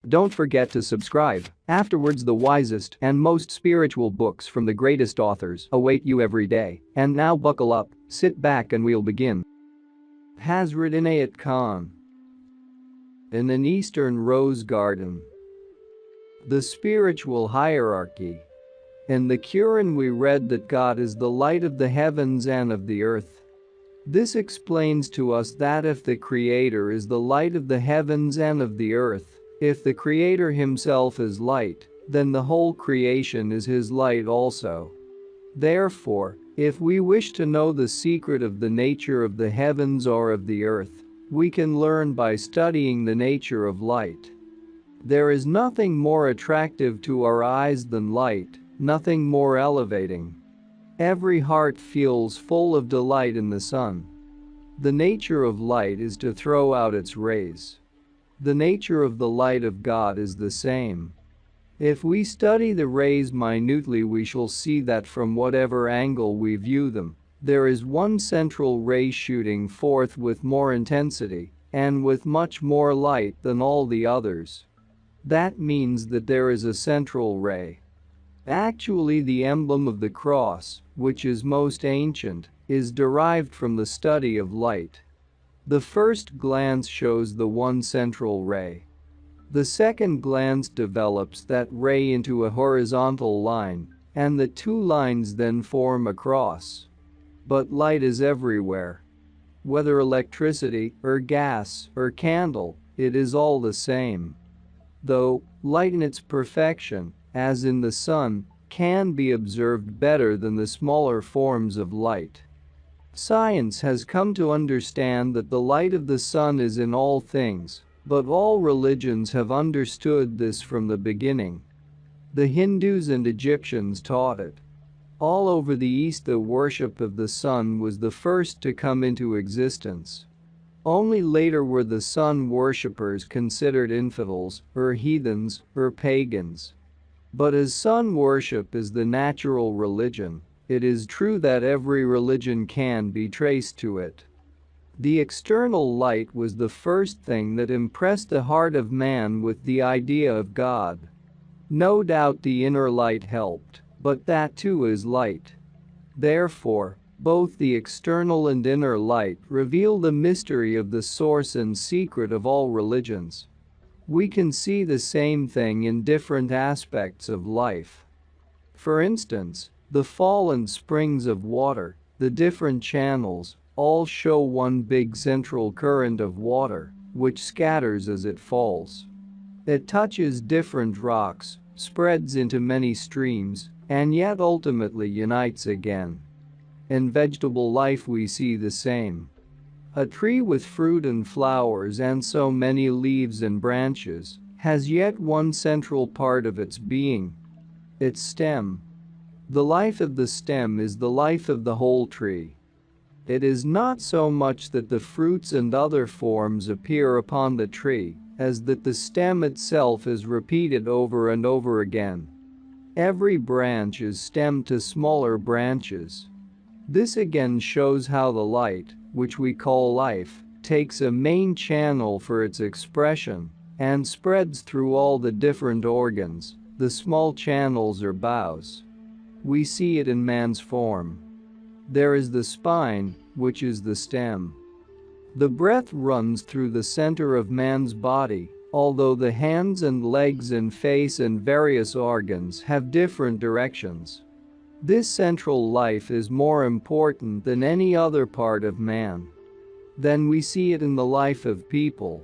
Don't forget to subscribe. Afterwards, the wisest and most spiritual books from the greatest authors await you every day. And now buckle up, sit back and we'll begin. Hazrat Inayat Khan. In an Eastern rose garden. The spiritual hierarchy. In the Quran we read that God is the light of the heavens and of the earth. This explains to us that if the Creator is the light of the heavens and of the earth, if the Creator himself is light, then the whole creation is his light also. Therefore, if we wish to know the secret of the nature of the heavens or of the earth, we can learn by studying the nature of light. There is nothing more attractive to our eyes than light, nothing more elevating. Every heart feels full of delight in the sun. The nature of light is to throw out its rays. The nature of the light of God is the same. If we study the rays minutely, we shall see that from whatever angle we view them, there is one central ray shooting forth with more intensity and with much more light than all the others. That means that there is a central ray. Actually, the emblem of the cross, which is most ancient, is derived from the study of light. The first glance shows the one central ray. The second glance develops that ray into a horizontal line, and the two lines then form a cross. But light is everywhere. Whether electricity, or gas, or candle, it is all the same. Though, light in its perfection, as in the sun, can be observed better than the smaller forms of light. Science has come to understand that the light of the sun is in all things, but all religions have understood this from the beginning. The Hindus and Egyptians taught it. All over the East, the worship of the sun was the first to come into existence. Only later were the sun worshippers considered infidels, or heathens, or pagans. But as sun worship is the natural religion, it is true that every religion can be traced to it. The external light was the first thing that impressed the heart of man with the idea of God. No doubt the inner light helped, but that too is light. Therefore, both the external and inner light reveal the mystery of the source and secret of all religions. We can see the same thing in different aspects of life. For instance, the fall and springs of water, the different channels, all show one big central current of water, which scatters as it falls. It touches different rocks, spreads into many streams, and yet ultimately unites again. In vegetable life we see the same. A tree with fruit and flowers and so many leaves and branches has yet one central part of its being: its stem. The life of the stem is the life of the whole tree. It is not so much that the fruits and other forms appear upon the tree, as that the stem itself is repeated over and over again. Every branch is stemmed to smaller branches. This again shows how the light, which we call life, takes a main channel for its expression and spreads through all the different organs, the small channels or boughs. We see it in man's form. There is the spine, which is the stem. The breath runs through the center of man's body, although the hands and legs and face and various organs have different directions. This central life is more important than any other part of man. Then we see it in the life of people.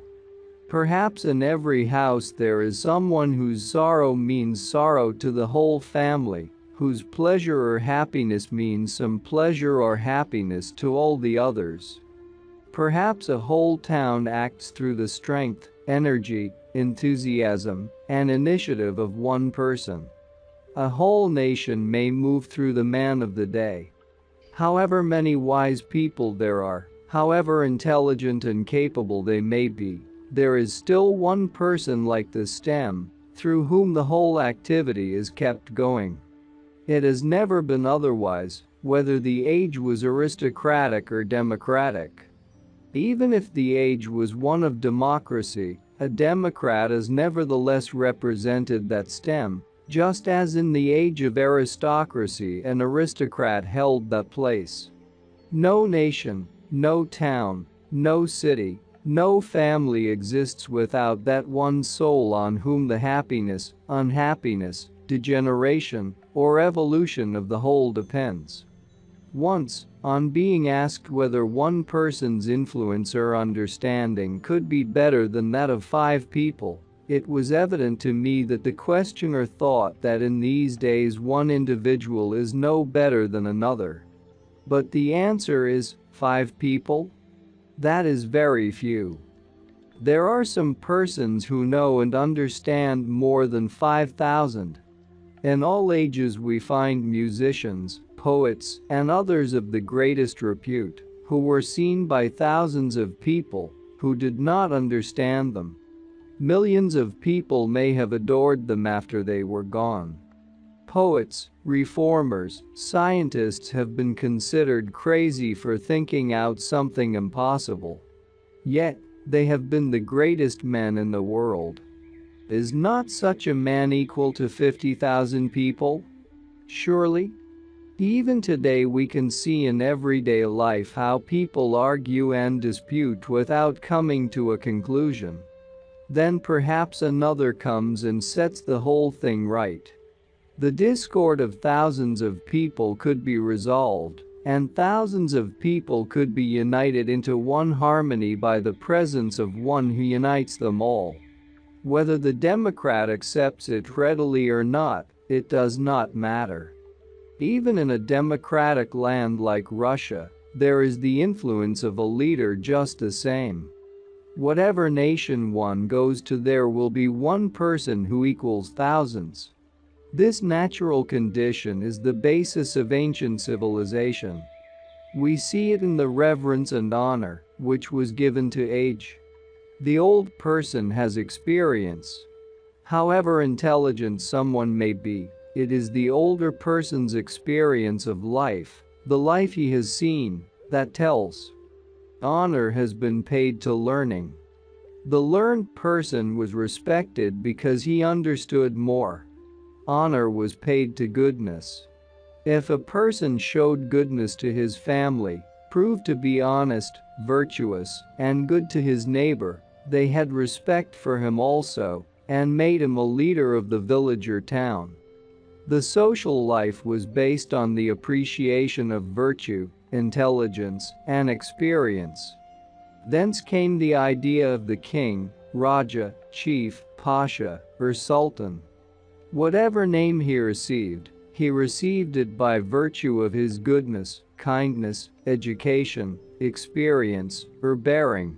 Perhaps in every house there is someone whose sorrow means sorrow to the whole family, whose pleasure or happiness means some pleasure or happiness to all the others. Perhaps a whole town acts through the strength, energy, enthusiasm, and initiative of one person. A whole nation may move through the man of the day. However many wise people there are, however intelligent and capable they may be, there is still one person like the stem, through whom the whole activity is kept going. It has never been otherwise, whether the age was aristocratic or democratic. Even if the age was one of democracy, A democrat is nevertheless represented that stem, just as in the age of aristocracy an aristocrat held that place. No nation, no town, no city, no family exists without that one soul on whom the happiness, unhappiness, degeneration, or evolution of the whole depends. Once, on being asked whether one person's influence or understanding could be better than that of 5 people, it was evident to me that the questioner thought that in these days one individual is no better than another. But the answer is, 5 people? That is very few. There are some persons who know and understand more than 5,000. In all ages we find musicians, poets, and others of the greatest repute, who were seen by thousands of people, who did not understand them. Millions of people may have adored them after they were gone. Poets, reformers, scientists have been considered crazy for thinking out something impossible. Yet, they have been the greatest men in the world. Is not such a man equal to 50,000 people? Surely? Even today we can see in everyday life how people argue and dispute without coming to a conclusion. Then perhaps another comes and sets the whole thing right. The discord of thousands of people could be resolved, and thousands of people could be united into one harmony by the presence of one who unites them all. Whether the democrat accepts it readily or not, it does not matter. Even in a democratic land like Russia, there is the influence of a leader just the same. Whatever nation one goes to, there will be one person who equals thousands. This natural condition is the basis of ancient civilization. We see it in the reverence and honor which was given to age. The old person has experience. However intelligent someone may be, it is the older person's experience of life, the life he has seen, that tells. Honor has been paid to learning. The learned person was respected because he understood more. Honor was paid to goodness. If a person showed goodness to his family, proved to be honest, virtuous, and good to his neighbor, they had respect for him also, and made him a leader of the village or town. The social life was based on the appreciation of virtue, intelligence, and experience. Thence came the idea of the king, Raja, chief, pasha, or sultan. Whatever name he received it by virtue of his goodness, kindness, education, experience, or bearing.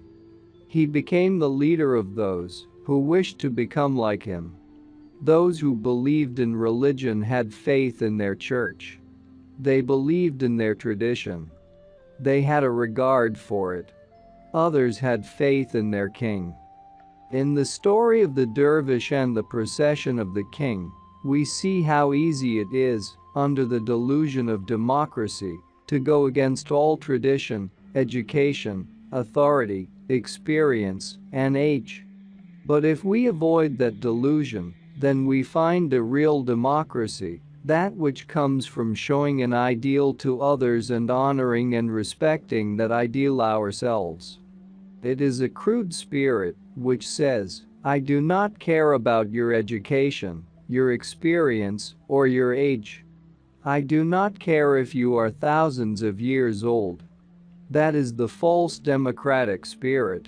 He became the leader of those who wished to become like him. Those who believed in religion had faith in their church. They believed in their tradition. They had a regard for it. Others had faith in their king. In the story of the dervish and the procession of the king, we see how easy it is, under the delusion of democracy, to go against all tradition, education, authority, experience, and age. But if we avoid that delusion, then we find a real democracy, that which comes from showing an ideal to others and honoring and respecting that ideal ourselves. It is a crude spirit which says, I do not care about your education, your experience, or your age. I do not care if you are thousands of years old. That is the false democratic spirit.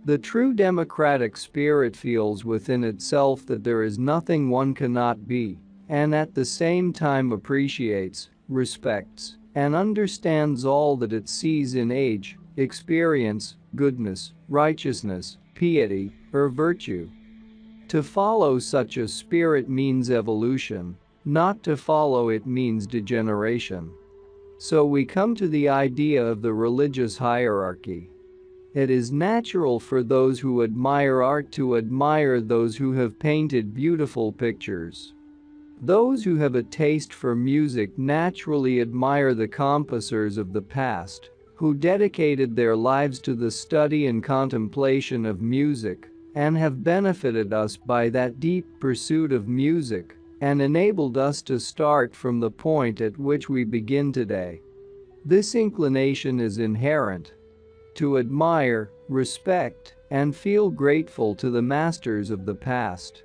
The true democratic spirit feels within itself that there is nothing one cannot be, and at the same time appreciates, respects, and understands all that it sees in age, experience, goodness, righteousness, piety, or virtue. To follow such a spirit means evolution, not to follow it means degeneration. So we come to the idea of the religious hierarchy. It is natural for those who admire art to admire those who have painted beautiful pictures. Those who have a taste for music naturally admire the composers of the past, who dedicated their lives to the study and contemplation of music, and have benefited us by that deep pursuit of music and enabled us to start from the point at which we begin today. This inclination is inherent. To admire, respect, and feel grateful to the masters of the past.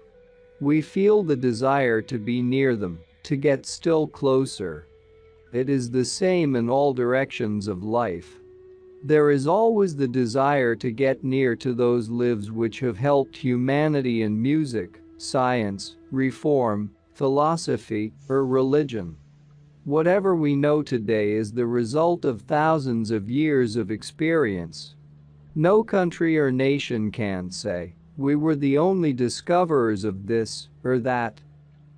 We feel the desire to be near them, to get still closer. It is the same in all directions of life. There is always the desire to get near to those lives which have helped humanity in music, science, reform, philosophy, or religion. Whatever we know today is the result of thousands of years of experience. No country or nation can say, "We were the only discoverers of this or that."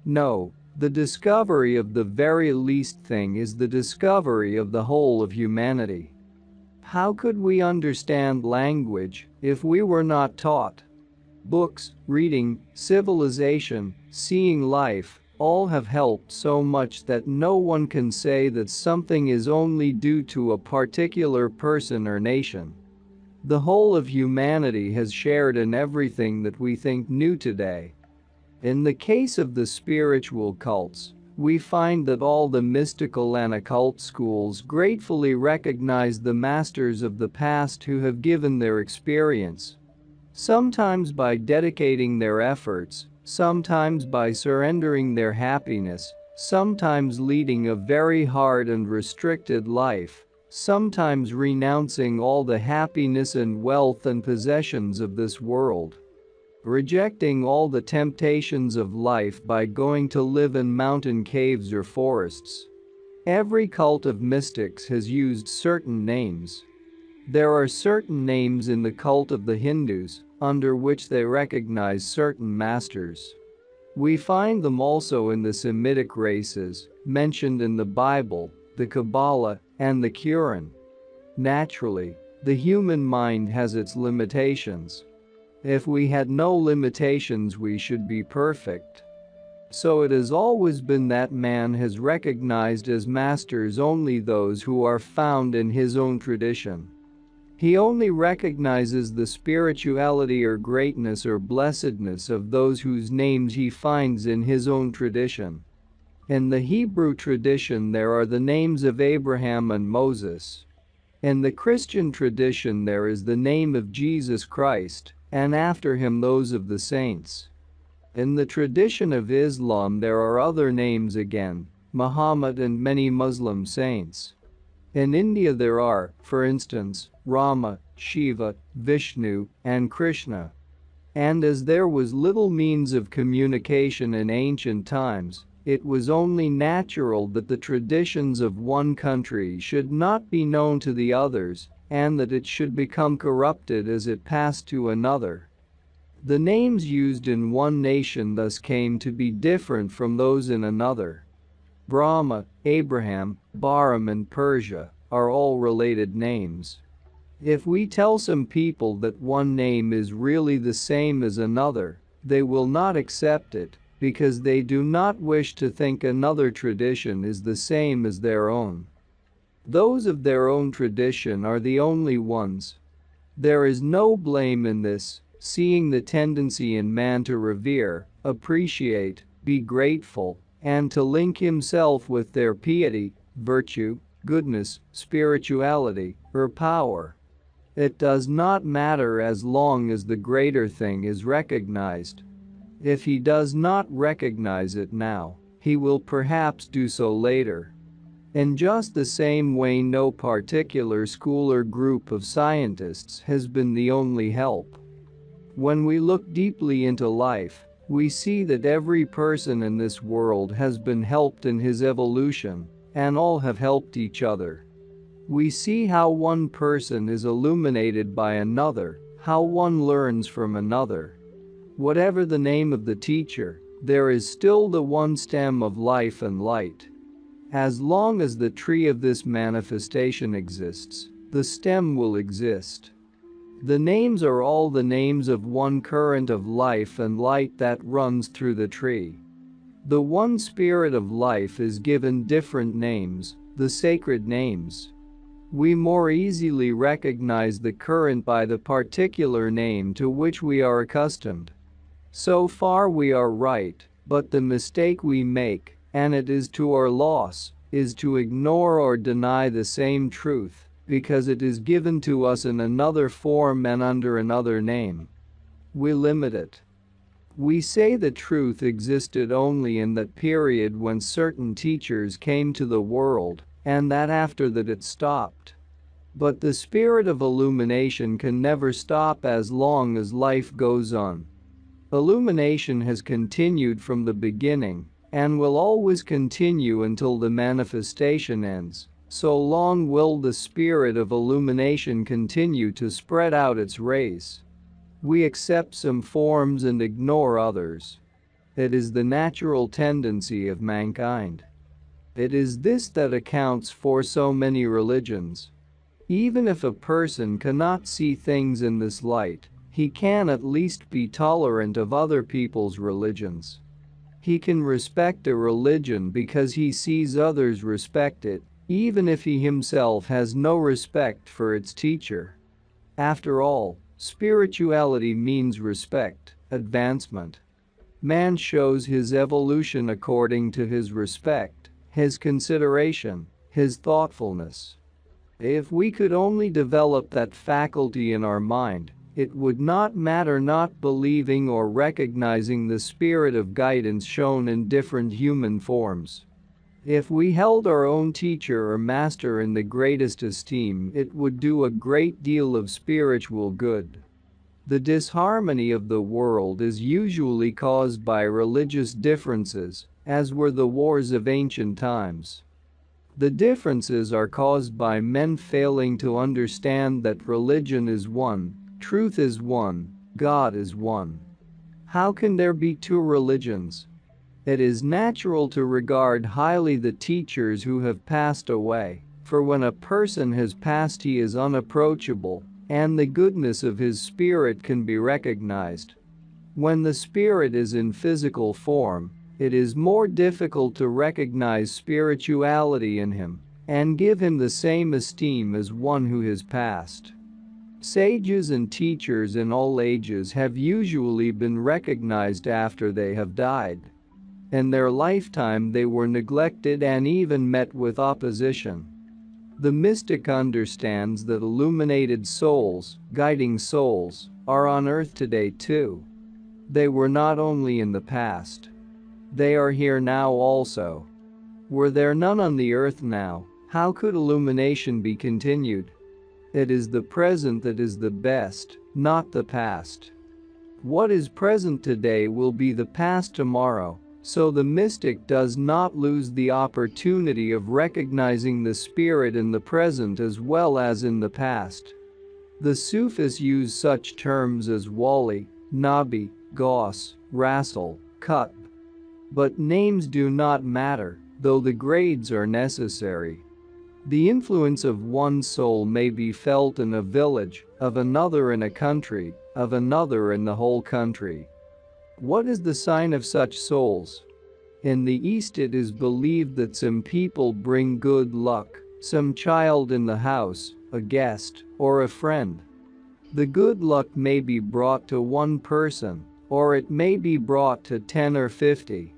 No, the discovery of the very least thing is the discovery of the whole of humanity. How could we understand language if we were not taught? Books, reading, civilization, seeing life, all have helped so much that no one can say that something is only due to a particular person or nation. The whole of humanity has shared in everything that we think new today. In the case of the spiritual cults, we find that all the mystical and occult schools gratefully recognize the masters of the past who have given their experience. Sometimes by dedicating their efforts, sometimes by surrendering their happiness, sometimes leading a very hard and restricted life, sometimes renouncing all the happiness and wealth and possessions of this world. Rejecting all the temptations of life by going to live in mountain caves or forests. Every cult of mystics has used certain names. There are certain names in the cult of the Hindus, under which they recognize certain masters. We find them also in the Semitic races, mentioned in the Bible, the Kabbalah, and the Quran. Naturally, the human mind has its limitations. If we had no limitations, we should be perfect. So it has always been that man has recognized as masters only those who are found in his own tradition. He only recognizes the spirituality or greatness or blessedness of those whose names he finds in his own tradition. In the Hebrew tradition there are the names of Abraham and Moses. In the Christian tradition there is the name of Jesus Christ, and after him those of the saints. In the tradition of Islam there are other names again, Muhammad and many Muslim saints. In India there are, for instance, Rama, Shiva, Vishnu, and Krishna. And as there was little means of communication in ancient times, it was only natural that the traditions of one country should not be known to the others, and that it should become corrupted as it passed to another. The names used in one nation thus came to be different from those in another. Brahma, Abraham, Bahram and Persia are all related names. If we tell some people that one name is really the same as another, they will not accept it, because they do not wish to think another tradition is the same as their own. Those of their own tradition are the only ones. There is no blame in this, seeing the tendency in man to revere, appreciate, be grateful, and to link himself with their piety, virtue, goodness, spirituality, or power. It does not matter as long as the greater thing is recognized. If he does not recognize it now, he will perhaps do so later. In just the same way, no particular school or group of scientists has been the only help. When we look deeply into life, we see that every person in this world has been helped in his evolution, and all have helped each other. We see how one person is illuminated by another, how one learns from another. Whatever the name of the teacher, there is still the one stem of life and light. As long as the tree of this manifestation exists, the stem will exist. The names are all the names of one current of life and light that runs through the tree. The one spirit of life is given different names, the sacred names. We more easily recognize the current by the particular name to which we are accustomed. So far we are right, but the mistake we make, and it is to our loss, is to ignore or deny the same truth, because it is given to us in another form and under another name. We limit it. We say the truth existed only in that period when certain teachers came to the world, and that after that it stopped. But the spirit of illumination can never stop as long as life goes on. Illumination has continued from the beginning and will always continue until the manifestation ends. So long will the spirit of illumination continue to spread out its rays. We accept some forms and ignore others. It is the natural tendency of mankind. It is this that accounts for so many religions. Even if a person cannot see things in this light, he can at least be tolerant of other people's religions. He can respect a religion because he sees others respect it, even if he himself has no respect for its teacher. After all, spirituality means respect, advancement. Man shows his evolution according to his respect, his consideration, his thoughtfulness. If we could only develop that faculty in our mind, it would not matter not believing or recognizing the spirit of guidance shown in different human forms. If we held our own teacher or master in the greatest esteem, it would do a great deal of spiritual good. The disharmony of the world is usually caused by religious differences, as were the wars of ancient times. The differences are caused by men failing to understand that religion is one, truth is one, God is one. How can there be two religions? It is natural to regard highly the teachers who have passed away, for when a person has passed he is unapproachable, and the goodness of his spirit can be recognized. When the spirit is in physical form, it is more difficult to recognize spirituality in him and give him the same esteem as one who has passed. Sages and teachers in all ages have usually been recognized after they have died. In their lifetime they were neglected and even met with opposition. The mystic understands that illuminated souls, guiding souls, are on earth today too. They were not only in the past. They are here now also. Were there none on the earth now, how could illumination be continued? It is the present that is the best, not the past. What is present today will be the past tomorrow, so the mystic does not lose the opportunity of recognizing the spirit in the present as well as in the past. The Sufis use such terms as Wali, Nabi, Gauss, Rasul, Qutb. But names do not matter, though the grades are necessary. The influence of one soul may be felt in a village, of another in a country, of another in the whole country. What is the sign of such souls? In the East it is believed that some people bring good luck, some child in the house, a guest, or a friend. The good luck may be brought to one person, or it may be brought to 10 or 50.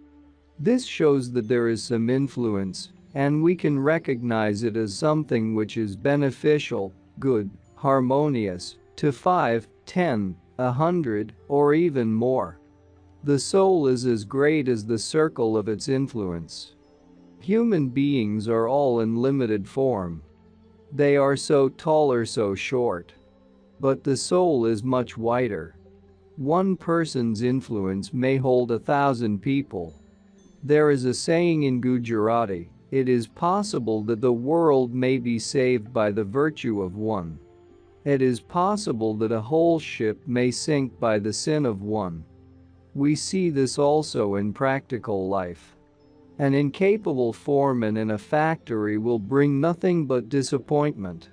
This shows that there is some influence, and we can recognize it as something which is beneficial, good, harmonious, to 5, 10, 100, or even more. The soul is as great as the circle of its influence. Human beings are all in limited form. They are so tall or so short. But the soul is much wider. One person's influence may hold 1,000 people. There is a saying in Gujarati, it is possible that the world may be saved by the virtue of one. It is possible that a whole ship may sink by the sin of one. We see this also in practical life. An incapable foreman in a factory will bring nothing but disappointment.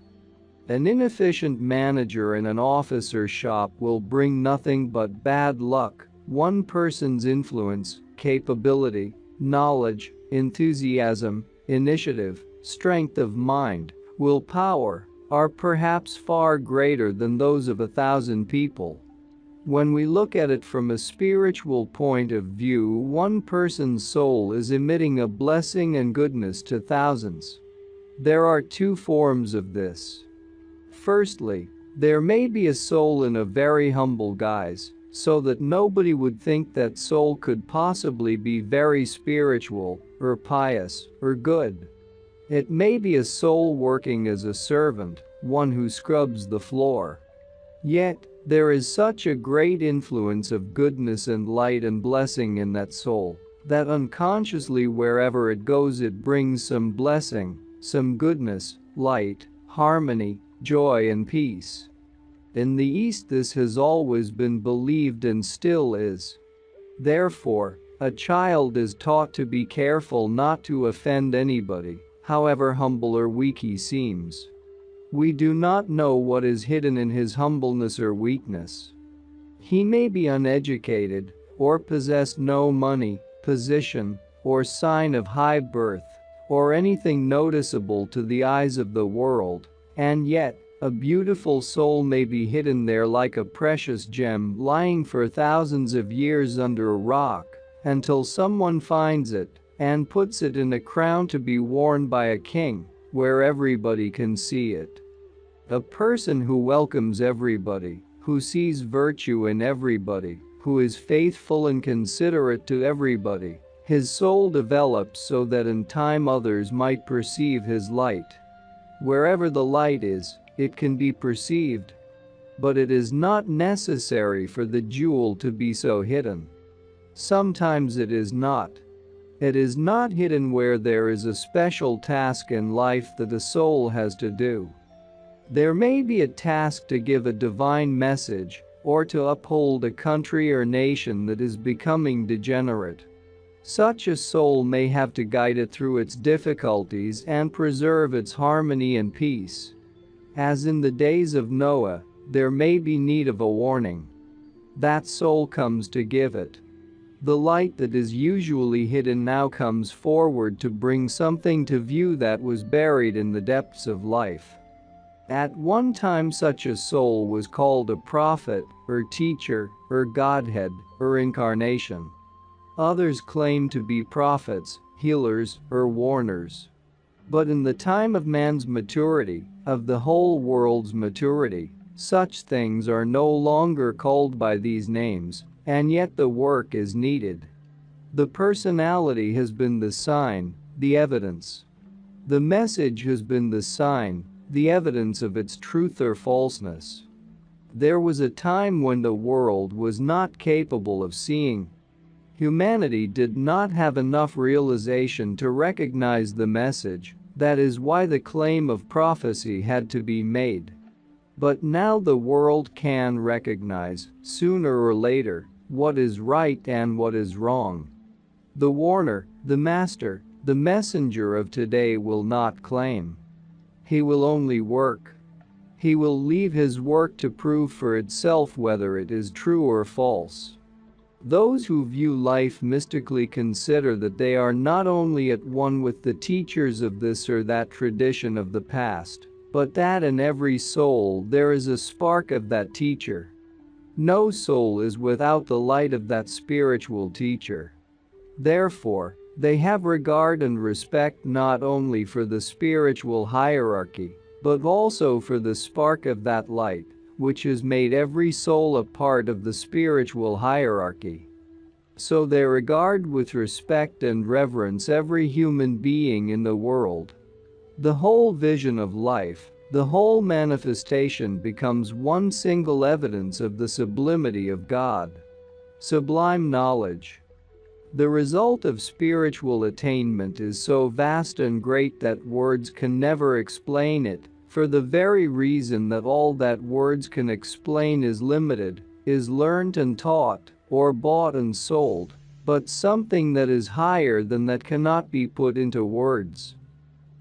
An inefficient manager in an office or shop will bring nothing but bad luck. One person's influence, capability, knowledge, enthusiasm, initiative, strength of mind, willpower, are perhaps far greater than those of 1,000 people. When we look at it from a spiritual point of view, one person's soul is emitting a blessing and goodness to thousands. There are two forms of this. Firstly, there may be a soul in a very humble guise, so that nobody would think that soul could possibly be very spiritual, or pious, or good. It may be a soul working as a servant, one who scrubs the floor. Yet, there is such a great influence of goodness and light and blessing in that soul, that unconsciously wherever it goes it brings some blessing, some goodness, light, harmony, joy and peace. In the East this has always been believed and still is. Therefore, a child is taught to be careful not to offend anybody, however humble or weak he seems. We do not know what is hidden in his humbleness or weakness. He may be uneducated, or possess no money, position, or sign of high birth, or anything noticeable to the eyes of the world, and yet, a beautiful soul may be hidden there like a precious gem lying for thousands of years under a rock, until someone finds it and puts it in a crown to be worn by a king, where everybody can see it. A person who welcomes everybody, who sees virtue in everybody, who is faithful and considerate to everybody, his soul develops so that in time others might perceive his light. Wherever the light is, it can be perceived. But it is not necessary for the jewel to be so hidden. Sometimes it is not. It is not hidden where there is a special task in life that a soul has to do. There may be a task to give a divine message, or to uphold a country or nation that is becoming degenerate. Such a soul may have to guide it through its difficulties and preserve its harmony and peace. As in the days of Noah, there may be need of a warning. That soul comes to give it. The light that is usually hidden now comes forward to bring something to view that was buried in the depths of life. At one time such a soul was called a prophet, or teacher, or Godhead, or incarnation. Others claim to be prophets, healers, or warners. But in the time of man's maturity, of the whole world's maturity, such things are no longer called by these names, and yet the work is needed. The personality has been the sign, the evidence. The message has been the sign, the evidence of its truth or falseness. There was a time when the world was not capable of seeing. Humanity did not have enough realization to recognize the message, that is why the claim of prophecy had to be made. But now the world can recognize, sooner or later, what is right and what is wrong. The warner, the master, the messenger of today will not claim. He will only work. He will leave his work to prove for itself whether it is true or false. Those who view life mystically consider that they are not only at one with the teachers of this or that tradition of the past, but that in every soul there is a spark of that teacher. No soul is without the light of that spiritual teacher. Therefore, they have regard and respect not only for the spiritual hierarchy, but also for the spark of that light, which has made every soul a part of the spiritual hierarchy. So they regard with respect and reverence every human being in the world. The whole vision of life, the whole manifestation becomes one single evidence of the sublimity of God. Sublime knowledge. The result of spiritual attainment is so vast and great that words can never explain it, for the very reason that all that words can explain is limited, is learnt and taught, or bought and sold, but something that is higher than that cannot be put into words.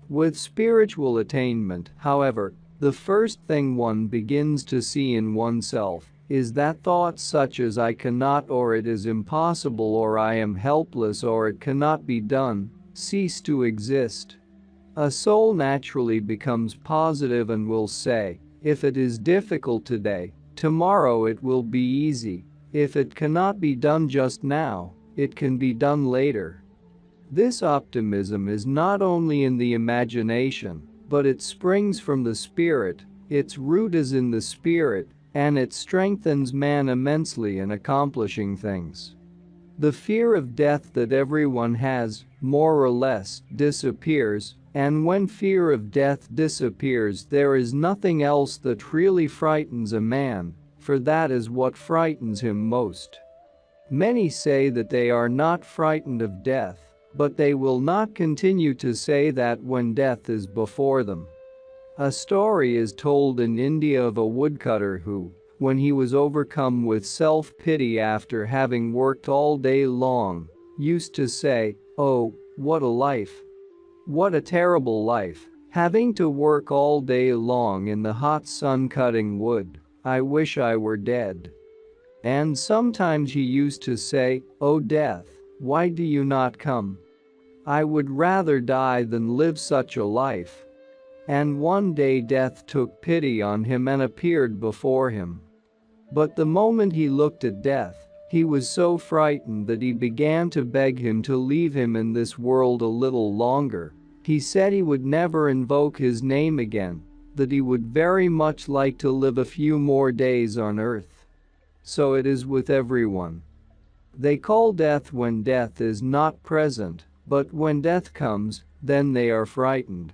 With spiritual attainment, however, the first thing one begins to see in oneself is that thoughts such as I cannot, or it is impossible, or I am helpless, or it cannot be done, cease to exist. A soul naturally becomes positive and will say, if it is difficult today, tomorrow it will be easy. If it cannot be done just now, it can be done later. This optimism is not only in the imagination, but it springs from the spirit, its root is in the spirit, and it strengthens man immensely in accomplishing things. The fear of death that everyone has, more or less, disappears, and when fear of death disappears, there is nothing else that really frightens a man, for that is what frightens him most. Many say that they are not frightened of death, but they will not continue to say that when death is before them. A story is told in India of a woodcutter who, when he was overcome with self-pity after having worked all day long, used to say, "Oh, what a life! What a terrible life, having to work all day long in the hot sun cutting wood. I wish I were dead." And sometimes he used to say, "Oh death, why do you not come? I would rather die than live such a life." And one day death took pity on him and appeared before him. But the moment he looked at death, he was so frightened that he began to beg him to leave him in this world a little longer. He said he would never invoke his name again, that he would very much like to live a few more days on earth. So it is with everyone. They call death when death is not present, but when death comes, then they are frightened.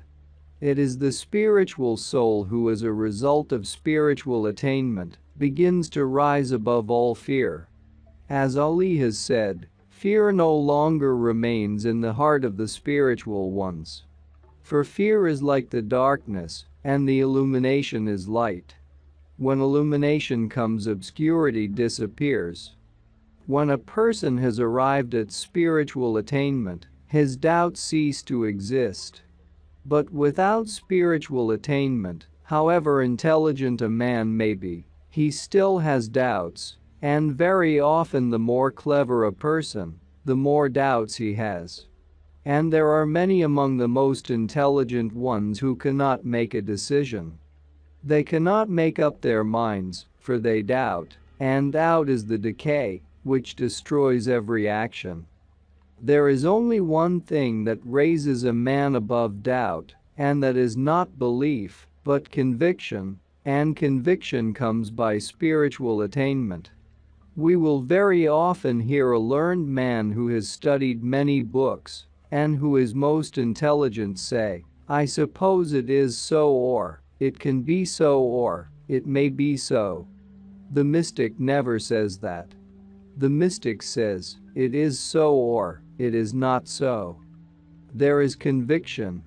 It is the spiritual soul who, as a result of spiritual attainment, begins to rise above all fear. As Ali has said, fear no longer remains in the heart of the spiritual ones. For fear is like the darkness, and the illumination is light. When illumination comes, obscurity disappears. When a person has arrived at spiritual attainment, his doubts cease to exist. But without spiritual attainment, however intelligent a man may be, he still has doubts, and very often the more clever a person, the more doubts he has. And there are many among the most intelligent ones who cannot make a decision. They cannot make up their minds, for they doubt, and doubt is the decay which destroys every action. There is only one thing that raises a man above doubt, and that is not belief, but conviction, and conviction comes by spiritual attainment. We will very often hear a learned man who has studied many books, and who is most intelligent say, "I suppose it is so, or it can be so, or it may be so." The mystic never says that. The mystic says, it is so or it is not so. There is conviction.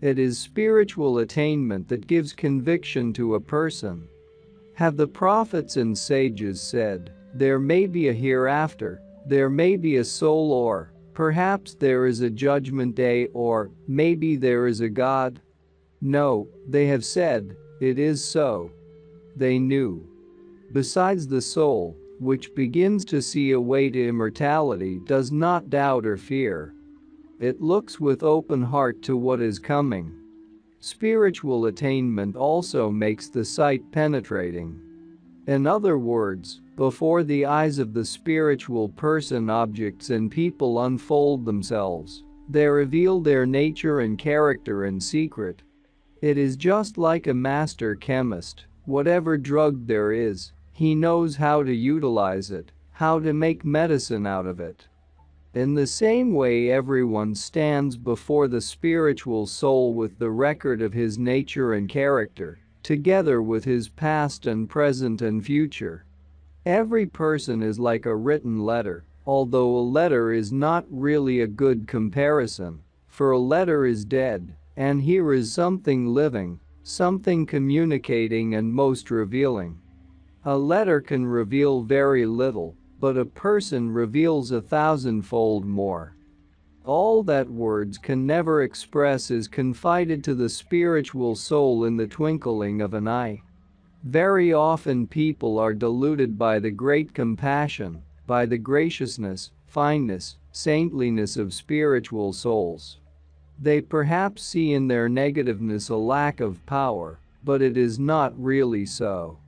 It is spiritual attainment that gives conviction to a person. Have the prophets and sages said, there may be a hereafter, there may be a soul, or perhaps there is a judgment day, or maybe there is a God? No, they have said, it is so. They knew. Besides, the soul, which begins to see a way to immortality, does not doubt or fear. It looks with open heart to what is coming. Spiritual attainment also makes the sight penetrating. In other words, before the eyes of the spiritual person, objects and people unfold themselves. They reveal their nature and character in secret. It is just like a master chemist. Whatever drug there is, he knows how to utilize it, how to make medicine out of it. In the same way, everyone stands before the spiritual soul with the record of his nature and character, together with his past and present and future. Every person is like a written letter, although a letter is not really a good comparison, for a letter is dead, and here is something living, something communicating and most revealing. A letter can reveal very little, but a person reveals 1,000-fold more. All that words can never express is confided to the spiritual soul in the twinkling of an eye. Very often people are deluded by the great compassion, by the graciousness, fineness, saintliness of spiritual souls. They perhaps see in their negativeness a lack of power, but it is not really so.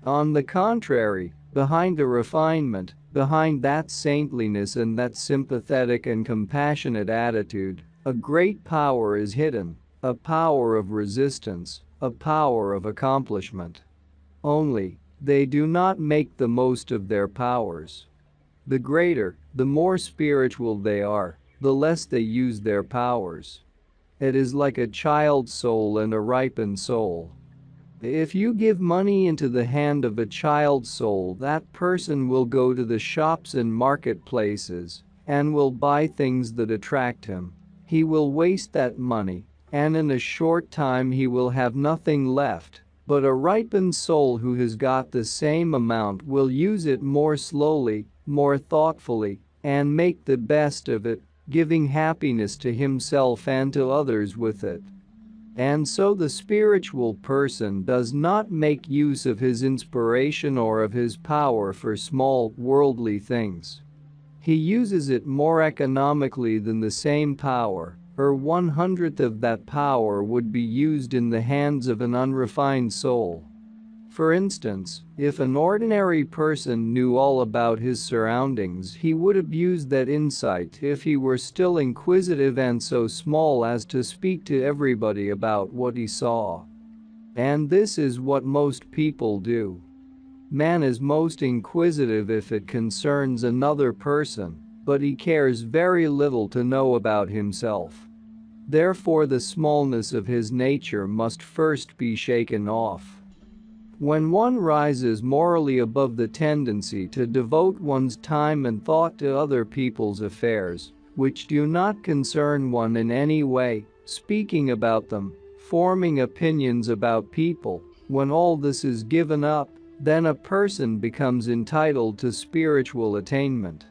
On the contrary, behind the refinement, behind that saintliness and that sympathetic and compassionate attitude, a great power is hidden, a power of resistance, a power of accomplishment. Only, they do not make the most of their powers. The greater, the more spiritual they are, the less they use their powers. It is like a child's soul and a ripened soul. If you give money into the hand of a child's soul, that person will go to the shops and marketplaces and will buy things that attract him. He will waste that money, and in a short time he will have nothing left. But a ripened soul who has got the same amount will use it more slowly, more thoughtfully, and make the best of it, giving happiness to himself and to others with it. And so the spiritual person does not make use of his inspiration or of his power for small, worldly things. He uses it more economically than the same power, or 1/100th of that power, would be used in the hands of an unrefined soul. For instance, if an ordinary person knew all about his surroundings, he would abuse that insight if he were still inquisitive and so small as to speak to everybody about what he saw. And this is what most people do. Man is most inquisitive if it concerns another person, but he cares very little to know about himself. Therefore, the smallness of his nature must first be shaken off. When one rises morally above the tendency to devote one's time and thought to other people's affairs, which do not concern one in any way, speaking about them, forming opinions about people, when all this is given up, then a person becomes entitled to spiritual attainment.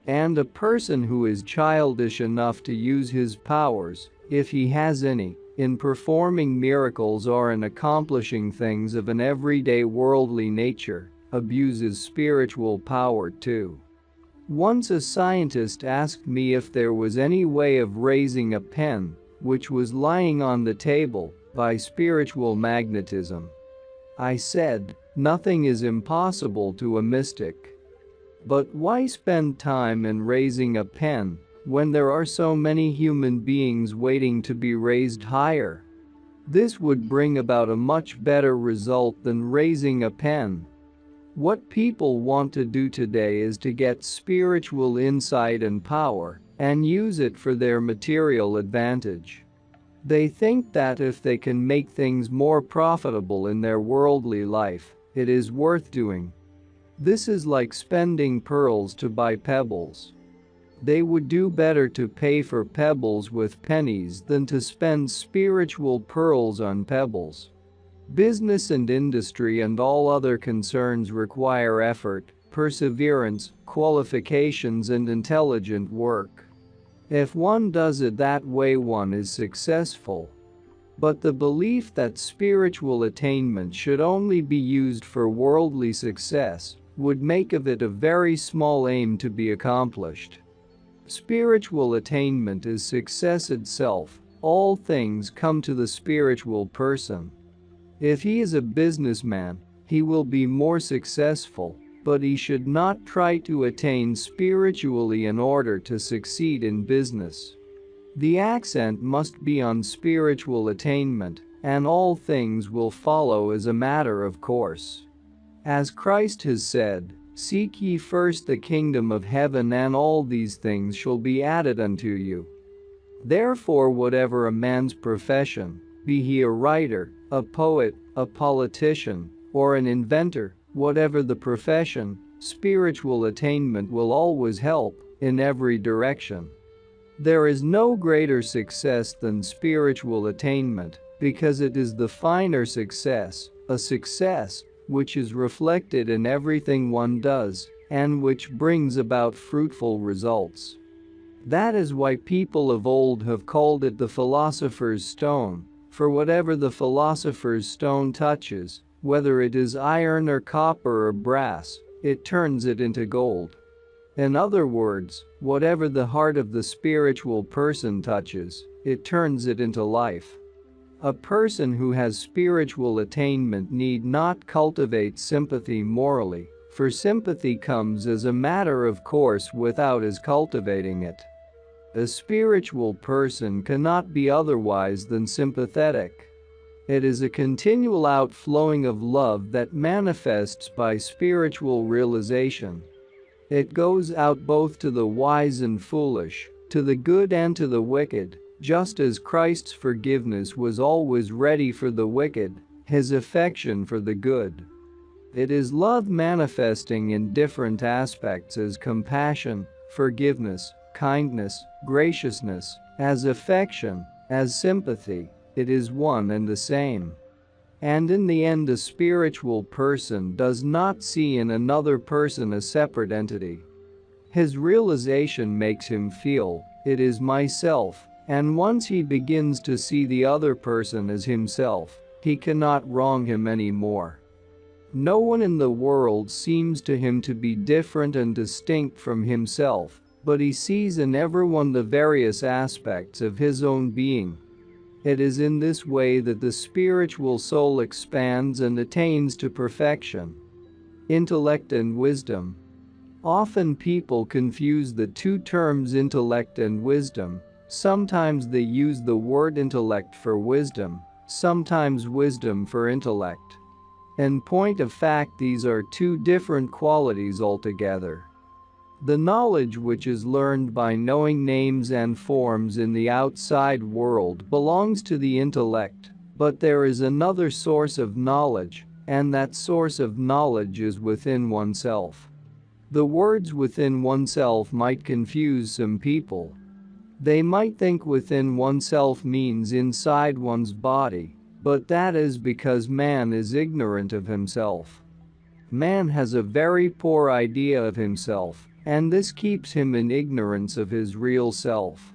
And a person who is childish enough to use his powers, if he has any, in performing miracles or in accomplishing things of an everyday worldly nature, abuses spiritual power too. Once a scientist asked me if there was any way of raising a pen, which was lying on the table, by spiritual magnetism. I said, nothing is impossible to a mystic. But why spend time in raising a pen when there are so many human beings waiting to be raised higher? This would bring about a much better result than raising a pen. What people want to do today is to get spiritual insight and power and use it for their material advantage. They think that if they can make things more profitable in their worldly life, it is worth doing. This is like spending pearls to buy pebbles. They would do better to pay for pebbles with pennies than to spend spiritual pearls on pebbles. Business and industry and all other concerns require effort, perseverance, qualifications, and intelligent work. If one does it that way, one is successful. But the belief that spiritual attainment should only be used for worldly success would make of it a very small aim to be accomplished. Spiritual attainment is success itself. All things come to the spiritual person. If he is a businessman, he will be more successful, but he should not try to attain spiritually in order to succeed in business. The accent must be on spiritual attainment, and all things will follow as a matter of course. As Christ has said, "Seek ye first the kingdom of heaven, and all these things shall be added unto you." Therefore, whatever a man's profession, be he a writer, a poet, a politician, or an inventor, whatever the profession, spiritual attainment will always help in every direction. There is no greater success than spiritual attainment, because it is the finer success, a success which is reflected in everything one does, and which brings about fruitful results. That is why people of old have called it the philosopher's stone, for whatever the philosopher's stone touches, whether it is iron or copper or brass, it turns it into gold. In other words, whatever the heart of the spiritual person touches, it turns it into life. A person who has spiritual attainment need not cultivate sympathy morally, for sympathy comes as a matter of course without his cultivating it. A spiritual person cannot be otherwise than sympathetic. It is a continual outflowing of love that manifests by spiritual realization. It goes out both to the wise and foolish, to the good and to the wicked, just as Christ's forgiveness was always ready for the wicked, his affection for the good. It is love manifesting in different aspects as compassion, forgiveness, kindness, graciousness, as affection, as sympathy. It is one and the same. And in the end, a spiritual person does not see in another person a separate entity. His realization makes him feel, it is myself, and once he begins to see the other person as himself, he cannot wrong him anymore. No one in the world seems to him to be different and distinct from himself, but he sees in everyone the various aspects of his own being. It is in this way that the spiritual soul expands and attains to perfection. Intellect and wisdom. Often people confuse the two terms intellect and wisdom. Sometimes they use the word intellect for wisdom, sometimes wisdom for intellect. In point of fact, these are two different qualities altogether. The knowledge which is learned by knowing names and forms in the outside world belongs to the intellect, but there is another source of knowledge, and that source of knowledge is within oneself. The words within oneself might confuse some people. They might think within oneself means inside one's body, but that is because man is ignorant of himself. Man has a very poor idea of himself, and this keeps him in ignorance of his real self.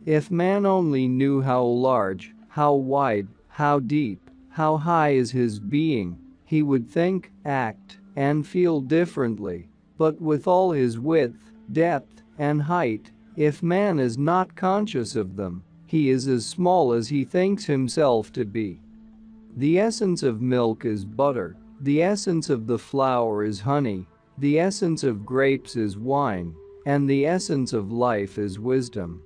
If man only knew how large, how wide, how deep, how high is his being, he would think, act, and feel differently. But with all his width, depth, and height, if man is not conscious of them, he is as small as he thinks himself to be. The essence of milk is butter, the essence of the flower is honey, the essence of grapes is wine, and the essence of life is wisdom.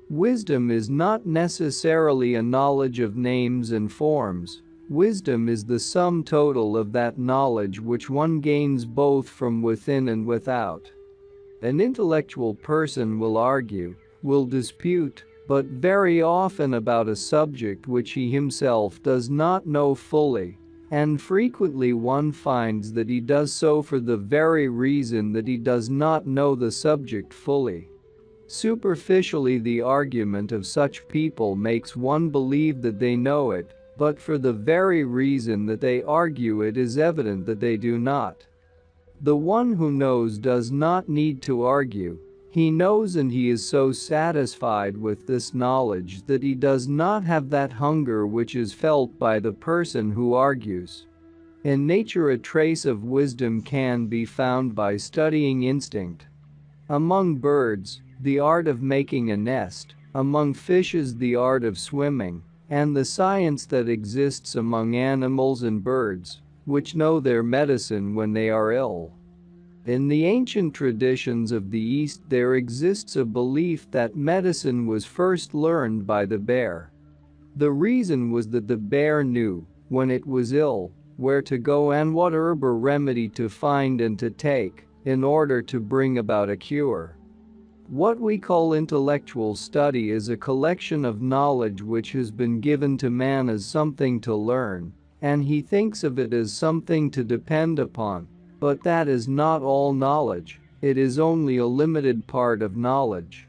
Wisdom is not necessarily a knowledge of names and forms. Wisdom is the sum total of that knowledge which one gains both from within and without. An intellectual person will argue, will dispute, but very often about a subject which he himself does not know fully, and frequently one finds that he does so for the very reason that he does not know the subject fully. Superficially, the argument of such people makes one believe that they know it, but for the very reason that they argue it is evident that they do not. The one who knows does not need to argue. He knows, and he is so satisfied with this knowledge that he does not have that hunger which is felt by the person who argues. In nature, a trace of wisdom can be found by studying instinct. Among birds, the art of making a nest; among fishes, the art of swimming, and the science that exists among animals and birds, which know their medicine when they are ill. In the ancient traditions of the East, there exists a belief that medicine was first learned by the bear. The reason was that the bear knew, when it was ill, where to go and what herb or remedy to find and to take, in order to bring about a cure. What we call intellectual study is a collection of knowledge which has been given to man as something to learn, and he thinks of it as something to depend upon. But that is not all knowledge, it is only a limited part of knowledge.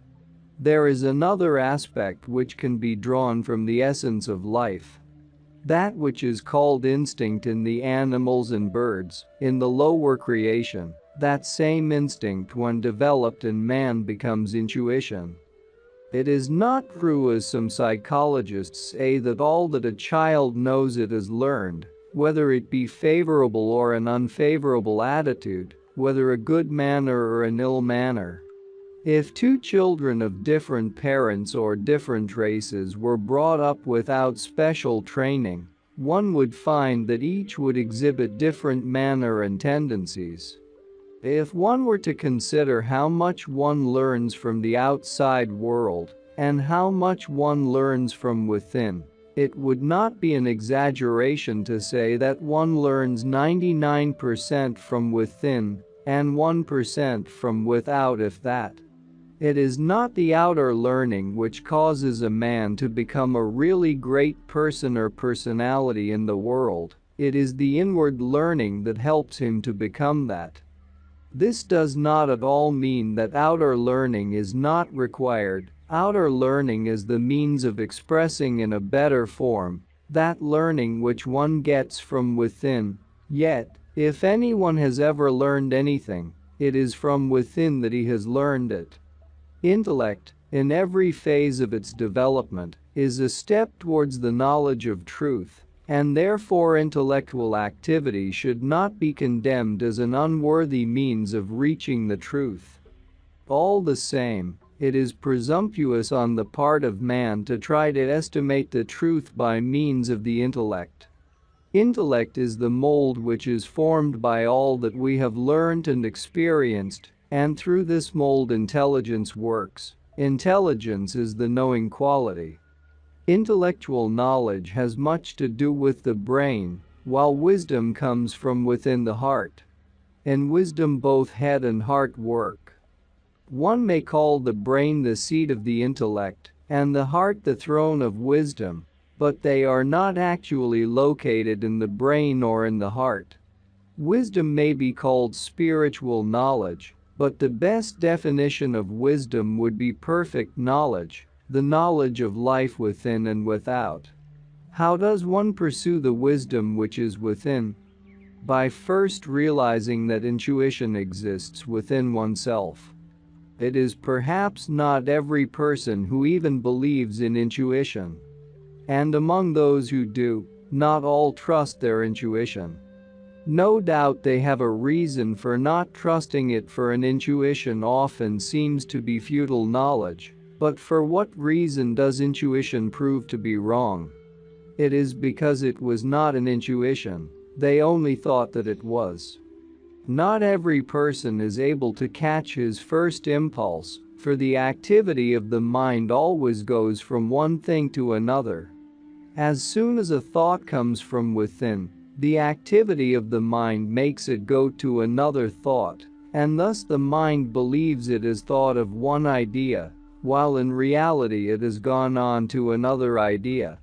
There is another aspect which can be drawn from the essence of life. That which is called instinct in the animals and birds, in the lower creation, that same instinct when developed in man becomes intuition. It is not true, as some psychologists say, that all that a child knows it is learned, whether it be favorable or an unfavorable attitude, whether a good manner or an ill manner. If two children of different parents or different races were brought up without special training, one would find that each would exhibit different manner and tendencies. If one were to consider how much one learns from the outside world and how much one learns from within, it would not be an exaggeration to say that one learns 99% from within and 1% from without, if that. It is not the outer learning which causes a man to become a really great person or personality in the world, it is the inward learning that helps him to become that. This does not at all mean that outer learning is not required. Outer learning is the means of expressing in a better form that learning which one gets from within. Yet, if anyone has ever learned anything, it is from within that he has learned it. Intellect, in every phase of its development, is a step towards the knowledge of truth, and therefore intellectual activity should not be condemned as an unworthy means of reaching the truth. All the same, it is presumptuous on the part of man to try to estimate the truth by means of the intellect. Intellect is the mold which is formed by all that we have learned and experienced, and through this mold intelligence works. Intelligence is the knowing quality. Intellectual knowledge has much to do with the brain, while wisdom comes from within the heart. In wisdom both head and heart work. One may call the brain the seat of the intellect, and the heart the throne of wisdom, but they are not actually located in the brain or in the heart. Wisdom may be called spiritual knowledge, but the best definition of wisdom would be perfect knowledge, the knowledge of life within and without. How does one pursue the wisdom which is within? By first realizing that intuition exists within oneself. It is perhaps not every person who even believes in intuition. And among those who do, not all trust their intuition. No doubt they have a reason for not trusting it, for an intuition often seems to be futile knowledge. But for what reason does intuition prove to be wrong? It is because it was not an intuition, they only thought that it was. Not every person is able to catch his first impulse, for the activity of the mind always goes from one thing to another. As soon as a thought comes from within, the activity of the mind makes it go to another thought, and thus the mind believes it has thought of one idea, while in reality it has gone on to another idea.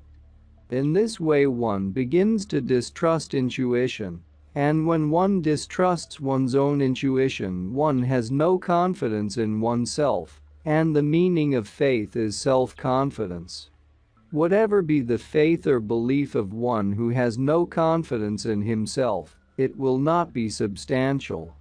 In this way one begins to distrust intuition, and when one distrusts one's own intuition, one has no confidence in oneself, and the meaning of faith is self-confidence. Whatever be the faith or belief of one who has no confidence in himself, it will not be substantial.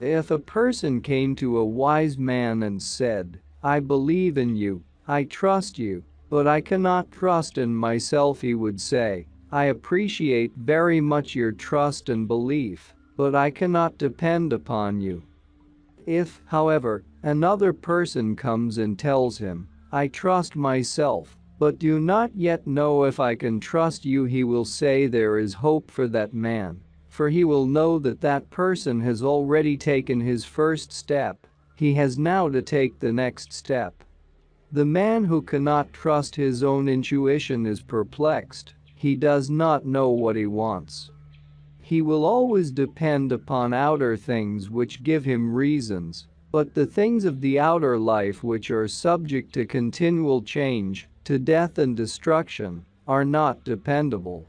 If a person came to a wise man and said, "I believe in you, I trust you, but I cannot trust in myself," he would say, "I appreciate very much your trust and belief, but I cannot depend upon you." If, however, another person comes and tells him, "I trust myself, but do not yet know if I can trust you," he will say there is hope for that man, for he will know that that person has already taken his first step, he has now to take the next step. The man who cannot trust his own intuition is perplexed, he does not know what he wants. He will always depend upon outer things which give him reasons, but the things of the outer life which are subject to continual change, to death and destruction, are not dependable.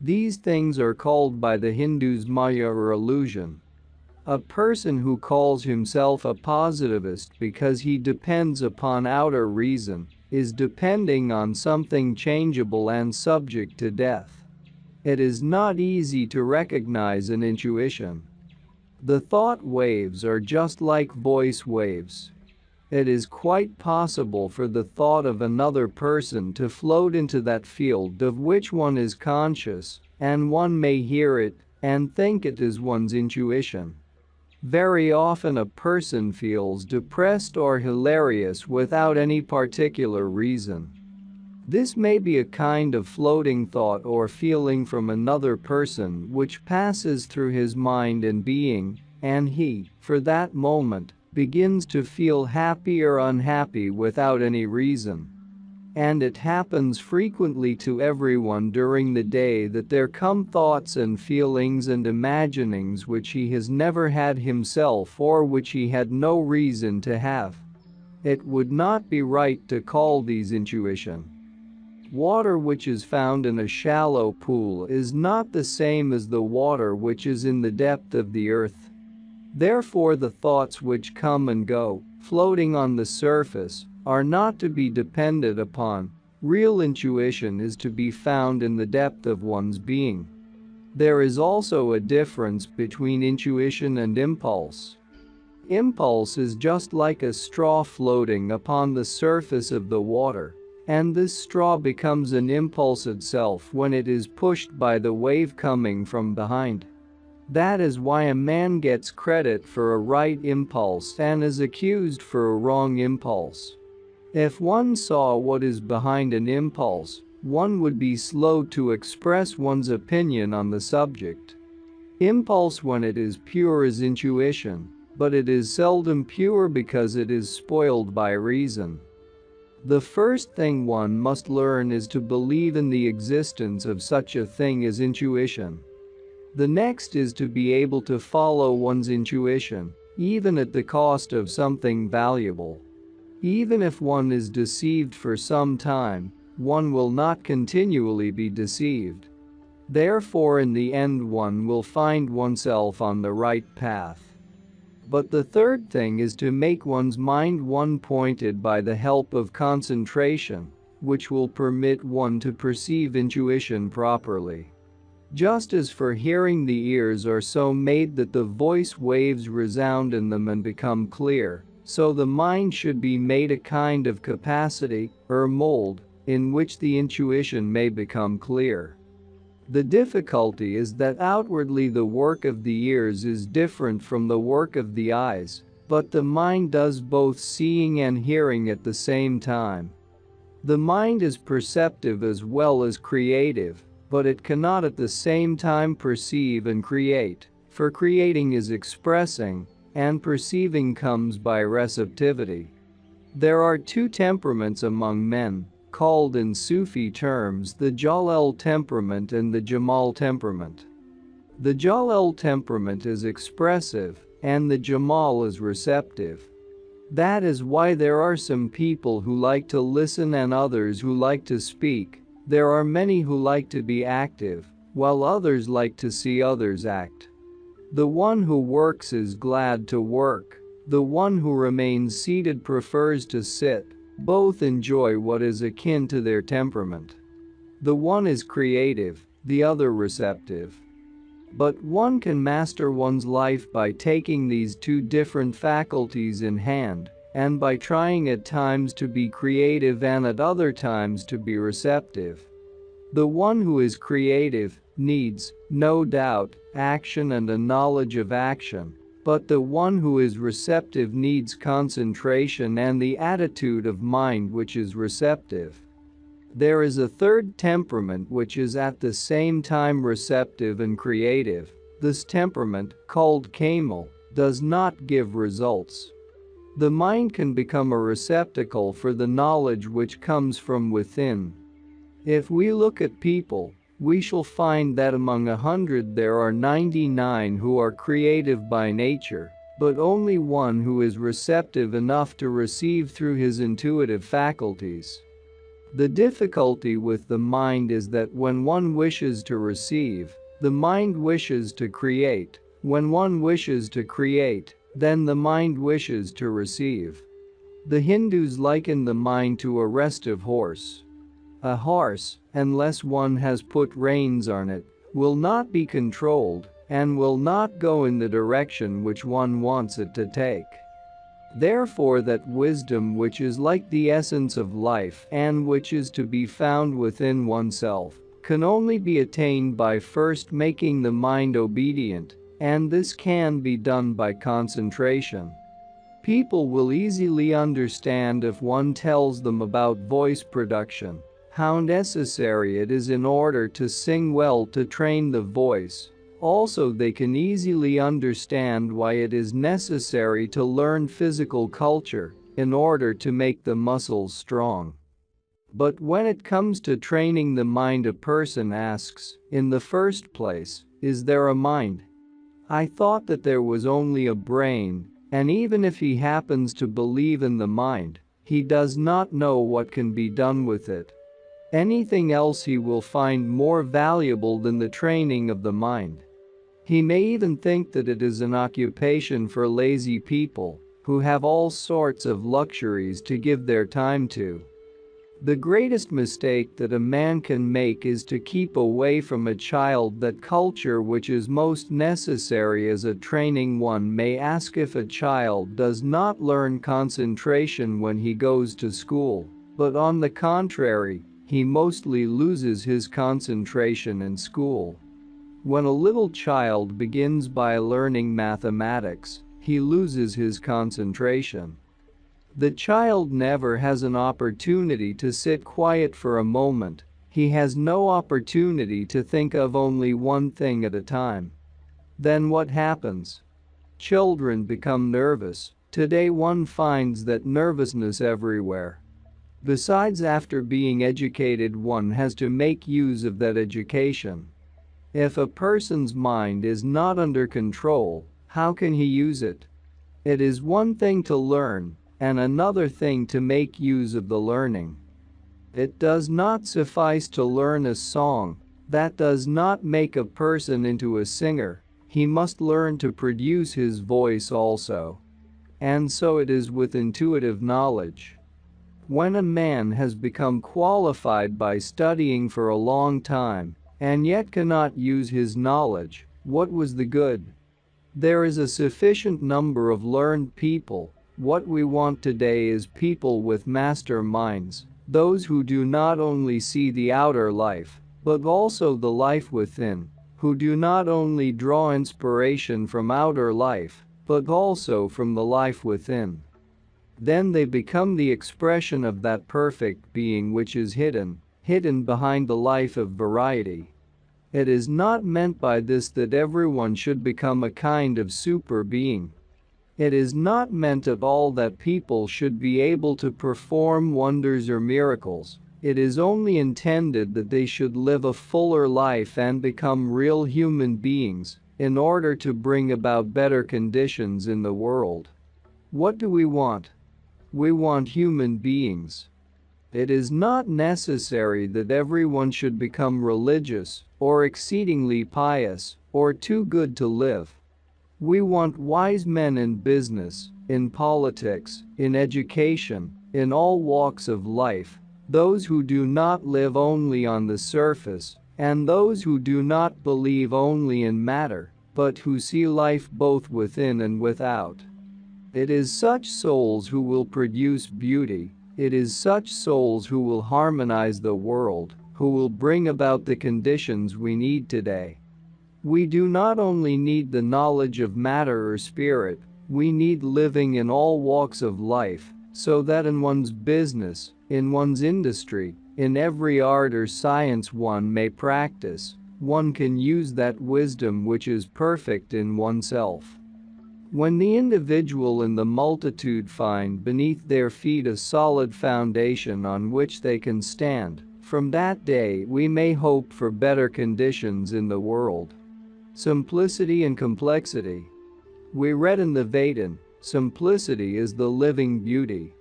These things are called by the Hindus Maya or illusion. A person who calls himself a positivist because he depends upon outer reason is depending on something changeable and subject to death. It is not easy to recognize an intuition. The thought waves are just like voice waves. It is quite possible for the thought of another person to float into that field of which one is conscious, and one may hear it and think it is one's intuition. Very often a person feels depressed or hilarious without any particular reason. This may be a kind of floating thought or feeling from another person which passes through his mind and being, and he, for that moment, begins to feel happy or unhappy without any reason. And it happens frequently to everyone during the day that there come thoughts and feelings and imaginings which he has never had himself or which he had no reason to have. It would not be right to call these intuition. Water which is found in a shallow pool is not the same as the water which is in the depth of the earth. Therefore, the thoughts which come and go, floating on the surface, are not to be depended upon. Real intuition is to be found in the depth of one's being. There is also a difference between intuition and impulse. Impulse is just like a straw floating upon the surface of the water, and this straw becomes an impulse itself when it is pushed by the wave coming from behind. That is why a man gets credit for a right impulse and is accused for a wrong impulse. If one saw what is behind an impulse, one would be slow to express one's opinion on the subject. Impulse when it is pure is intuition, but it is seldom pure because it is spoiled by reason. The first thing one must learn is to believe in the existence of such a thing as intuition. The next is to be able to follow one's intuition, even at the cost of something valuable. Even if one is deceived for some time, one will not continually be deceived. Therefore, in the end, one will find oneself on the right path. But the third thing is to make one's mind one-pointed by the help of concentration, which will permit one to perceive intuition properly. Just as for hearing the ears are so made that the voice waves resound in them and become clear, so the mind should be made a kind of capacity, or mold, in which the intuition may become clear. The difficulty is that outwardly the work of the ears is different from the work of the eyes, but the mind does both seeing and hearing at the same time. The mind is perceptive as well as creative, but it cannot at the same time perceive and create, for creating is expressing, and perceiving comes by receptivity. There are two temperaments among men, called in Sufi terms the Jalal temperament and the Jamal temperament. The Jalal temperament is expressive, and the Jamal is receptive. That is why there are some people who like to listen and others who like to speak. There are many who like to be active, while others like to see others act. The one who works is glad to work. The one who remains seated prefers to sit. Both enjoy what is akin to their temperament. The one is creative, the other receptive. But one can master one's life by taking these two different faculties in hand, and by trying at times to be creative and at other times to be receptive. The one who is creative needs, no doubt, action and a knowledge of action, but the one who is receptive needs concentration and the attitude of mind which is receptive. There is a third temperament which is at the same time receptive and creative. This temperament, called Kamal, does not give results. The mind can become a receptacle for the knowledge which comes from within. If we look at people, we shall find that among 100 there are 99 who are creative by nature, but only one who is receptive enough to receive through his intuitive faculties. The difficulty with the mind is that when one wishes to receive, the mind wishes to create. When one wishes to create, then the mind wishes to receive. The Hindus liken the mind to a restive horse. A horse, unless one has put reins on it, will not be controlled and will not go in the direction which one wants it to take. Therefore, that wisdom which is like the essence of life and which is to be found within oneself can only be attained by first making the mind obedient, And this can be done by concentration. People will easily understand if one tells them about voice production, how necessary it is in order to sing well to train the voice. Also, they can easily understand why it is necessary to learn physical culture in order to make the muscles strong. But when it comes to training the mind, a person asks, in the first place, is there a mind? I thought that there was only a brain, and even if he happens to believe in the mind, he does not know what can be done with it. Anything else he will find more valuable than the training of the mind. He may even think that it is an occupation for lazy people who have all sorts of luxuries to give their time to. The greatest mistake that a man can make is to keep away from a child that culture which is most necessary as a training. One may ask if a child does not learn concentration when he goes to school, but on the contrary, he mostly loses his concentration in school. When a little child begins by learning mathematics, he loses his concentration. The child never has an opportunity to sit quiet for a moment. He has no opportunity to think of only one thing at a time. Then what happens? Children become nervous. Today one finds that nervousness everywhere. Besides, after being educated, one has to make use of that education. If a person's mind is not under control, how can he use it? It is one thing to learn, and another thing to make use of the learning. It does not suffice to learn a song. That does not make a person into a singer. He must learn to produce his voice also. And so it is with intuitive knowledge. When a man has become qualified by studying for a long time, and yet cannot use his knowledge, what was the good? There is a sufficient number of learned people. What we want today is people with master minds, those who do not only see the outer life, but also the life within, who do not only draw inspiration from outer life, but also from the life within. Then they become the expression of that perfect being which is hidden behind the life of variety. It is not meant by this that everyone should become a kind of super being. It is not meant at all that people should be able to perform wonders or miracles. It is only intended that they should live a fuller life and become real human beings in order to bring about better conditions in the world. What do we want? We want human beings. It is not necessary that everyone should become religious or exceedingly pious or too good to live. We want wise men in business, in politics, in education, in all walks of life, those who do not live only on the surface, and those who do not believe only in matter, but who see life both within and without. It is such souls who will produce beauty. It is such souls who will harmonize the world, who will bring about the conditions we need today. We do not only need the knowledge of matter or spirit, we need living in all walks of life, so that in one's business, in one's industry, in every art or science one may practice, one can use that wisdom which is perfect in oneself. When the individual and the multitude find beneath their feet a solid foundation on which they can stand, from that day we may hope for better conditions in the world. Simplicity and complexity. We read in the Vedan, simplicity is the living beauty.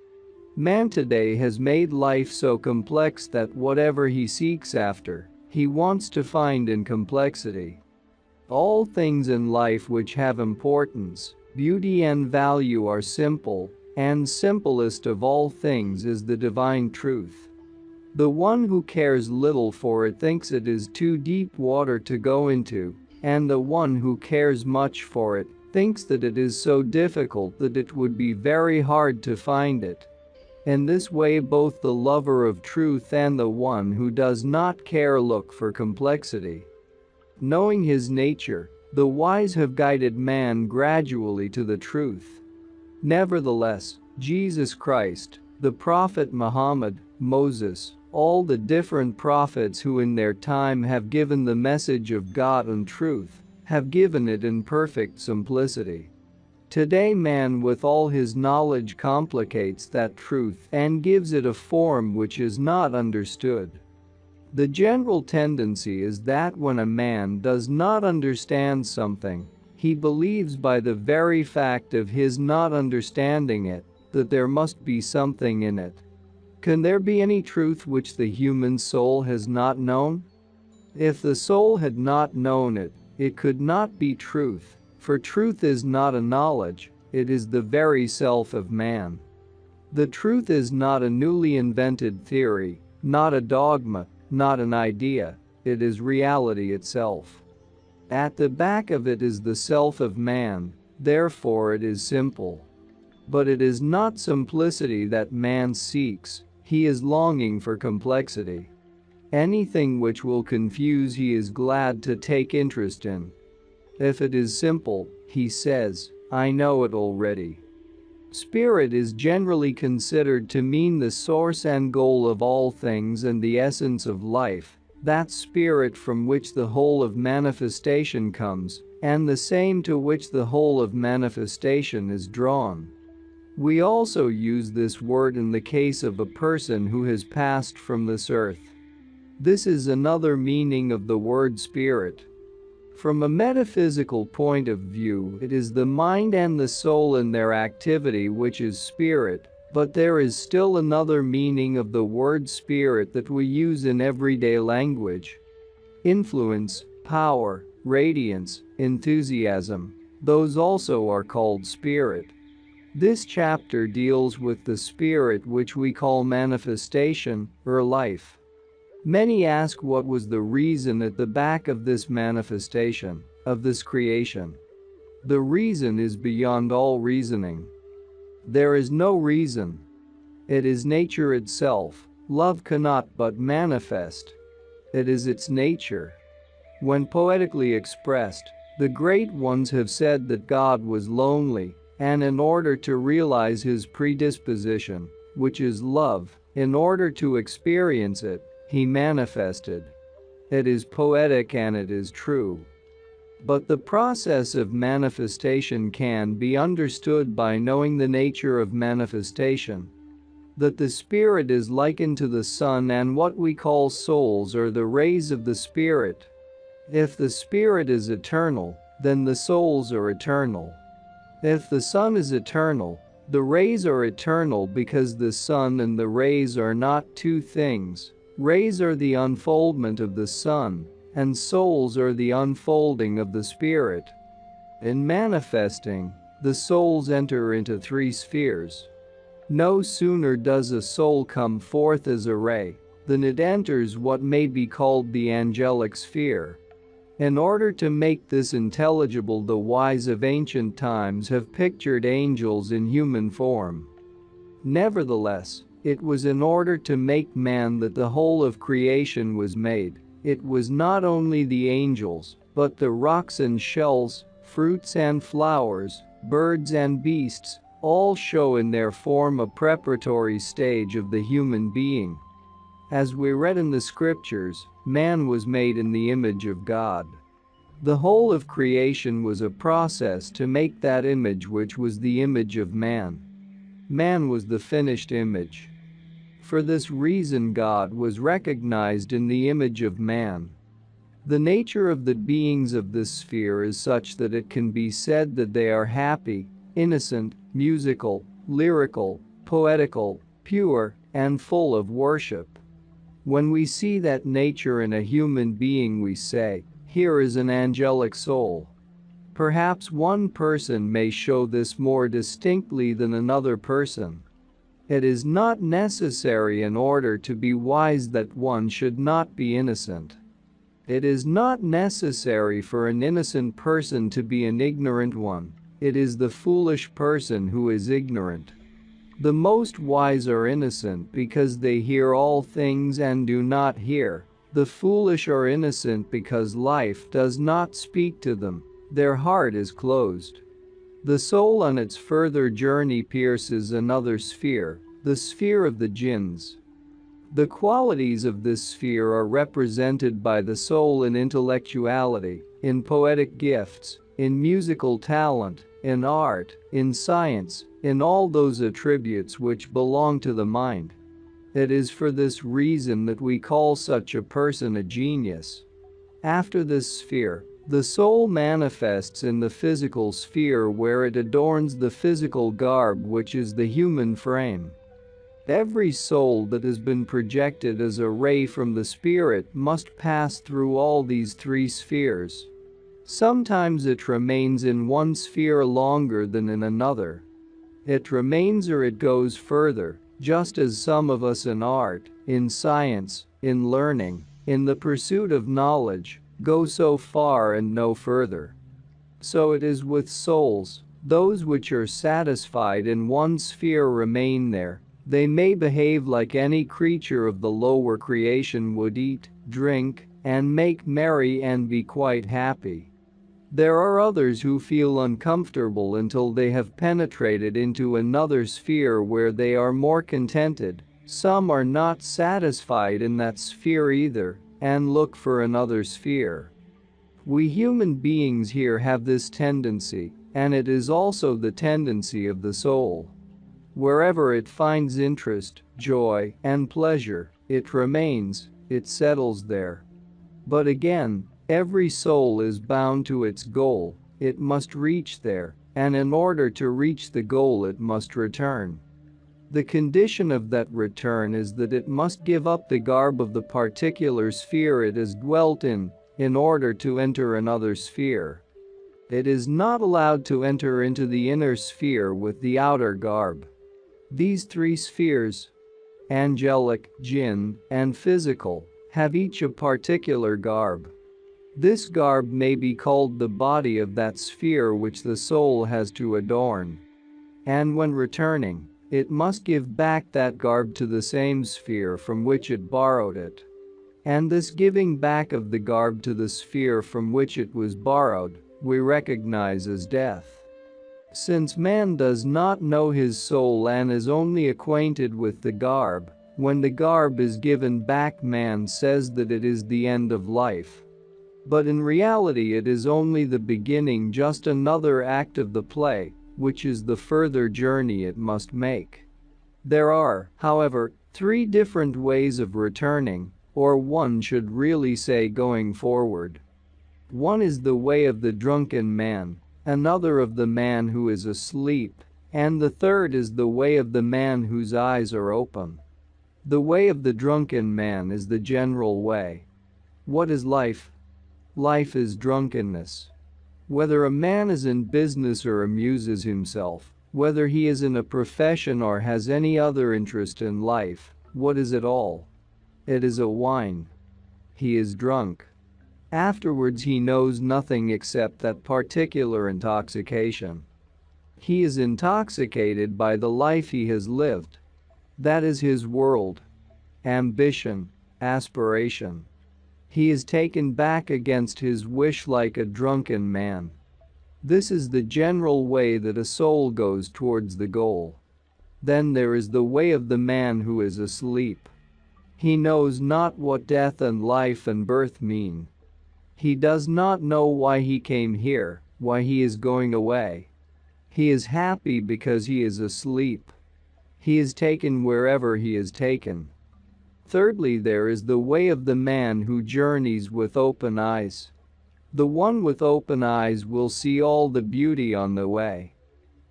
Man today has made life so complex that whatever he seeks after, he wants to find in complexity. All things in life which have importance, beauty and value are simple, and simplest of all things is the divine truth. The one who cares little for it thinks it is too deep water to go into, and the one who cares much for it thinks that it is so difficult that it would be very hard to find it. In this way both the lover of truth and the one who does not care look for complexity. Knowing his nature, The wise have guided man gradually to the truth. Nevertheless, Jesus Christ, the Prophet Muhammad, Moses, all the different prophets who in their time have given the message of God and truth, have given it in perfect simplicity. Today man with all his knowledge complicates that truth and gives it a form which is not understood. The general tendency is that when a man does not understand something, he believes by the very fact of his not understanding it, that there must be something in it. Can there be any truth which the human soul has not known? If the soul had not known it, it could not be truth, for truth is not a knowledge, it is the very self of man. The truth is not a newly invented theory, not a dogma, not an idea, it is reality itself. At the back of it is the self of man, therefore it is simple. But it is not simplicity that man seeks, he is longing for complexity. Anything which will confuse he is glad to take interest in. If it is simple, he says, I know it already. Spirit is generally considered to mean the source and goal of all things and the essence of life, that spirit from which the whole of manifestation comes, and the same to which the whole of manifestation is drawn. We also use this word in the case of a person who has passed from this earth. This is another meaning of the word spirit. From a metaphysical point of view, it is the mind and the soul in their activity which is spirit, but there is still another meaning of the word spirit that we use in everyday language. Influence, power, radiance, enthusiasm, those also are called spirit. This chapter deals with the spirit which we call manifestation, or life. Many ask what was the reason at the back of this manifestation, of this creation. The reason is beyond all reasoning. There is no reason. It is nature itself, love cannot but manifest. It is its nature. When poetically expressed, the great ones have said that God was lonely, and in order to realize his predisposition, which is love, in order to experience it, he manifested. It is poetic and it is true. But the process of manifestation can be understood by knowing the nature of manifestation. That the spirit is likened to the sun and what we call souls are the rays of the spirit. If the spirit is eternal, then the souls are eternal. If the sun is eternal, the rays are eternal because the sun and the rays are not two things. Rays are the unfoldment of the sun, and souls are the unfolding of the spirit. In manifesting, the souls enter into three spheres. No sooner does a soul come forth as a ray than it enters what may be called the angelic sphere. In order to make this intelligible, the wise of ancient times have pictured angels in human form. Nevertheless, it was in order to make man that the whole of creation was made. It was not only the angels, but the rocks and shells, fruits and flowers, birds and beasts, all show in their form a preparatory stage of the human being. As we read in the scriptures, man was made in the image of God. The whole of creation was a process to make that image which was the image of man. Man was the finished image. For this reason God was recognized in the image of man. The nature of the beings of this sphere is such that it can be said that they are happy, innocent, musical, lyrical, poetical, pure, and full of worship. When we see that nature in a human being, we say, here is an angelic soul. Perhaps one person may show this more distinctly than another person. It is not necessary in order to be wise that one should not be innocent. It is not necessary for an innocent person to be an ignorant one. It is the foolish person who is ignorant. The most wise are innocent because they hear all things and do not hear. The foolish are innocent because life does not speak to them. Their heart is closed. The soul on its further journey pierces another sphere, the sphere of the jinns. The qualities of this sphere are represented by the soul in intellectuality, in poetic gifts, in musical talent, in art, in science, in all those attributes which belong to the mind. It is for this reason that we call such a person a genius. After this sphere, the soul manifests in the physical sphere where it adorns the physical garb which is the human frame. Every soul that has been projected as a ray from the spirit must pass through all these three spheres. Sometimes it remains in one sphere longer than in another. It remains or it goes further, just as some of us in art, in science, in learning, in the pursuit of knowledge, go so far and no further. So it is with souls, those which are satisfied in one sphere remain there. They may behave like any creature of the lower creation would eat, drink, and make merry and be quite happy. There are others who feel uncomfortable until they have penetrated into another sphere where they are more contented. Some are not satisfied in that sphere either and look for another sphere. We human beings here have this tendency, and it is also the tendency of the soul. Wherever it finds interest, joy, and pleasure, it remains, it settles there. But again, every soul is bound to its goal, it must reach there, and in order to reach the goal it must return. The condition of that return is that it must give up the garb of the particular sphere it has dwelt in order to enter another sphere. It is not allowed to enter into the inner sphere with the outer garb. These three spheres, angelic, jinn, and physical, have each a particular garb. This garb may be called the body of that sphere which the soul has to adorn. And when returning, it must give back that garb to the same sphere from which it borrowed it. And this giving back of the garb to the sphere from which it was borrowed, we recognize as death. Since man does not know his soul and is only acquainted with the garb, when the garb is given back man says that it is the end of life. But in reality it is only the beginning, just another act of the play, which is the further journey it must make. There are, however, three different ways of returning, or one should really say going forward. One is the way of the drunken man, another of the man who is asleep, and the third is the way of the man whose eyes are open. The way of the drunken man is the general way. What is life? Life is drunkenness. Whether a man is in business or amuses himself, whether he is in a profession or has any other interest in life, what is it all? It is a wine. He is drunk. Afterwards he knows nothing except that particular intoxication. He is intoxicated by the life he has lived. That is his world. Ambition, aspiration. He is taken back against his wish like a drunken man. This is the general way that a soul goes towards the goal. Then there is the way of the man who is asleep. He knows not what death and life and birth mean. He does not know why he came here, why he is going away. He is happy because he is asleep. He is taken wherever he is taken. Thirdly, there is the way of the man who journeys with open eyes. The one with open eyes will see all the beauty on the way.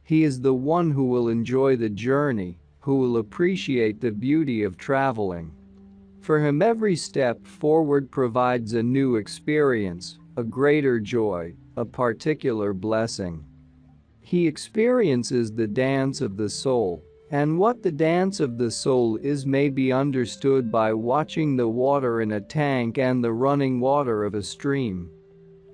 He is the one who will enjoy the journey, who will appreciate the beauty of traveling. For him every step forward provides a new experience, a greater joy, a particular blessing. He experiences the dance of the soul, and what the dance of the soul is may be understood by watching the water in a tank and the running water of a stream.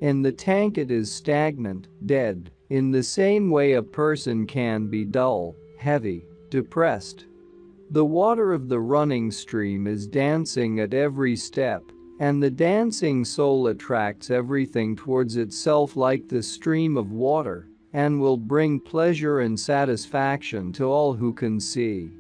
In the tank it is stagnant, dead. In the same way a person can be dull, heavy, depressed. The water of the running stream is dancing at every step, And the dancing soul attracts everything towards itself like the stream of water, and will bring pleasure and satisfaction to all who can see.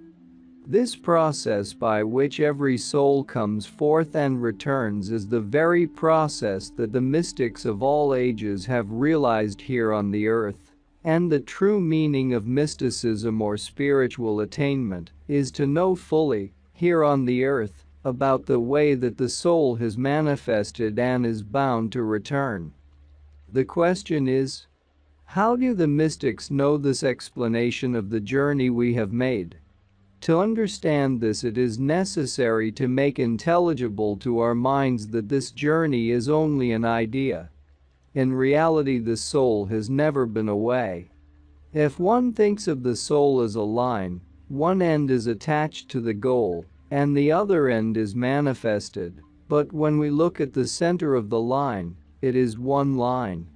This process by which every soul comes forth and returns is the very process that the mystics of all ages have realized here on the earth. And the true meaning of mysticism or spiritual attainment is to know fully, here on the earth, about the way that the soul has manifested and is bound to return. The question is, how do the mystics know this explanation of the journey we have made? To understand this, it is necessary to make intelligible to our minds that this journey is only an idea. In reality, the soul has never been away. If one thinks of the soul as a line, one end is attached to the goal, and the other end is manifested, but when we look at the center of the line, it is one line.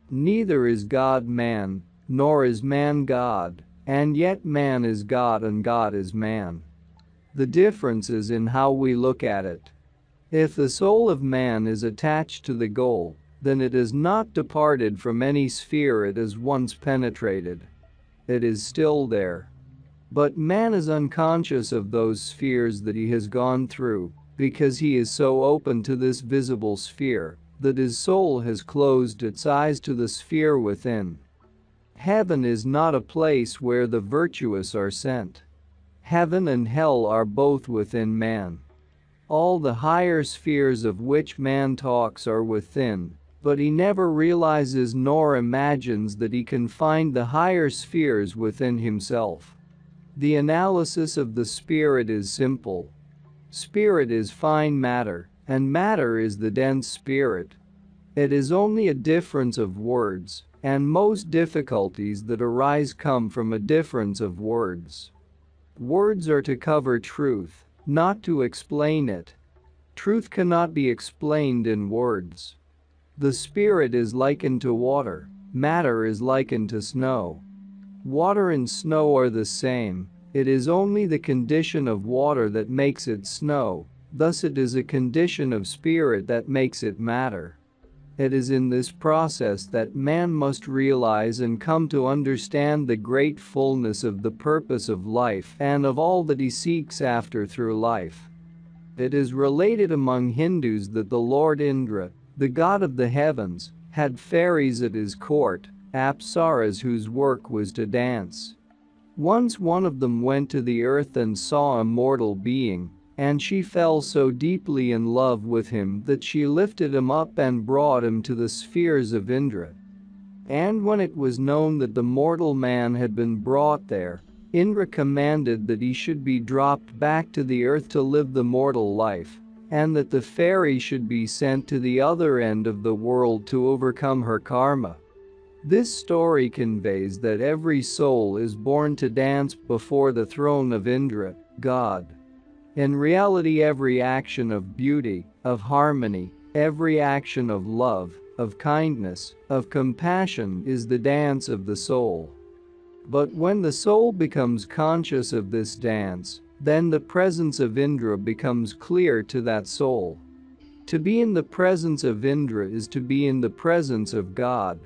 Neither is God man, nor is man God, and yet man is God and God is man. The difference is in how we look at it. If the soul of man is attached to the goal, then it has not departed from any sphere it has once penetrated. It is still there. But man is unconscious of those spheres that he has gone through, because he is so open to this visible sphere that his soul has closed its eyes to the sphere within. Heaven is not a place where the virtuous are sent. Heaven and hell are both within man. All the higher spheres of which man talks are within, but he never realizes nor imagines that he can find the higher spheres within himself. The analysis of the spirit is simple. Spirit is fine matter, and matter is the dense spirit. It is only a difference of words, and most difficulties that arise come from a difference of words. Words are to cover truth, not to explain it. Truth cannot be explained in words. The spirit is likened to water, matter is likened to snow. Water and snow are the same, it is only the condition of water that makes it snow, thus it is a condition of spirit that makes it matter. It is in this process that man must realize and come to understand the great fullness of the purpose of life and of all that he seeks after through life. It is related among Hindus that the Lord Indra, the god of the heavens, had fairies at his court, apsaras whose work was to dance. Once one of them went to the earth and saw a mortal being, and she fell so deeply in love with him that she lifted him up and brought him to the spheres of Indra. And when it was known that the mortal man had been brought there, Indra commanded that he should be dropped back to the earth to live the mortal life, and that the fairy should be sent to the other end of the world to overcome her karma. This story conveys that every soul is born to dance before the throne of Indra, God. In reality, every action of beauty, of harmony, every action of love, of kindness, of compassion is the dance of the soul. But when the soul becomes conscious of this dance, then the presence of Indra becomes clear to that soul. To be in the presence of Indra is to be in the presence of God.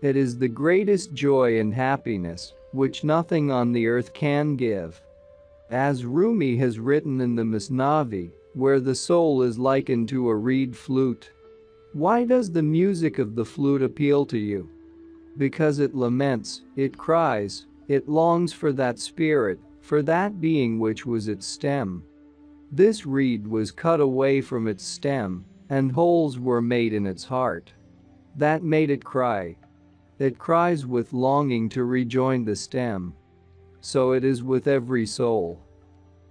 It is the greatest joy and happiness, which nothing on the earth can give. As Rumi has written in the Masnavi, where the soul is likened to a reed flute. Why does the music of the flute appeal to you? Because it laments, it cries, it longs for that spirit, for that being which was its stem. This reed was cut away from its stem, and holes were made in its heart. That made it cry. It cries with longing to rejoin the stem. So it is with every soul.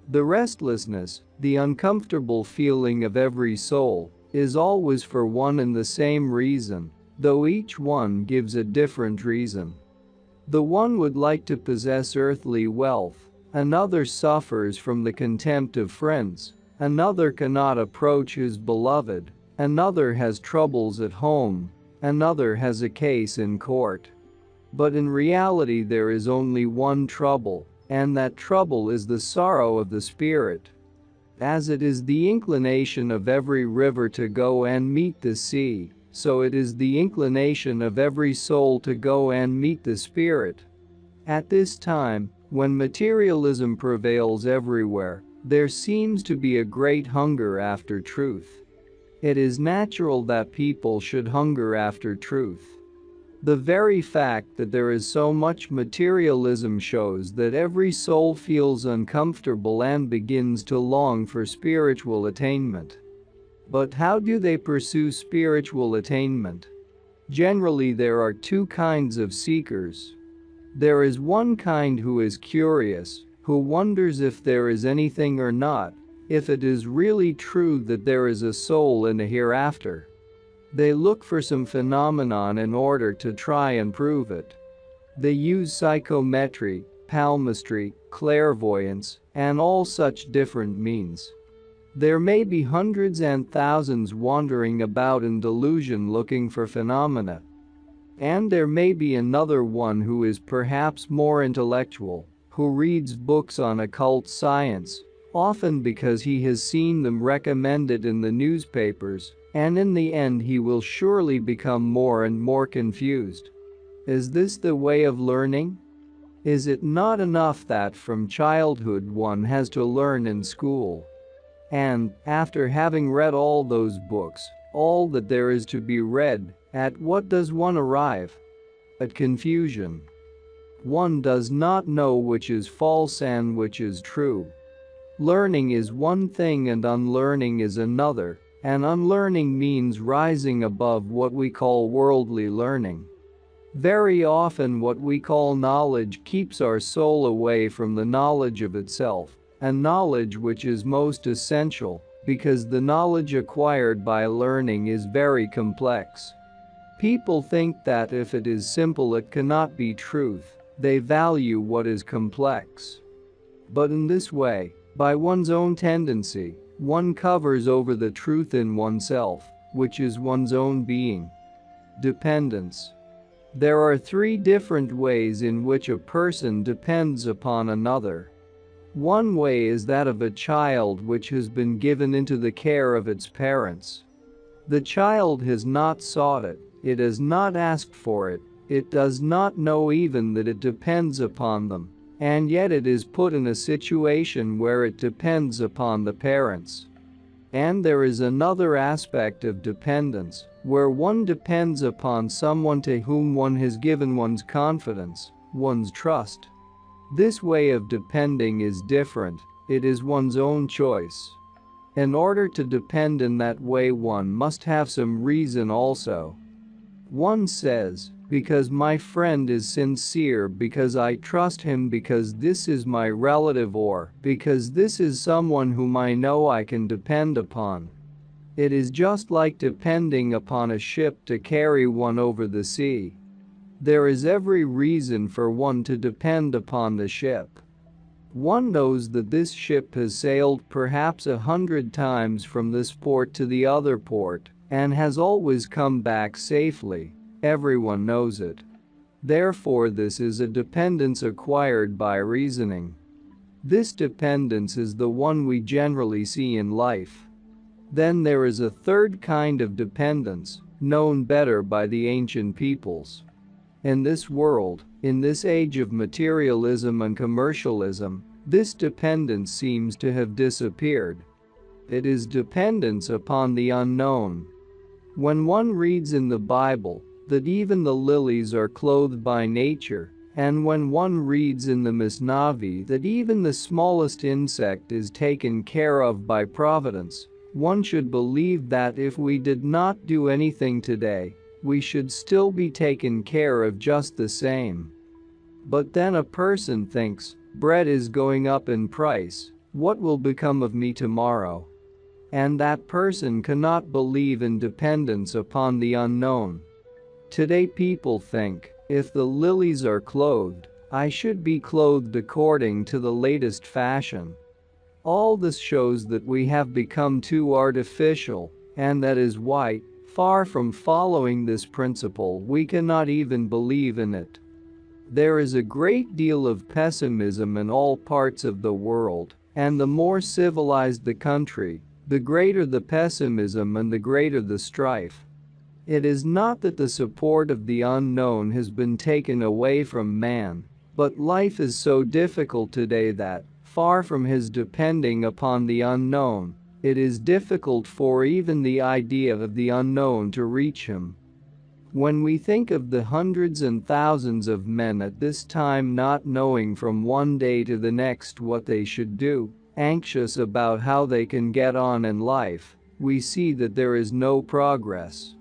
The restlessness, the uncomfortable feeling of every soul, is always for one and the same reason, though each one gives a different reason. The one would like to possess earthly wealth, another suffers from the contempt of friends, another cannot approach his beloved, another has troubles at home, another has a case in court. But in reality there is only one trouble, and that trouble is the sorrow of the spirit. As it is the inclination of every river to go and meet the sea, so it is the inclination of every soul to go and meet the Spirit. At this time, when materialism prevails everywhere, there seems to be a great hunger after truth. It is natural that people should hunger after truth. The very fact that there is so much materialism shows that every soul feels uncomfortable and begins to long for spiritual attainment. But how do they pursue spiritual attainment? Generally, there are two kinds of seekers. There is one kind who is curious, who wonders if there is anything or not, if it is really true that there is a soul in a hereafter. They look for some phenomenon in order to try and prove it. They use psychometry, palmistry, clairvoyance, and all such different means. There may be hundreds and thousands wandering about in delusion looking for phenomena. And there may be another one who is perhaps more intellectual, who reads books on occult science, often because he has seen them recommended in the newspapers, and in the end he will surely become more and more confused. Is this the way of learning? Is it not enough that from childhood one has to learn in school? And, after having read all those books, all that there is to be read, at what does one arrive? At confusion. One does not know which is false and which is true. Learning is one thing and unlearning is another, and unlearning means rising above what we call worldly learning. Very often what we call knowledge keeps our soul away from the knowledge of itself, and knowledge which is most essential, because the knowledge acquired by learning is very complex. People think that if it is simple it cannot be truth, they value what is complex. But in this way, by one's own tendency, one covers over the truth in oneself, which is one's own being. Dependence. There are three different ways in which a person depends upon another. One way is that of a child which has been given into the care of its parents. The child has not sought it, it has not asked for it, it does not know even that it depends upon them, and yet it is put in a situation where it depends upon the parents. And there is another aspect of dependence, where one depends upon someone to whom one has given one's confidence, one's trust. This way of depending is different, it is one's own choice. In order to depend in that way one must have some reason also. One says, because my friend is sincere, because I trust him, because this is my relative, or because this is someone whom I know I can depend upon. It is just like depending upon a ship to carry one over the sea. There is every reason for one to depend upon the ship. One knows that this ship has sailed perhaps 100 times from this port to the other port, and has always come back safely. Everyone knows it. Therefore, this is a dependence acquired by reasoning. This dependence is the one we generally see in life. Then there is a third kind of dependence, known better by the ancient peoples. In this world, in this age of materialism and commercialism, this dependence seems to have disappeared. It is dependence upon the unknown. When one reads in the Bible that even the lilies are clothed by nature, and when one reads in the Masnavi that even the smallest insect is taken care of by providence, one should believe that if we did not do anything today, we should still be taken care of just the same. But then a person thinks, bread is going up in price, what will become of me tomorrow? And that person cannot believe in dependence upon the unknown. Today people think, if the lilies are clothed, I should be clothed according to the latest fashion. All this shows that we have become too artificial, and that is why, far from following this principle, we cannot even believe in it. There is a great deal of pessimism in all parts of the world, And the more civilized the country, the greater the pessimism and the greater the strife. It is not that the support of the unknown has been taken away from man, but life is so difficult today that, far from his depending upon the unknown, it is difficult for even the idea of the unknown to reach him. When we think of the hundreds and thousands of men at this time not knowing from one day to the next what they should do, anxious about how they can get on in life, we see that there is no progress.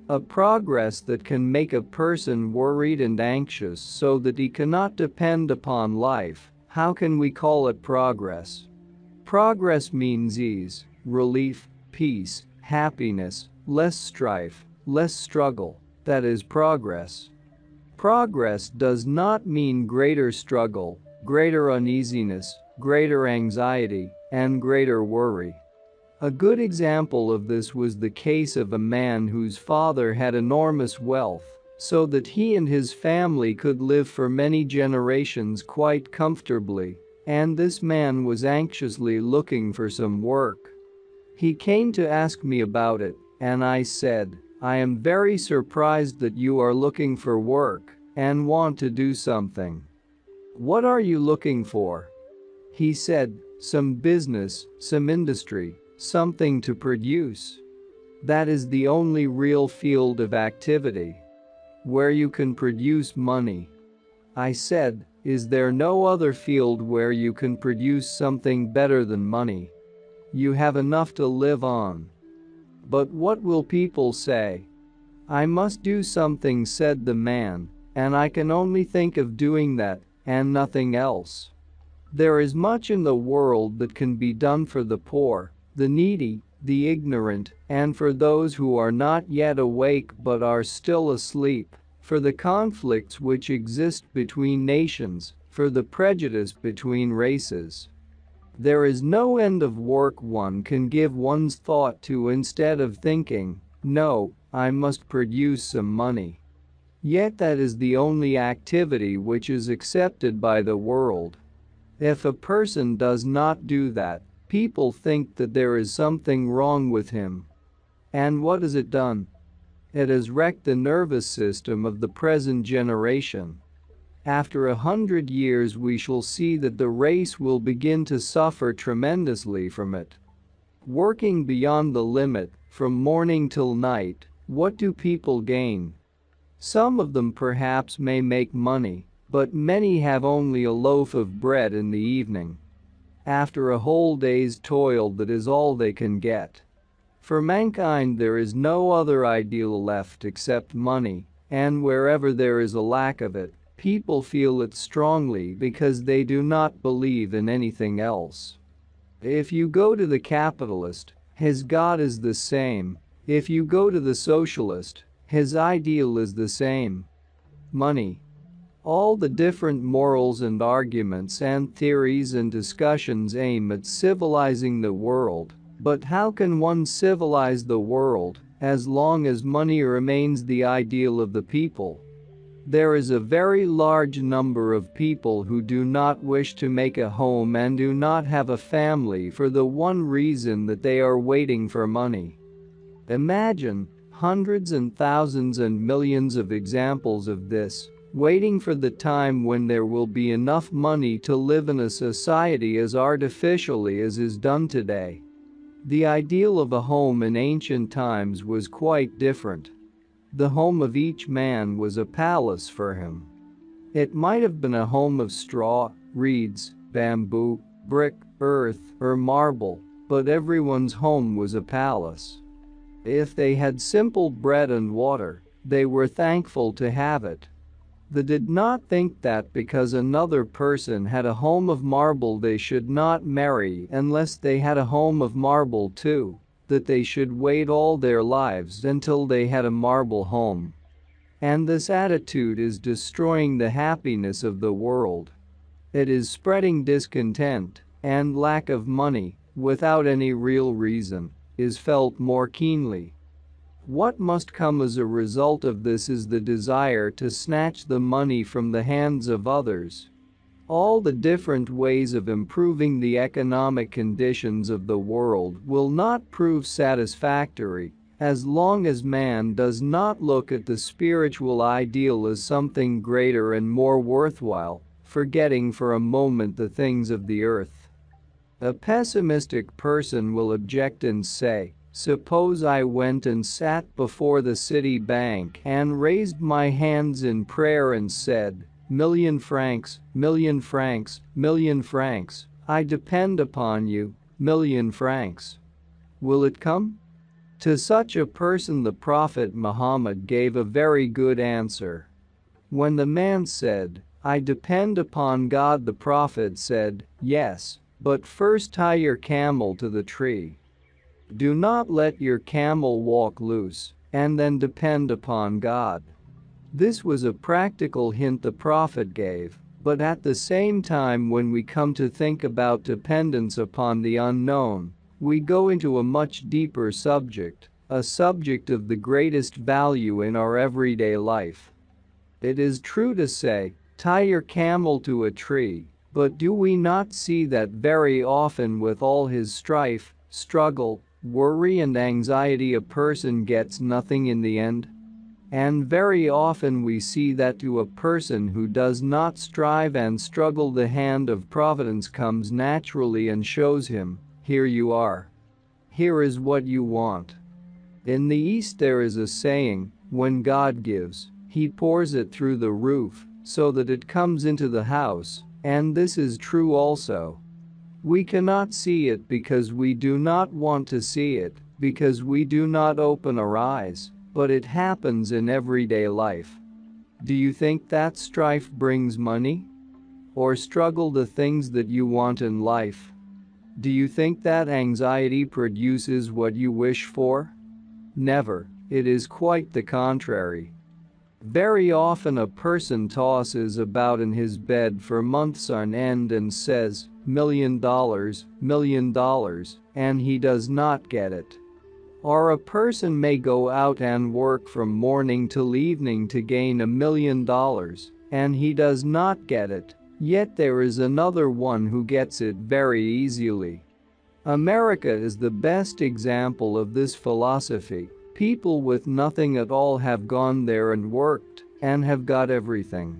A progress that can make a person worried and anxious so that he cannot depend upon life. How can we call it progress? Progress means ease, relief, peace, happiness, less strife, less struggle. That is progress. Progress does not mean greater struggle, greater uneasiness, greater anxiety, and greater worry. A good example of this was the case of a man whose father had enormous wealth, so that he and his family could live for many generations quite comfortably, and this man was anxiously looking for some work. He came to ask me about it, and I said, "I am very surprised that you are looking for work and want to do something. What are you looking for?" He said, "Some business, some industry, something to produce. That is the only real field of activity where you can produce money." I said, "Is there no other field where you can produce something better than money? You have enough to live on." "But what will people say?" "I must do something," said the man, "and I can only think of doing that, and nothing else. There is much in the world that can be done for the poor, the needy, the ignorant, and for those who are not yet awake but are still asleep, for the conflicts which exist between nations, for the prejudice between races. There is no end of work one can give one's thought to instead of thinking, 'No, I must produce some money.' Yet that is the only activity which is accepted by the world. If a person does not do that, people think that there is something wrong with him. And what has it done? It has wrecked the nervous system of the present generation. After 100 years we shall see that the race will begin to suffer tremendously from it. Working beyond the limit, from morning till night, what do people gain? Some of them perhaps may make money, but many have only a loaf of bread in the evening. After a whole day's toil, that is all they can get. For mankind there is no other ideal left except money, and wherever there is a lack of it, people feel it strongly because they do not believe in anything else. If you go to the capitalist, his God is the same. If you go to the socialist, his ideal is the same. Money. All the different morals and arguments and theories and discussions aim at civilizing the world, but how can one civilize the world as long as money remains the ideal of the people? There is a very large number of people who do not wish to make a home and do not have a family for the one reason that they are waiting for money. Imagine hundreds and thousands and millions of examples of this, waiting for the time when there will be enough money to live in a society as artificially as is done today. The ideal of a home in ancient times was quite different. The home of each man was a palace for him. It might have been a home of straw, reeds, bamboo, brick, earth, or marble, but everyone's home was a palace. If they had simple bread and water, they were thankful to have it. They did not think that because another person had a home of marble they should not marry unless they had a home of marble too, that they should wait all their lives until they had a marble home. And this attitude is destroying the happiness of the world. It is spreading discontent, and lack of money, without any real reason, is felt more keenly. What must come as a result of this is the desire to snatch the money from the hands of others. All the different ways of improving the economic conditions of the world will not prove satisfactory as long as man does not look at the spiritual ideal as something greater and more worthwhile, forgetting for a moment the things of the earth. A pessimistic person will object and say, suppose I went and sat before the city bank and raised my hands in prayer and said, million francs, million francs, million francs, I depend upon you, million francs. Will it come? To such a person the Prophet Muhammad gave a very good answer. When the man said, I depend upon God, the Prophet said, yes, but first tie your camel to the tree. Do not let your camel walk loose, and then depend upon God. This was a practical hint the Prophet gave, but at the same time when we come to think about dependence upon the unknown, we go into a much deeper subject, a subject of the greatest value in our everyday life. It is true to say, tie your camel to a tree, but do we not see that very often with all his strife, struggle, worry and anxiety a person gets nothing in the end? And very often we see that to a person who does not strive and struggle the hand of providence comes naturally and shows him, here you are. Here is what you want. In the East there is a saying, when God gives, He pours it through the roof, so that it comes into the house, and this is true also. We cannot see it because we do not want to see it, because we do not open our eyes, but it happens in everyday life. Do you think that strife brings money? Or struggle the things that you want in life? Do you think that anxiety produces what you wish for? Never, it is quite the contrary. Very often a person tosses about in his bed for months on end and says, $1 million, and he does not get it. Or a person may go out and work from morning till evening to gain $1 million, and he does not get it, yet there is another one who gets it very easily. America is the best example of this philosophy. People with nothing at all have gone there and worked, and have got everything.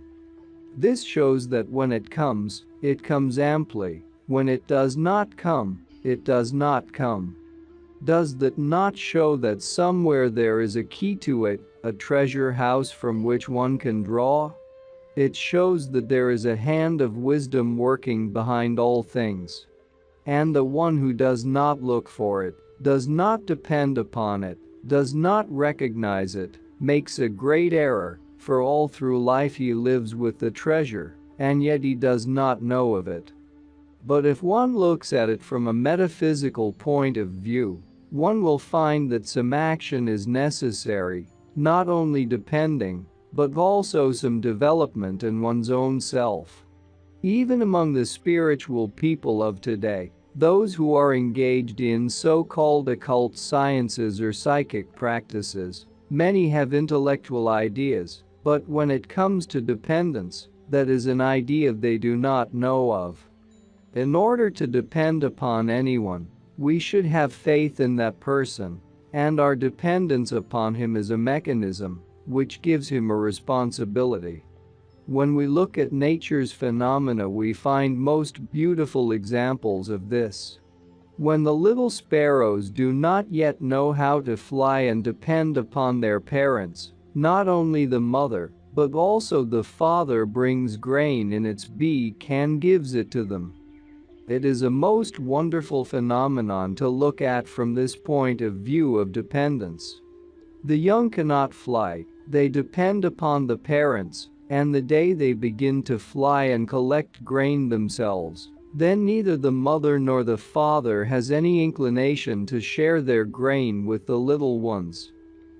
This shows that when it comes amply. When it does not come, it does not come. Does that not show that somewhere there is a key to it, a treasure house from which one can draw? It shows that there is a hand of wisdom working behind all things. And the one who does not look for it, does not depend upon it, does not recognize it, makes a great error, for all through life he lives with the treasure, and yet he does not know of it. But if one looks at it from a metaphysical point of view, one will find that some action is necessary, not only depending, but also some development in one's own self. Even among the spiritual people of today, those who are engaged in so-called occult sciences or psychic practices, many have intellectual ideas, but when it comes to dependence, that is an idea they do not know of. In order to depend upon anyone, we should have faith in that person, and our dependence upon him is a mechanism which gives him a responsibility. When we look at nature's phenomena, we find most beautiful examples of this. When the little sparrows do not yet know how to fly and depend upon their parents, not only the mother, but also the father brings grain in its beak and gives it to them. It is a most wonderful phenomenon to look at from this point of view of dependence. The young cannot fly, they depend upon the parents, and the day they begin to fly and collect grain themselves, then neither the mother nor the father has any inclination to share their grain with the little ones.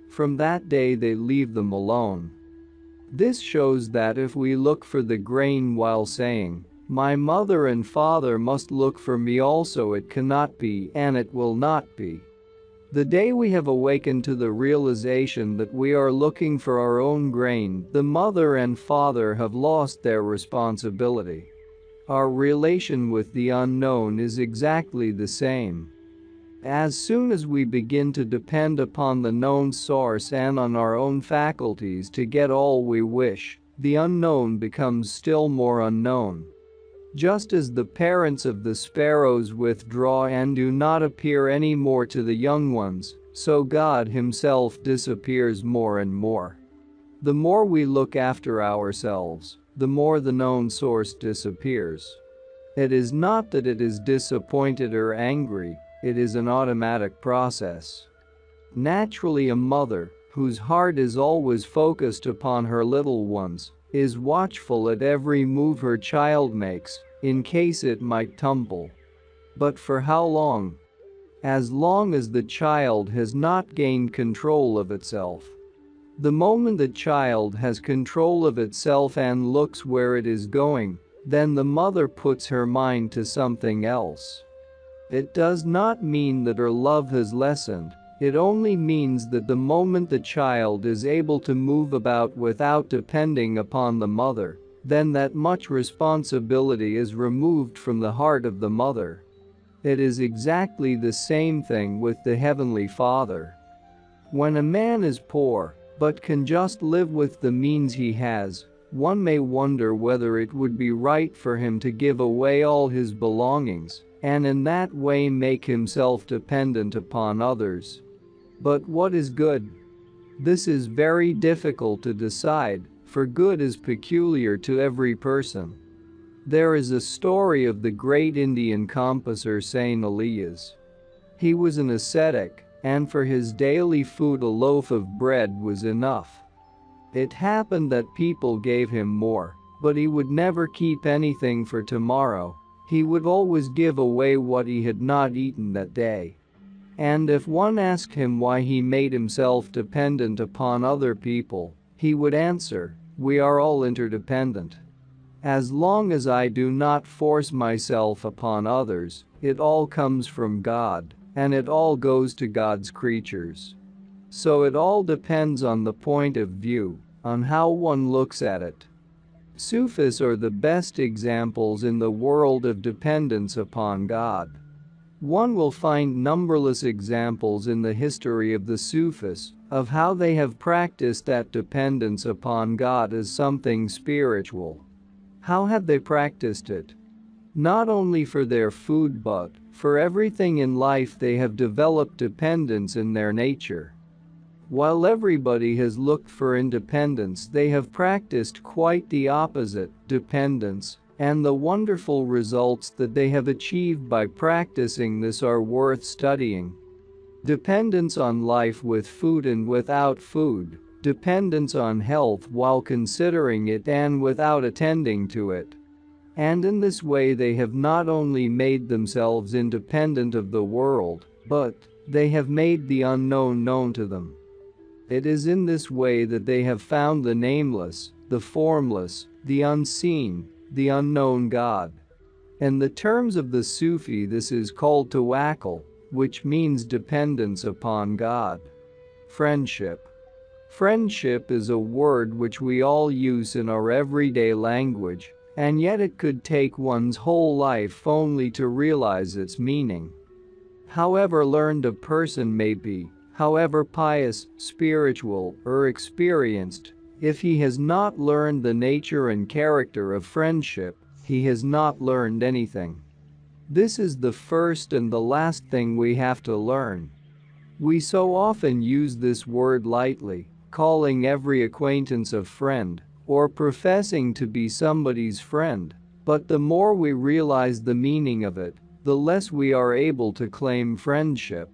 From that day they leave them alone. This shows that if we look for the grain while saying, my mother and father must look for me also, it cannot be and it will not be. The day we have awakened to the realization that we are looking for our own grain, the mother and father have lost their responsibility. Our relation with the unknown is exactly the same. As soon as we begin to depend upon the known source and on our own faculties to get all we wish, the unknown becomes still more unknown. Just as the parents of the sparrows withdraw and do not appear any more to the young ones, so God Himself disappears more and more. The more we look after ourselves, the more the known source disappears. It is not that it is disappointed or angry, it is an automatic process. Naturally, a mother, whose heart is always focused upon her little ones, is watchful at every move her child makes, in case it might tumble. But for how long? As long as the child has not gained control of itself. The moment the child has control of itself and looks where it is going, then the mother puts her mind to something else. It does not mean that her love has lessened, it only means that the moment the child is able to move about without depending upon the mother, then that much responsibility is removed from the heart of the mother. It is exactly the same thing with the Heavenly Father. When a man is poor, but can just live with the means he has, one may wonder whether it would be right for him to give away all his belongings, and in that way make himself dependent upon others. But what is good? This is very difficult to decide, for good is peculiar to every person. There is a story of the great Indian composer Saint Elias. He was an ascetic, and for his daily food a loaf of bread was enough. It happened that people gave him more, but he would never keep anything for tomorrow. He would always give away what he had not eaten that day. And if one asked him why he made himself dependent upon other people, he would answer, "We are all interdependent. As long as I do not force myself upon others, it all comes from God, and it all goes to God's creatures." So it all depends on the point of view, on how one looks at it. Sufis are the best examples in the world of dependence upon God. One will find numberless examples in the history of the Sufis of how they have practiced that dependence upon God as something spiritual. How have they practiced it? Not only for their food but for everything in life they have developed dependence in their nature. While everybody has looked for independence, they have practiced quite the opposite, dependence, and the wonderful results that they have achieved by practicing this are worth studying. Dependence on life with food and without food, dependence on health while considering it and without attending to it. And in this way they have not only made themselves independent of the world, but they have made the unknown known to them. It is in this way that they have found the nameless, the formless, the unseen, the unknown God. In the terms of the Sufi, this is called tawakkul, which means dependence upon God. Friendship. Friendship is a word which we all use in our everyday language, and yet it could take one's whole life only to realize its meaning. However learned a person may be, however pious, spiritual, or experienced, if he has not learned the nature and character of friendship, he has not learned anything. This is the first and the last thing we have to learn. We so often use this word lightly, calling every acquaintance a friend, or professing to be somebody's friend, but the more we realize the meaning of it, the less we are able to claim friendship.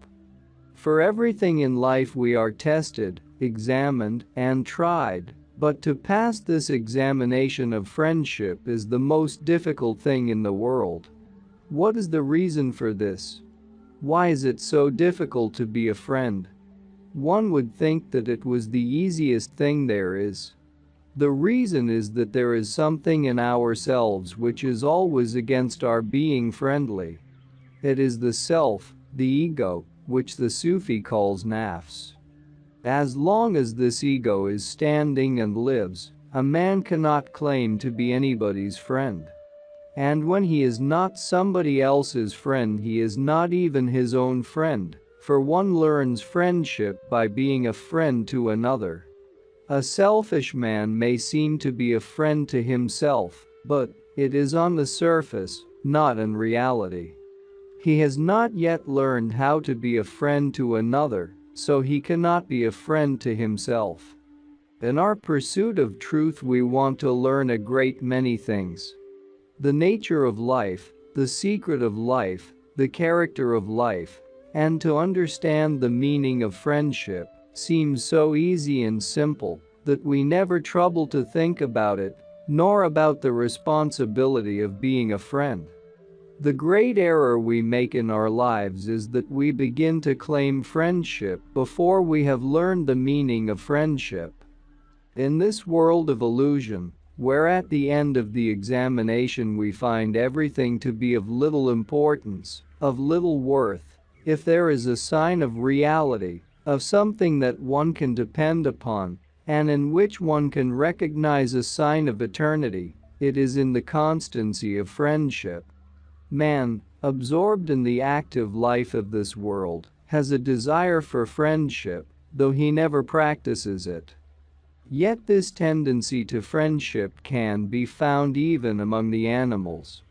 For everything in life we are tested, examined, and tried, but to pass this examination of friendship is the most difficult thing in the world. What is the reason for this? Why is it so difficult to be a friend? One would think that it was the easiest thing there is. The reason is that there is something in ourselves which is always against our being friendly. It is the self, the ego, which the Sufi calls nafs. As long as this ego is standing and lives, a man cannot claim to be anybody's friend. And when he is not somebody else's friend, he is not even his own friend, for one learns friendship by being a friend to another. A selfish man may seem to be a friend to himself, but it is on the surface, not in reality. He has not yet learned how to be a friend to another, so he cannot be a friend to himself. In our pursuit of truth, we want to learn a great many things. The nature of life, the secret of life, the character of life, and to understand the meaning of friendship seems so easy and simple that we never trouble to think about it, nor about the responsibility of being a friend. The great error we make in our lives is that we begin to claim friendship before we have learned the meaning of friendship. In this world of illusion, where at the end of the examination we find everything to be of little importance, of little worth, if there is a sign of reality, of something that one can depend upon, and in which one can recognize a sign of eternity, it is in the constancy of friendship. Man, absorbed in the active life of this world, has a desire for friendship, though he never practices it. Yet this tendency to friendship can be found even among the animals.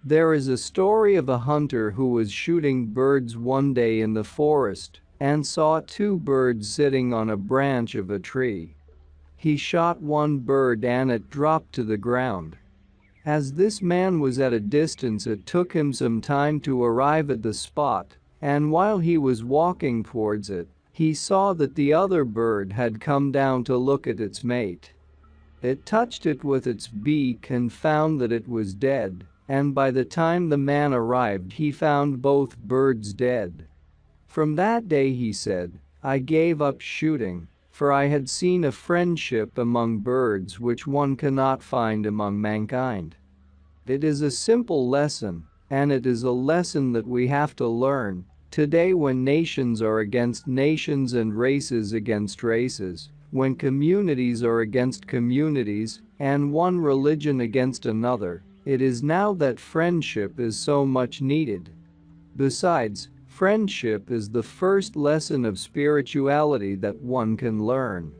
There is a story of a hunter who was shooting birds one day in the forest and saw two birds sitting on a branch of a tree. He shot one bird and it dropped to the ground. As this man was at a distance, it took him some time to arrive at the spot, and while he was walking towards it, he saw that the other bird had come down to look at its mate. It touched it with its beak and found that it was dead, and by the time the man arrived he found both birds dead. From that day, he said, I gave up shooting, for I had seen a friendship among birds which one cannot find among mankind. It is a simple lesson, and it is a lesson that we have to learn. Today, when nations are against nations and races against races, when communities are against communities, and one religion against another, it is now that friendship is so much needed. Besides, friendship is the first lesson of spirituality that one can learn.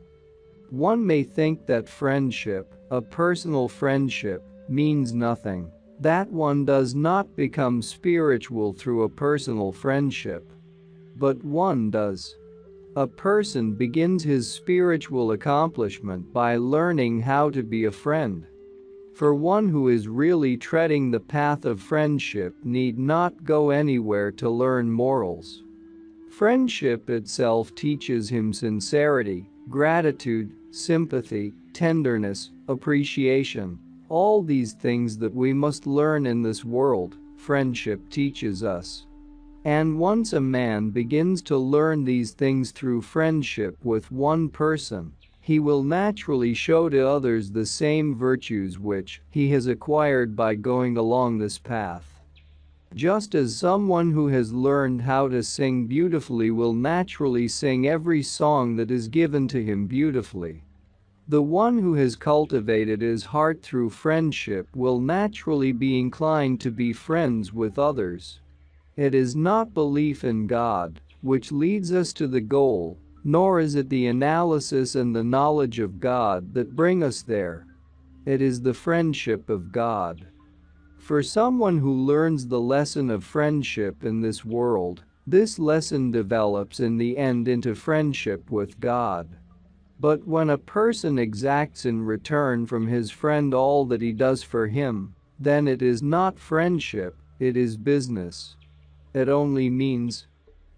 One may think that friendship, a personal friendship, means nothing, that one does not become spiritual through a personal friendship. But one does. A person begins his spiritual accomplishment by learning how to be a friend. For one who is really treading the path of friendship need not go anywhere to learn morals. Friendship itself teaches him sincerity, gratitude, sympathy, tenderness, appreciation. All these things that we must learn in this world, friendship teaches us. And once a man begins to learn these things through friendship with one person, he will naturally show to others the same virtues which he has acquired by going along this path. Just as someone who has learned how to sing beautifully will naturally sing every song that is given to him beautifully, the one who has cultivated his heart through friendship will naturally be inclined to be friends with others. It is not belief in God which leads us to the goal, nor is it the analysis and the knowledge of God that bring us there. It is the friendship of God. For someone who learns the lesson of friendship in this world, this lesson develops in the end into friendship with God. But when a person exacts in return from his friend all that he does for him, then it is not friendship, it is business. It only means,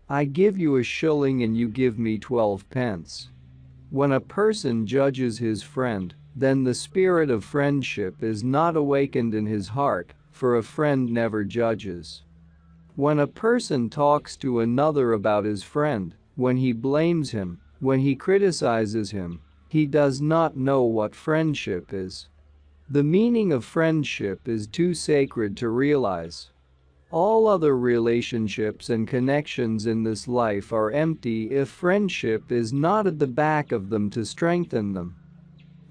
I give you a shilling and you give me 12 pence. When a person judges his friend, then the spirit of friendship is not awakened in his heart, for a friend never judges. When a person talks to another about his friend, when he blames him, when he criticizes him, he does not know what friendship is. The meaning of friendship is too sacred to realize. All other relationships and connections in this life are empty if friendship is not at the back of them to strengthen them.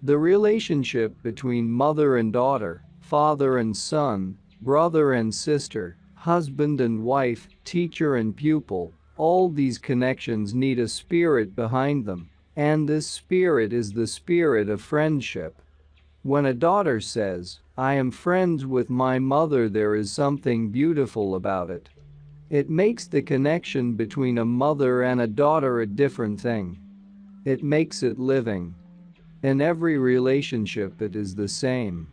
The relationship between mother and daughter, father and son, brother and sister, husband and wife, teacher and pupil, all these connections need a spirit behind them, and this spirit is the spirit of friendship. When a daughter says, "I am friends with my mother," there is something beautiful about it. It makes the connection between a mother and a daughter a different thing. It makes it living. In every relationship it is the same.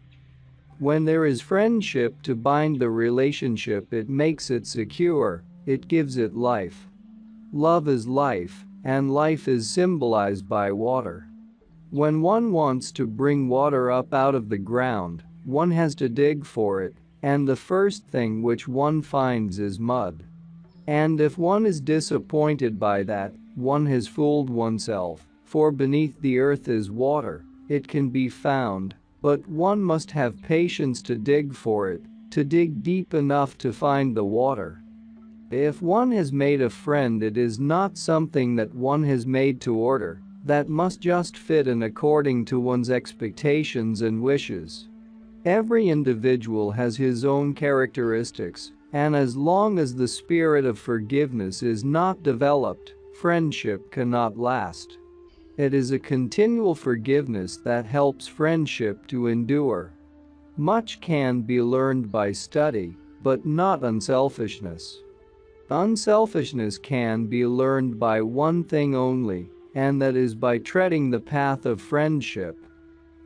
When there is friendship to bind the relationship, it makes it secure, it gives it life. Love is life, and life is symbolized by water. When one wants to bring water up out of the ground, one has to dig for it, and the first thing which one finds is mud. And if one is disappointed by that, one has fooled oneself, for beneath the earth is water, it can be found, but one must have patience to dig for it, to dig deep enough to find the water. If one has made a friend, it is not something that one has made to order, that must just fit in according to one's expectations and wishes. Every individual has his own characteristics, and as long as the spirit of forgiveness is not developed, friendship cannot last. It is a continual forgiveness that helps friendship to endure. Much can be learned by study, but not unselfishness. Unselfishness can be learned by one thing only, and that is by treading the path of friendship.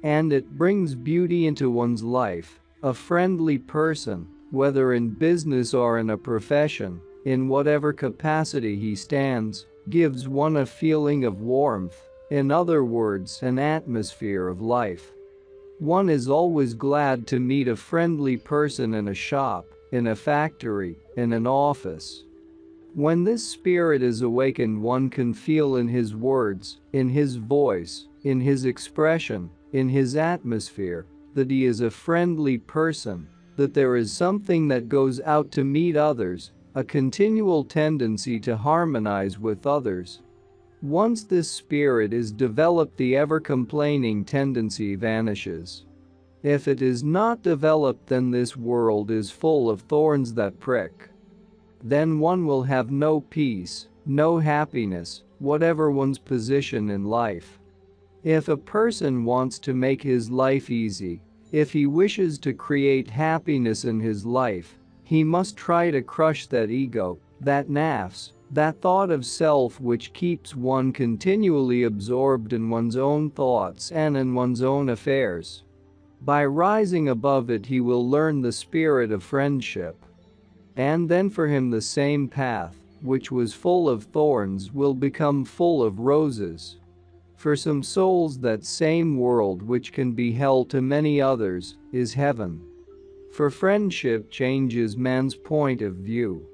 And it brings beauty into one's life. A friendly person, whether in business or in a profession, in whatever capacity he stands, gives one a feeling of warmth, in other words, an atmosphere of life. One is always glad to meet a friendly person in a shop, in a factory, in an office. When this spirit is awakened, one can feel in his words, in his voice, in his expression, in his atmosphere, that he is a friendly person, that there is something that goes out to meet others, a continual tendency to harmonize with others. Once this spirit is developed, the ever-complaining tendency vanishes. If it is not developed, then this world is full of thorns that prick. Then one will have no peace, no happiness, whatever one's position in life. If a person wants to make his life easy, if he wishes to create happiness in his life, he must try to crush that ego, that nafs, that thought of self which keeps one continually absorbed in one's own thoughts and in one's own affairs. By rising above it, he will learn the spirit of friendship. And then for him the same path, which was full of thorns, will become full of roses. For some souls, that same world which can be hell to many others, is heaven. For friendship changes man's point of view.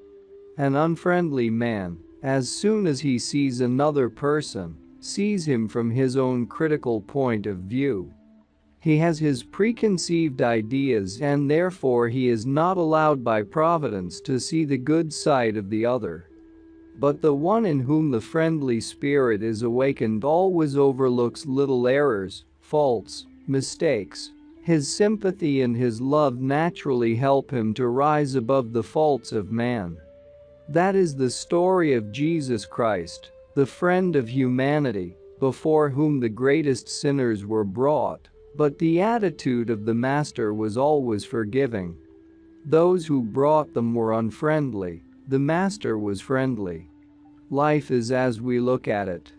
An unfriendly man, as soon as he sees another person, sees him from his own critical point of view. He has his preconceived ideas, and therefore he is not allowed by providence to see the good side of the other. But the one in whom the friendly spirit is awakened always overlooks little errors, faults, mistakes. His sympathy and his love naturally help him to rise above the faults of man. That is the story of Jesus Christ, the friend of humanity, before whom the greatest sinners were brought, but the attitude of the Master was always forgiving. Those who brought them were unfriendly, the Master was friendly. Life is as we look at it.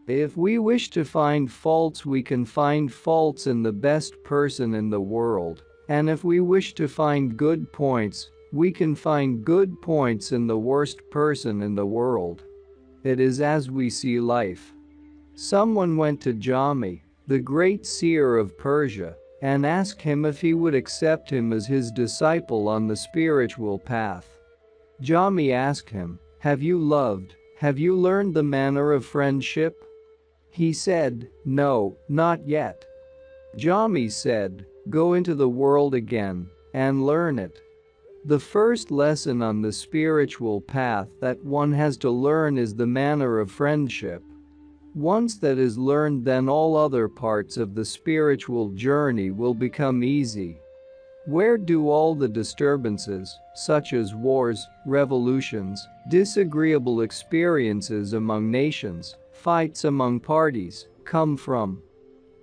If we wish to find faults, we can find faults in the best person in the world, and if we wish to find good points, we can find good points in the worst person in the world. It is as we see life. Someone went to Jami, the great seer of Persia, and asked him if he would accept him as his disciple on the spiritual path. Jami asked him, "Have you loved? Have you learned the manner of friendship?" He said, "No, not yet." Jami said, "Go into the world again and learn it." The first lesson on the spiritual path that one has to learn is the manner of friendship. Once that is learned, then all other parts of the spiritual journey will become easy. Where do all the disturbances, such as wars, revolutions, disagreeable experiences among nations, fights among parties, come from?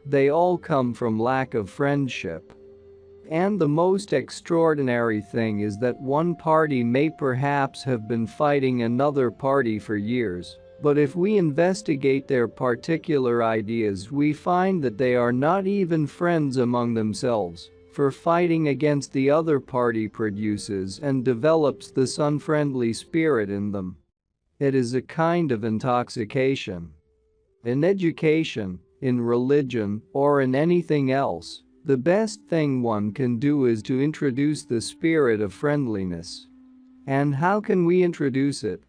They all come from lack of friendship. And the most extraordinary thing is that one party may perhaps have been fighting another party for years, but if we investigate their particular ideas, we find that they are not even friends among themselves, for fighting against the other party produces and develops this unfriendly spirit in them. It is a kind of intoxication. In education, in religion, or in anything else, the best thing one can do is to introduce the spirit of friendliness. And how can we introduce it?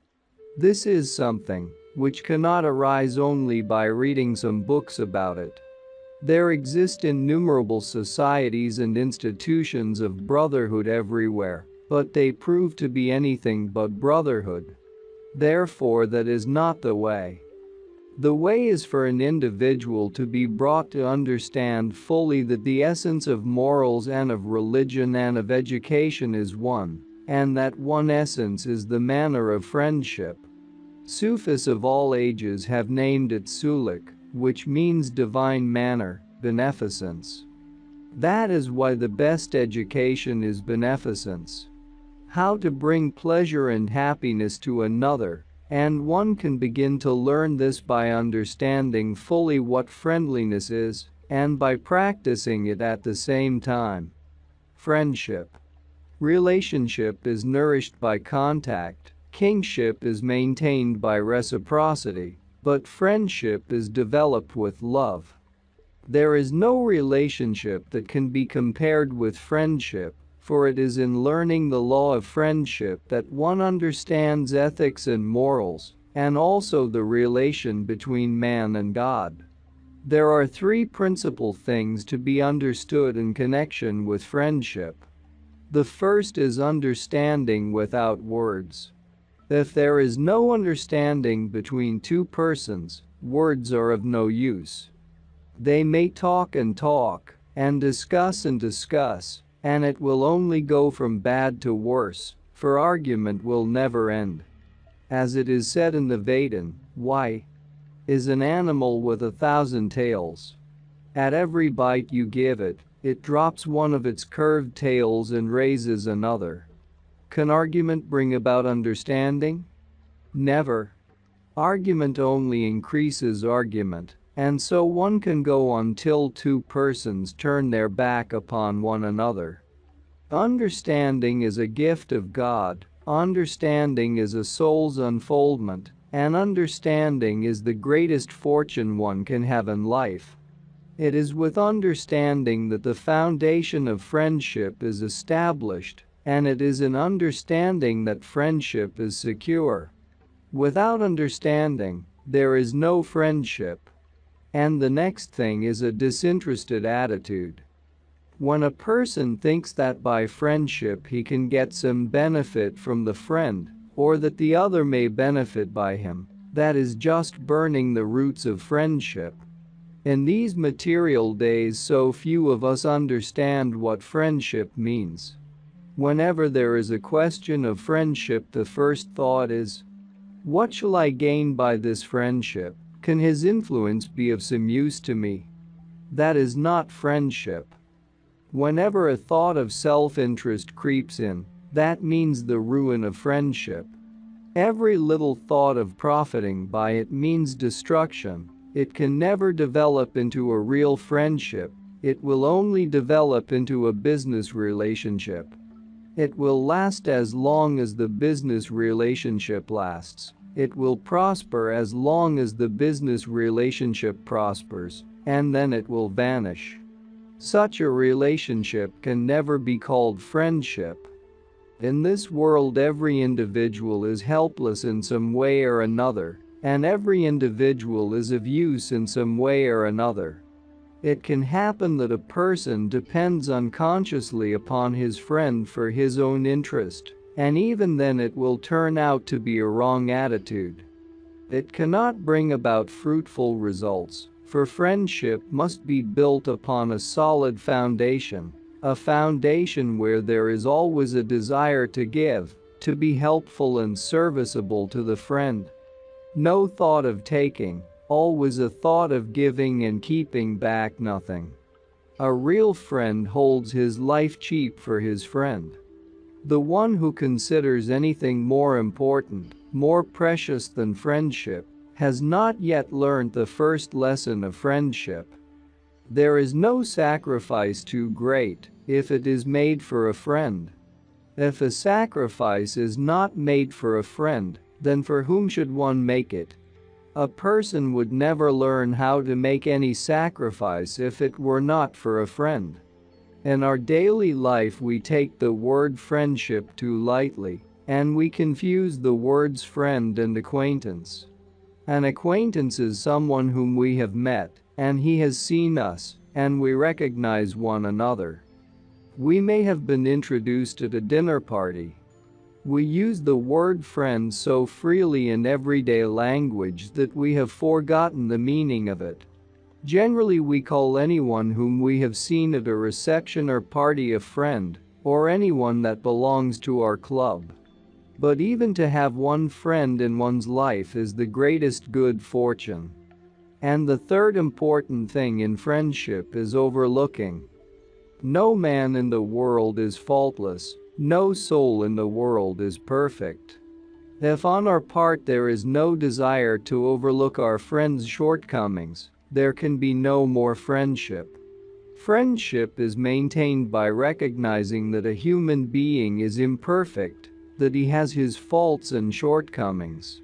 This is something which cannot arise only by reading some books about it. There exist innumerable societies and institutions of brotherhood everywhere, but they prove to be anything but brotherhood. Therefore, that is not the way. The way is for an individual to be brought to understand fully that the essence of morals and of religion and of education is one, and that one essence is the manner of friendship. Sufis of all ages have named it Sulik, which means divine manner, beneficence. That is why the best education is beneficence. How to bring pleasure and happiness to another. And one can begin to learn this by understanding fully what friendliness is, and by practicing it at the same time. Friendship. Relationship is nourished by contact, kingship is maintained by reciprocity, but friendship is developed with love. There is no relationship that can be compared with friendship, for it is in learning the law of friendship that one understands ethics and morals, and also the relation between man and God. There are three principal things to be understood in connection with friendship. The first is understanding without words. If there is no understanding between two persons, words are of no use. They may talk, and discuss, and it will only go from bad to worse, for argument will never end. As it is said in the Vedan, why is an animal with 1,000 tails? At every bite you give it, it drops one of its curved tails and raises another. Can argument bring about understanding? Never. Argument only increases argument. And so one can go on till two persons turn their back upon one another. Understanding is a gift of God, understanding is a soul's unfoldment, and understanding is the greatest fortune one can have in life. It is with understanding that the foundation of friendship is established, and it is in understanding that friendship is secure. Without understanding, there is no friendship. And the next thing is a disinterested attitude. When a person thinks that by friendship he can get some benefit from the friend, or that the other may benefit by him, that is just burning the roots of friendship. In these material days, so few of us understand what friendship means. Whenever there is a question of friendship, the first thought is, what shall I gain by this friendship? Can his influence be of some use to me? That is not friendship. Whenever a thought of self-interest creeps in, that means the ruin of friendship. Every little thought of profiting by it means destruction. It can never develop into a real friendship, it will only develop into a business relationship. It will last as long as the business relationship lasts. It will prosper as long as the business relationship prospers, and then it will vanish. Such a relationship can never be called friendship. In this world, every individual is helpless in some way or another, and every individual is of use in some way or another. It can happen that a person depends unconsciously upon his friend for his own interest, and even then it will turn out to be a wrong attitude. It cannot bring about fruitful results, for friendship must be built upon a solid foundation, A foundation where there is always a desire to give, to be helpful and serviceable to the friend. No thought of taking, always a thought of giving and keeping back nothing. A real friend holds his life cheap for his friend. The one who considers anything more important, more precious than friendship, has not yet learned the first lesson of friendship. There is no sacrifice too great if it is made for a friend. If a sacrifice is not made for a friend, then for whom should one make it? A person would never learn how to make any sacrifice if it were not for a friend. In our daily life we take the word friendship too lightly, and we confuse the words friend and acquaintance. An acquaintance is someone whom we have met, and he has seen us, and we recognize one another. We may have been introduced at a dinner party. We use the word friend so freely in everyday language that we have forgotten the meaning of it. Generally we call anyone whom we have seen at a reception or party a friend, or anyone that belongs to our club. But even to have one friend in one's life is the greatest good fortune. And the third important thing in friendship is overlooking. No man in the world is faultless, no soul in the world is perfect. If on our part there is no desire to overlook our friend's shortcomings, there can be no more friendship. Friendship is maintained by recognizing that a human being is imperfect, that he has his faults and shortcomings.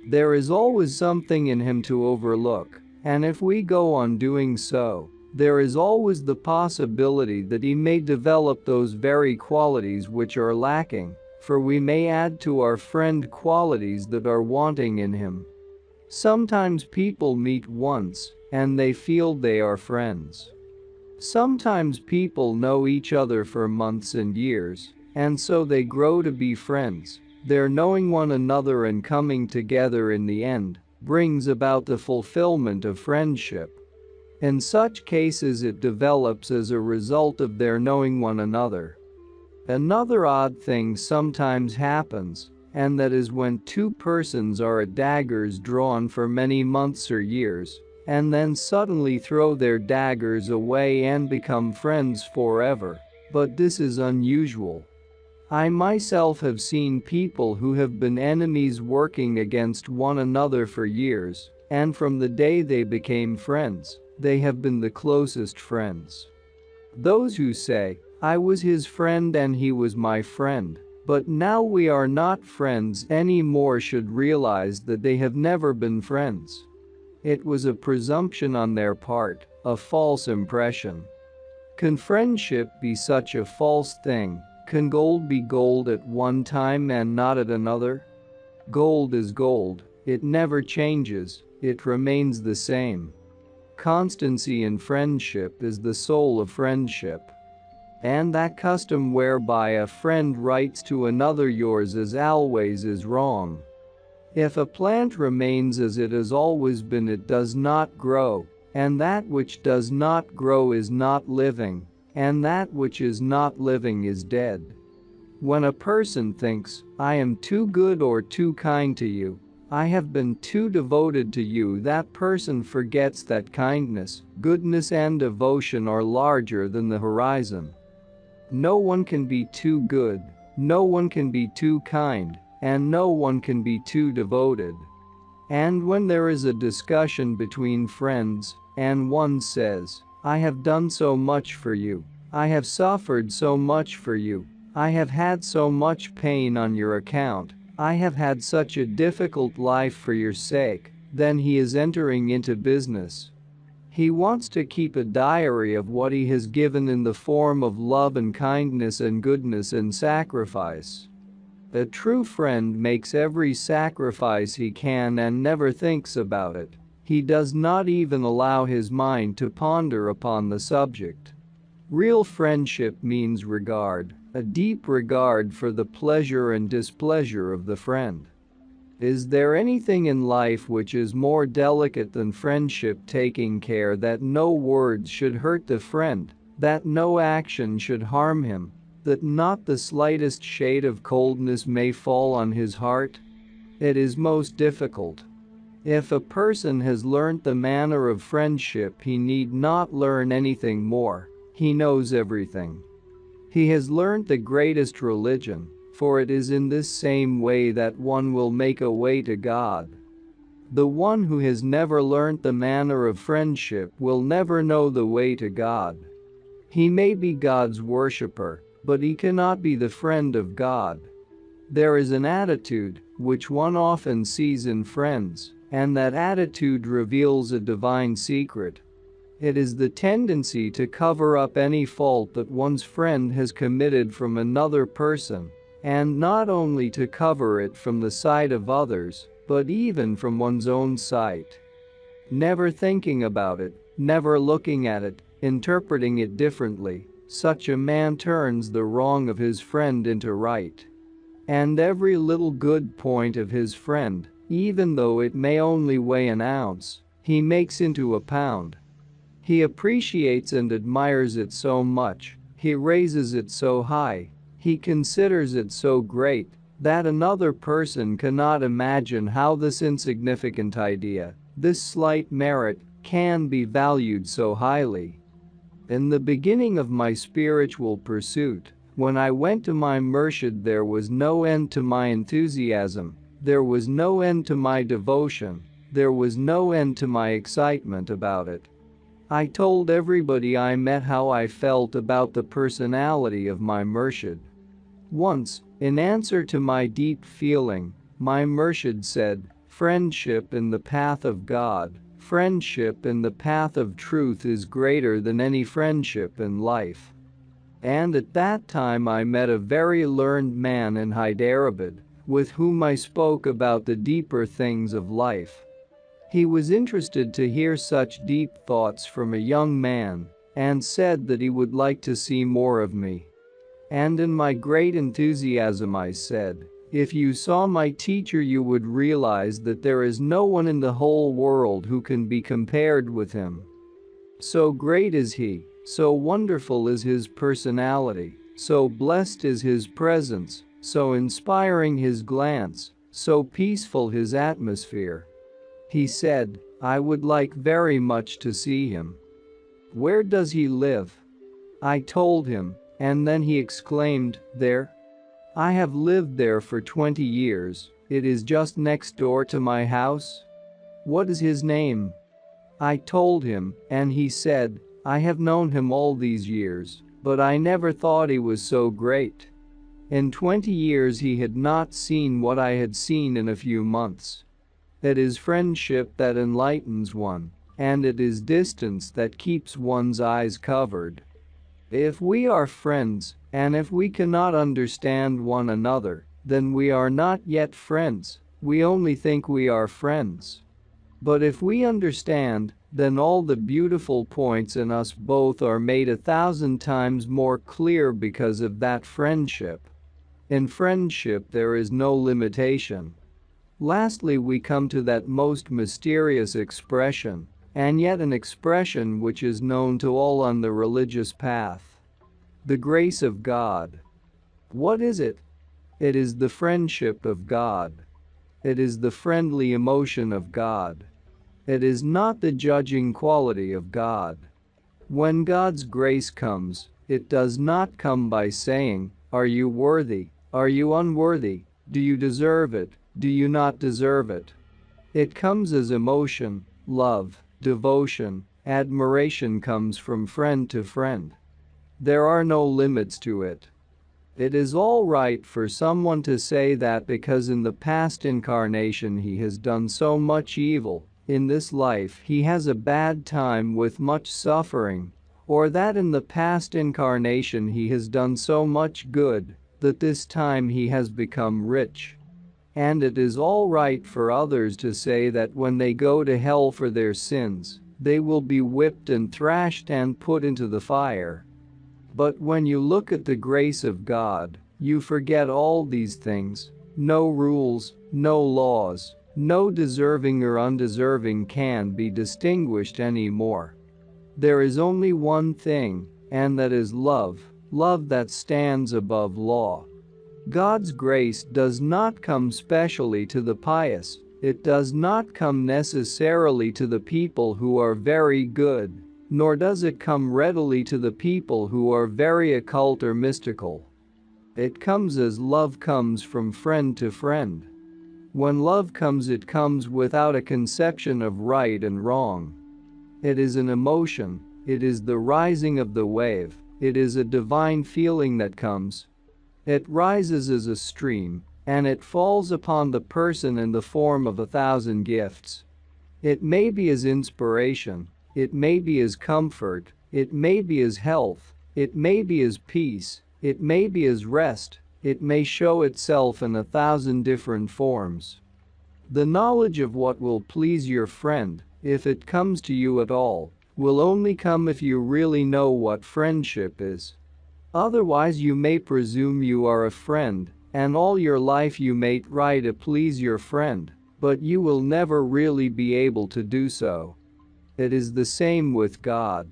There is always something in him to overlook, and if we go on doing so, there is always the possibility that he may develop those very qualities which are lacking, for we may add to our friend qualities that are wanting in him. Sometimes people meet once, and they feel they are friends. Sometimes people know each other for months and years, and so they grow to be friends. Their knowing one another and coming together in the end brings about the fulfillment of friendship. In such cases it develops as a result of their knowing one another. Another odd thing sometimes happens, and that is when two persons are at daggers drawn for many months or years, and then suddenly throw their daggers away and become friends forever. But this is unusual. I myself have seen people who have been enemies working against one another for years, and from the day they became friends, they have been the closest friends. Those who say, "I was his friend and he was my friend, but now we are not friends anymore," should realize that they have never been friends. It was a presumption on their part, a false impression. Can friendship be such a false thing? Can gold be gold at one time and not at another? Gold is gold, it never changes, it remains the same. Constancy in friendship is the soul of friendship. And that custom whereby a friend writes to another "yours as always" is wrong. If a plant remains as it has always been, it does not grow, and that which does not grow is not living, and that which is not living is dead. When a person thinks, "I am too good or too kind to you, I have been too devoted to you," that person forgets that kindness, goodness and devotion are larger than the horizon. No one can be too good, no one can be too kind, and no one can be too devoted. And when there is a discussion between friends, and one says, "I have done so much for you, I have suffered so much for you, I have had so much pain on your account, I have had such a difficult life for your sake," then he is entering into business. He wants to keep a diary of what he has given in the form of love and kindness and goodness and sacrifice. A true friend makes every sacrifice he can and never thinks about it. He does not even allow his mind to ponder upon the subject. Real friendship means regard, a deep regard for the pleasure and displeasure of the friend. Is there anything in life which is more delicate than friendship, taking care that no words should hurt the friend, that no action should harm him, that not the slightest shade of coldness may fall on his heart? It is most difficult. If a person has learnt the manner of friendship, he need not learn anything more, he knows everything. He has learnt the greatest religion, for it is in this same way that one will make a way to God. The one who has never learnt the manner of friendship will never know the way to God. He may be God's worshipper, but he cannot be the friend of God. There is an attitude, which one often sees in friends, and that attitude reveals a divine secret. It is the tendency to cover up any fault that one's friend has committed from another person, and not only to cover it from the sight of others, but even from one's own sight. Never thinking about it, never looking at it, interpreting it differently, such a man turns the wrong of his friend into right. And every little good point of his friend, even though it may only weigh an ounce, he makes into a pound. He appreciates and admires it so much, he raises it so high, he considers it so great, that another person cannot imagine how this insignificant idea, this slight merit, can be valued so highly. In the beginning of my spiritual pursuit, when I went to my Murshid, there was no end to my enthusiasm, there was no end to my devotion, there was no end to my excitement about it. I told everybody I met how I felt about the personality of my Murshid. Once, in answer to my deep feeling, my Murshid said, "Friendship in the path of God, friendship in the path of truth is greater than any friendship in life." And at that time I met a very learned man in Hyderabad, with whom I spoke about the deeper things of life. He was interested to hear such deep thoughts from a young man, and said that he would like to see more of me. And in my great enthusiasm I said, "If you saw my teacher you would realize that there is no one in the whole world who can be compared with him. So great is he, so wonderful is his personality, so blessed is his presence, so inspiring his glance, so peaceful his atmosphere." He said, "I would like very much to see him." "Where does he live?" I told him, and then he exclaimed, "There? I have lived there for 20 years, it is just next door to my house." "What is his name?" I told him, and he said, "I have known him all these years, but I never thought he was so great." In 20 years he had not seen what I had seen in a few months. It is friendship that enlightens one, and it is distance that keeps one's eyes covered. If we are friends, and if we cannot understand one another, then we are not yet friends, we only think we are friends. But if we understand, then all the beautiful points in us both are made 1,000 times more clear because of that friendship. In friendship there is no limitation. Lastly, we come to that most mysterious expression, and yet an expression which is known to all on the religious path. The grace of God. What is it? It is the friendship of God. It is the friendly emotion of God. It is not the judging quality of God. When God's grace comes, it does not come by saying, "Are you worthy? Are you unworthy? Do you deserve it? Do you not deserve it?" It comes as emotion, love, devotion, admiration comes from friend to friend. There are no limits to it. It is all right for someone to say that because in the past incarnation he has done so much evil, in this life he has a bad time with much suffering, or that in the past incarnation he has done so much good, that this time he has become rich. And it is all right for others to say that when they go to hell for their sins, they will be whipped and thrashed and put into the fire. But when you look at the grace of God, you forget all these things. No rules, no laws, no deserving or undeserving can be distinguished anymore. There is only one thing, and that is love, love that stands above law. God's grace does not come specially to the pious, it does not come necessarily to the people who are very good, nor does it come readily to the people who are very occult or mystical. It comes as love comes from friend to friend. When love comes, it comes without a conception of right and wrong. It is an emotion, it is the rising of the wave, it is a divine feeling that comes. It rises as a stream, and it falls upon the person in the form of 1,000 gifts. It may be as inspiration, it may be as comfort, it may be as health, it may be as peace, it may be as rest, it may show itself in 1,000 different forms. The knowledge of what will please your friend, if it comes to you at all, will only come if you really know what friendship is. Otherwise you may presume you are a friend, and all your life you may try to please your friend, but you will never really be able to do so. It is the same with God.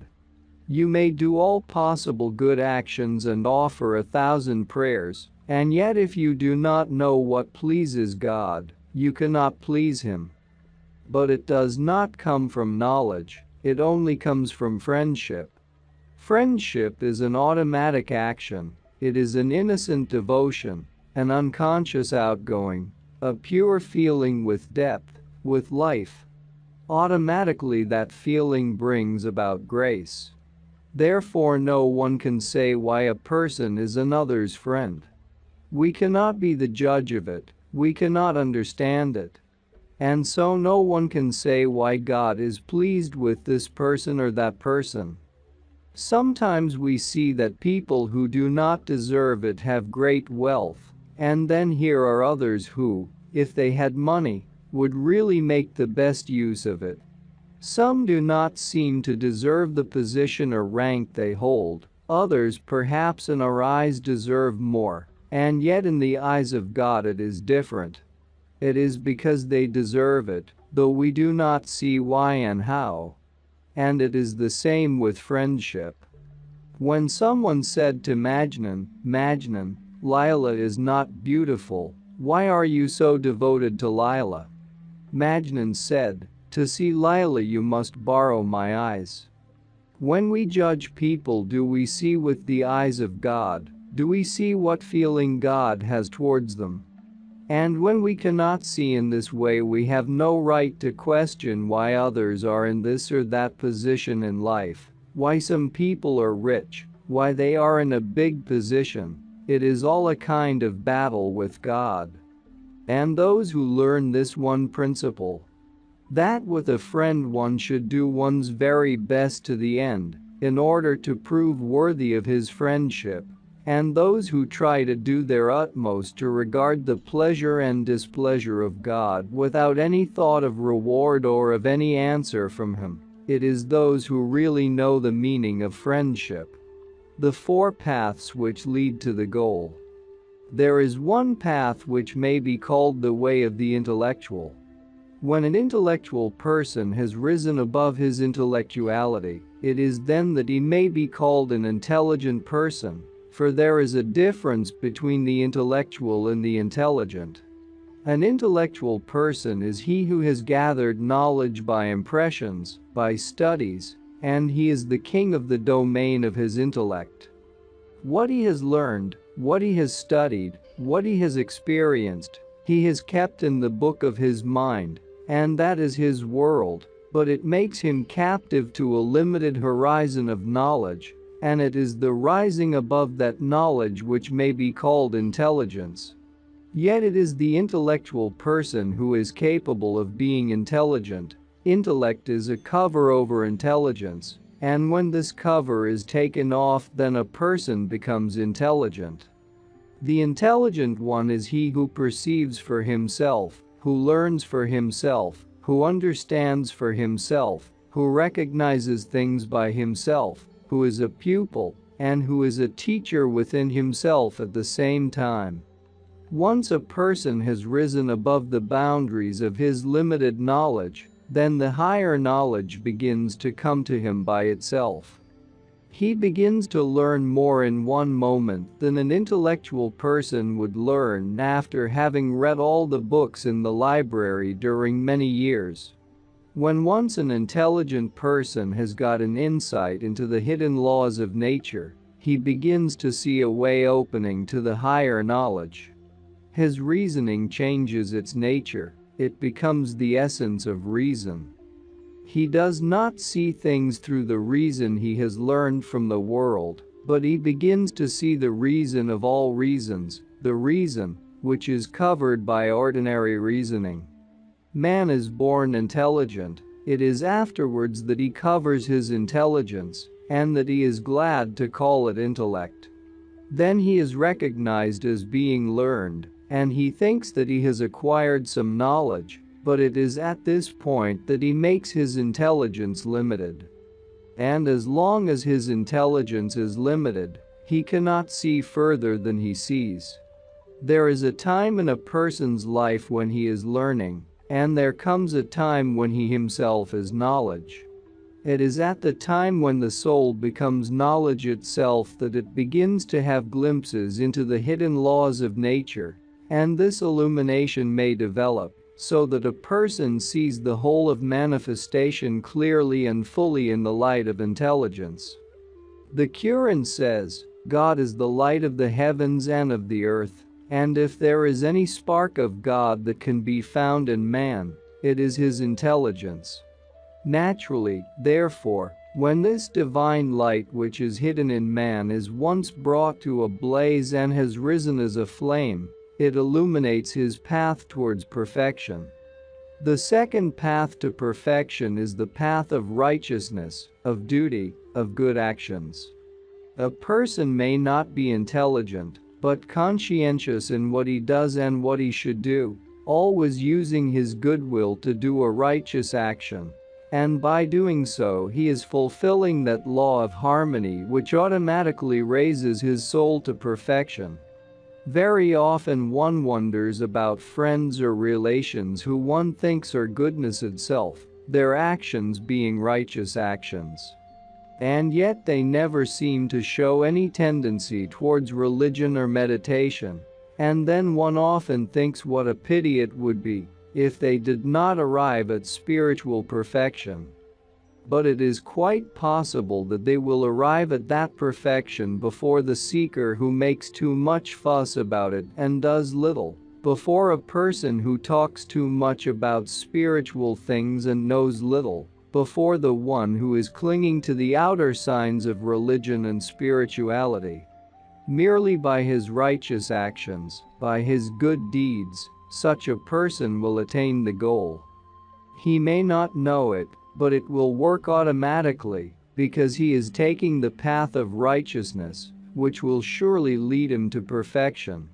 You may do all possible good actions and offer 1,000 prayers, and yet if you do not know what pleases God, you cannot please Him. But it does not come from knowledge, it only comes from friendship. Friendship is an automatic action, it is an innocent devotion, an unconscious outgoing, a pure feeling with depth, with life. Automatically that feeling brings about grace. Therefore no one can say why a person is another's friend. We cannot be the judge of it, we cannot understand it. And so no one can say why God is pleased with this person or that person. Sometimes we see that people who do not deserve it have great wealth, and then here are others who, if they had money, would really make the best use of it. Some do not seem to deserve the position or rank they hold, others perhaps in our eyes deserve more, and yet in the eyes of God it is different. It is because they deserve it, though we do not see why and how. And it is the same with friendship. When someone said to Majnun, Lila is not beautiful, why are you so devoted to Lila? Majnun said, to see Lila you must borrow my eyes. When we judge people, do we see with the eyes of God? Do we see what feeling God has towards them? And when we cannot see in this way, we have no right to question why others are in this or that position in life, why some people are rich, why they are in a big position. It is all a kind of battle with God. And those who learn this one principle, that with a friend one should do one's very best to the end, in order to prove worthy of his friendship, and those who try to do their utmost to regard the pleasure and displeasure of God without any thought of reward or of any answer from Him, it is those who really know the meaning of friendship. The four paths which lead to the goal. There is one path which may be called the way of the intellectual. When an intellectual person has risen above his intellectuality, it is then that he may be called an intelligent person. For there is a difference between the intellectual and the intelligent. An intellectual person is he who has gathered knowledge by impressions, by studies, and he is the king of the domain of his intellect. What he has learned, what he has studied, what he has experienced, he has kept in the book of his mind, and that is his world, but it makes him captive to a limited horizon of knowledge. And it is the rising above that knowledge which may be called intelligence. Yet it is the intellectual person who is capable of being intelligent. Intellect is a cover over intelligence, and when this cover is taken off, then a person becomes intelligent. The intelligent one is he who perceives for himself, who learns for himself, who understands for himself, who recognizes things by himself, who is a pupil, and who is a teacher within himself at the same time. Once a person has risen above the boundaries of his limited knowledge, then the higher knowledge begins to come to him by itself. He begins to learn more in one moment than an intellectual person would learn after having read all the books in the library during many years. When once an intelligent person has got an insight into the hidden laws of nature, he begins to see a way opening to the higher knowledge. His reasoning changes its nature, it becomes the essence of reason. He does not see things through the reason he has learned from the world, but he begins to see the reason of all reasons, the reason which is covered by ordinary reasoning. Man is born intelligent, it is afterwards that he covers his intelligence, and that he is glad to call it intellect. Then he is recognized as being learned, and he thinks that he has acquired some knowledge, but it is at this point that he makes his intelligence limited. And as long as his intelligence is limited, he cannot see further than he sees. There is a time in a person's life when he is learning, and there comes a time when he himself is knowledge. It is at the time when the soul becomes knowledge itself that it begins to have glimpses into the hidden laws of nature, and this illumination may develop, so that a person sees the whole of manifestation clearly and fully in the light of intelligence. The Quran says, God is the light of the heavens and of the earth, and if there is any spark of God that can be found in man, it is his intelligence. Naturally, therefore, when this divine light which is hidden in man is once brought to a blaze and has risen as a flame, it illuminates his path towards perfection. The second path to perfection is the path of righteousness, of duty, of good actions. A person may not be intelligent, but conscientious in what he does and what he should do, always using his goodwill to do a righteous action. And by doing so he is fulfilling that law of harmony which automatically raises his soul to perfection. Very often one wonders about friends or relations who one thinks are goodness itself, their actions being righteous actions. And yet they never seem to show any tendency towards religion or meditation, and then one often thinks what a pity it would be if they did not arrive at spiritual perfection. But it is quite possible that they will arrive at that perfection before the seeker who makes too much fuss about it and does little, before a person who talks too much about spiritual things and knows little, before the one who is clinging to the outer signs of religion and spirituality. Merely by his righteous actions, by his good deeds, such a person will attain the goal. He may not know it, but it will work automatically, because he is taking the path of righteousness, which will surely lead him to perfection.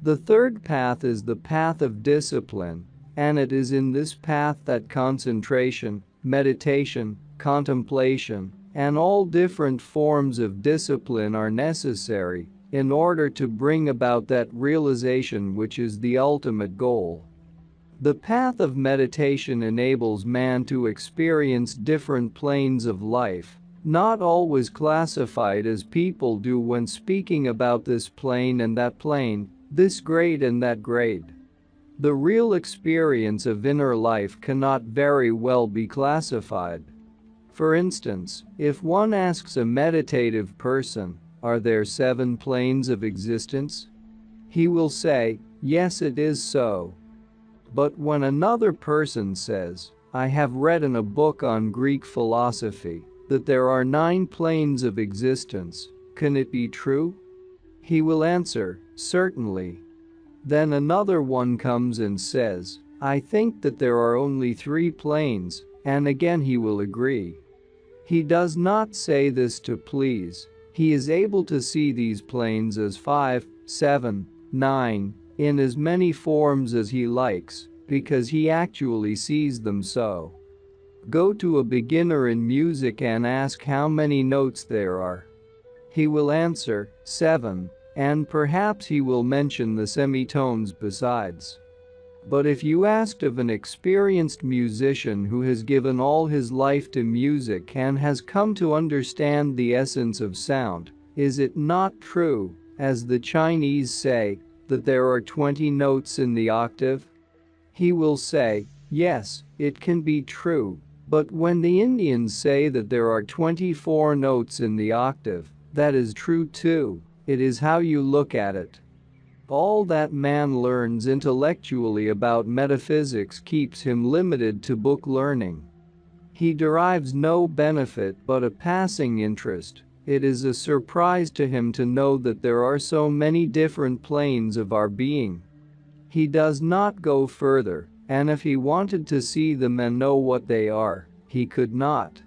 The third path is the path of discipline, and it is in this path that concentration, meditation, contemplation, and all different forms of discipline are necessary in order to bring about that realization which is the ultimate goal. The path of meditation enables man to experience different planes of life, not always classified as people do when speaking about this plane and that plane, this grade and that grade. The real experience of inner life cannot very well be classified. For instance, if one asks a meditative person, are there 7 planes of existence? He will say, yes, it is so. But when another person says, I have read in a book on Greek philosophy that there are 9 planes of existence, can it be true? He will answer, certainly. Then another one comes and says, I think that there are only 3 planes, and again he will agree. He does not say this to please. He is able to see these planes as 5, 7, 9, in as many forms as he likes, because he actually sees them so. Go to a beginner in music and ask how many notes there are. He will answer, 7, and perhaps he will mention the semitones besides. But if you asked of an experienced musician who has given all his life to music and has come to understand the essence of sound, is it not true, as the Chinese say, that there are 20 notes in the octave? He will say, yes, it can be true. But when the Indians say that there are 24 notes in the octave, that is true too. It is how you look at it. All that man learns intellectually about metaphysics keeps him limited to book learning. He derives no benefit but a passing interest. It is a surprise to him to know that there are so many different planes of our being. He does not go further, and if he wanted to see them and know what they are, he could not.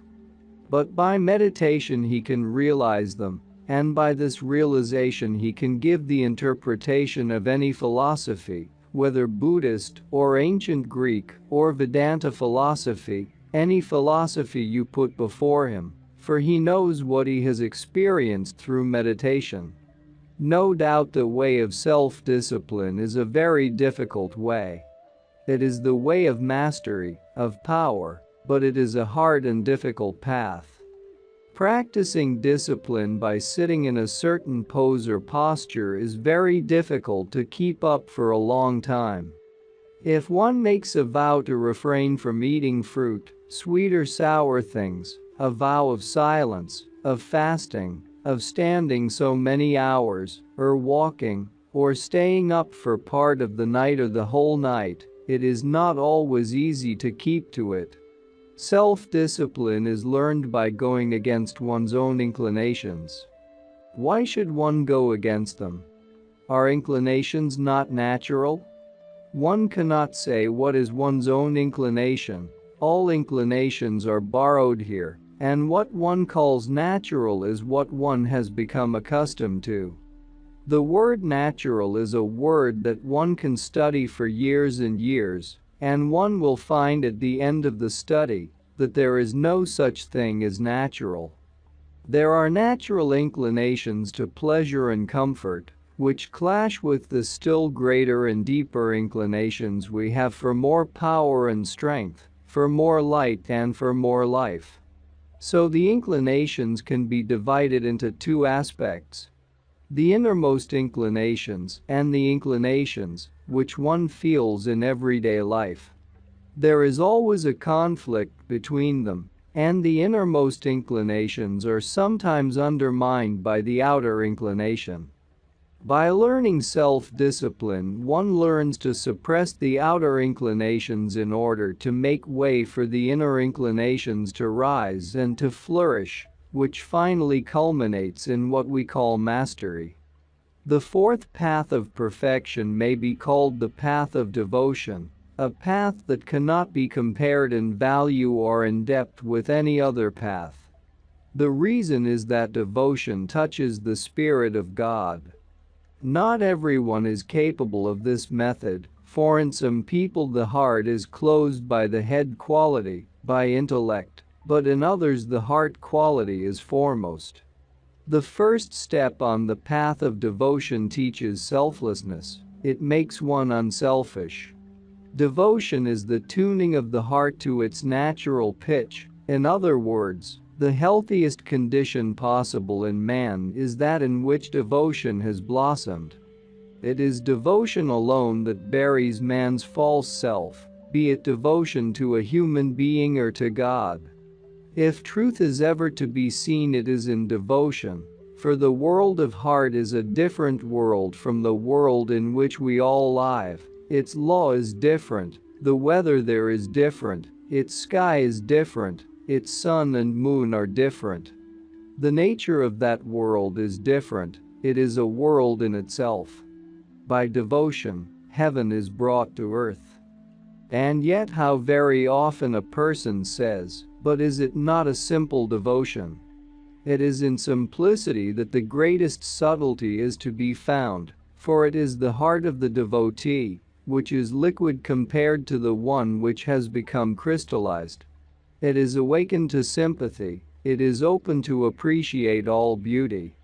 But by meditation he can realize them, and by this realization he can give the interpretation of any philosophy, whether Buddhist or ancient Greek or Vedanta philosophy, any philosophy you put before him, for he knows what he has experienced through meditation. No doubt the way of self-discipline is a very difficult way. It is the way of mastery, of power, but it is a hard and difficult path. Practicing discipline by sitting in a certain pose or posture is very difficult to keep up for a long time. If one makes a vow to refrain from eating fruit, sweet or sour things, a vow of silence, of fasting, of standing so many hours, or walking, or staying up for part of the night or the whole night, it is not always easy to keep to it. Self-discipline is learned by going against one's own inclinations. Why should one go against them? Are inclinations not natural? One cannot say what is one's own inclination. All inclinations are borrowed here, and what one calls natural is what one has become accustomed to. The word natural is a word that one can study for years and years, and one will find at the end of the study that there is no such thing as natural. There are natural inclinations to pleasure and comfort, which clash with the still greater and deeper inclinations we have for more power and strength, for more light and for more life. So the inclinations can be divided into two aspects: the innermost inclinations and the inclinations which one feels in everyday life. There is always a conflict between them, and the innermost inclinations are sometimes undermined by the outer inclination. By learning self-discipline, one learns to suppress the outer inclinations in order to make way for the inner inclinations to rise and to flourish, which finally culminates in what we call mastery. The fourth path of perfection may be called the path of devotion, a path that cannot be compared in value or in depth with any other path. The reason is that devotion touches the Spirit of God. Not everyone is capable of this method, for in some people the heart is closed by the head quality, by intellect, but in others the heart quality is foremost. The first step on the path of devotion teaches selflessness. It makes one unselfish. Devotion is the tuning of the heart to its natural pitch. In other words, the healthiest condition possible in man is that in which devotion has blossomed. It is devotion alone that buries man's false self, be it devotion to a human being or to God. If truth is ever to be seen, it is in devotion, for the world of heart is a different world from the world in which we all live. Its law is different, the weather there is different, its sky is different, its sun and moon are different. The nature of that world is different, it is a world in itself. By devotion, heaven is brought to earth. And yet how very often a person says, but is it not a simple devotion? It is in simplicity that the greatest subtlety is to be found, for it is the heart of the devotee, which is liquid compared to the one which has become crystallized. It is awakened to sympathy, it is open to appreciate all beauty.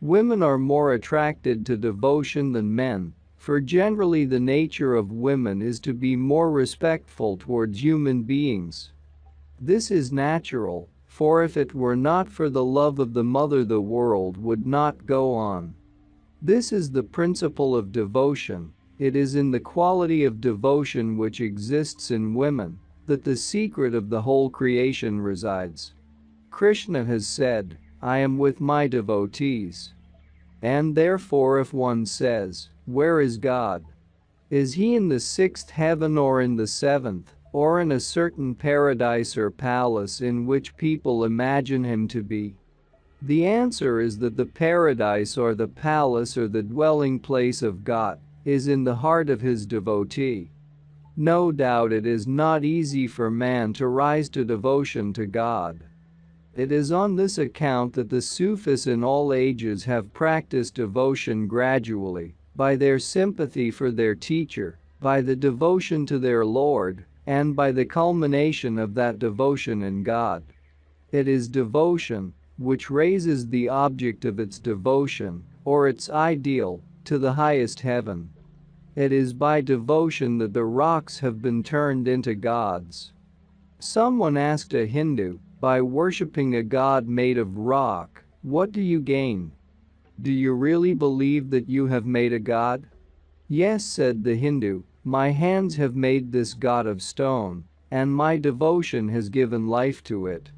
Women are more attracted to devotion than men, For generally the nature of women is to be more respectful towards human beings. This is natural, for if it were not for the love of the mother the world would not go on. This is the principle of devotion. It is in the quality of devotion which exists in women that the secret of the whole creation resides. Krishna has said, "I am with my devotees." And therefore if one says, "Where is God? Is he in the sixth heaven or in the seventh, or in a certain paradise or palace in which people imagine him to be?" The answer is that the paradise or the palace or the dwelling place of God is in the heart of his devotee. No doubt it is not easy for man to rise to devotion to God. It is on this account that the Sufis in all ages have practiced devotion gradually, by their sympathy for their teacher, by the devotion to their Lord, and by the culmination of that devotion in God. It is devotion which raises the object of its devotion, or its ideal, to the highest heaven. It is by devotion that the rocks have been turned into gods. Someone asked a Hindu, "By worshipping a god made of rock, what do you gain? Do you really believe that you have made a god?" "Yes," said the Hindu, "my hands have made this god of stone, and my devotion has given life to it."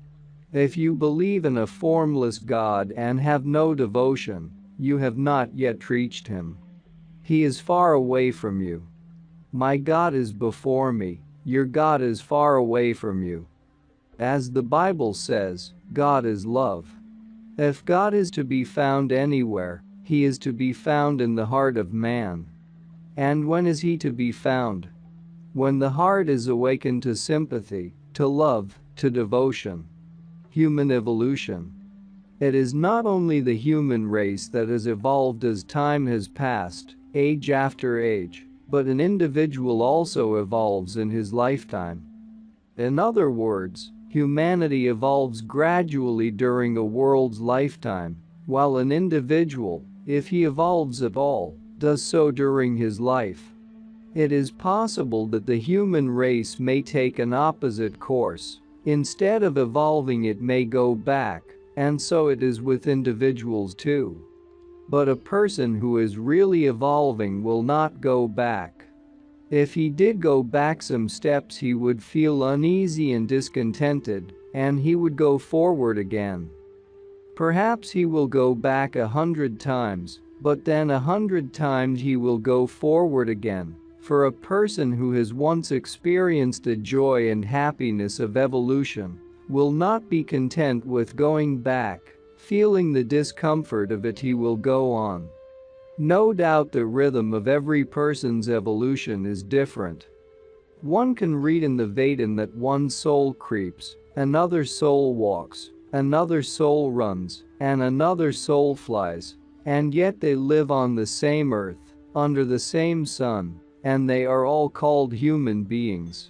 If you believe in a formless God and have no devotion, you have not yet reached him. He is far away from you. My God is before me, your God is far away from you. As the Bible says, God is love. If God is to be found anywhere, he is to be found in the heart of man. And when is he to be found? When the heart is awakened to sympathy, to love, to devotion. Human evolution. It is not only the human race that has evolved as time has passed, age after age, but an individual also evolves in his lifetime. In other words, humanity evolves gradually during a world's lifetime, while an individual, if he evolves at all, does so during his life. It is possible that the human race may take an opposite course. Instead of evolving, it may go back, and so it is with individuals too. But a person who is really evolving will not go back. If he did go back some steps, he would feel uneasy and discontented, and he would go forward again. Perhaps he will go back 100 times, but then 100 times he will go forward again. For a person who has once experienced the joy and happiness of evolution will not be content with going back. Feeling the discomfort of it, he will go on. No doubt the rhythm of every person's evolution is different. One can read in the Vedan that one soul creeps, another soul walks, another soul runs, and another soul flies, and yet they live on the same earth, under the same sun, and they are all called human beings.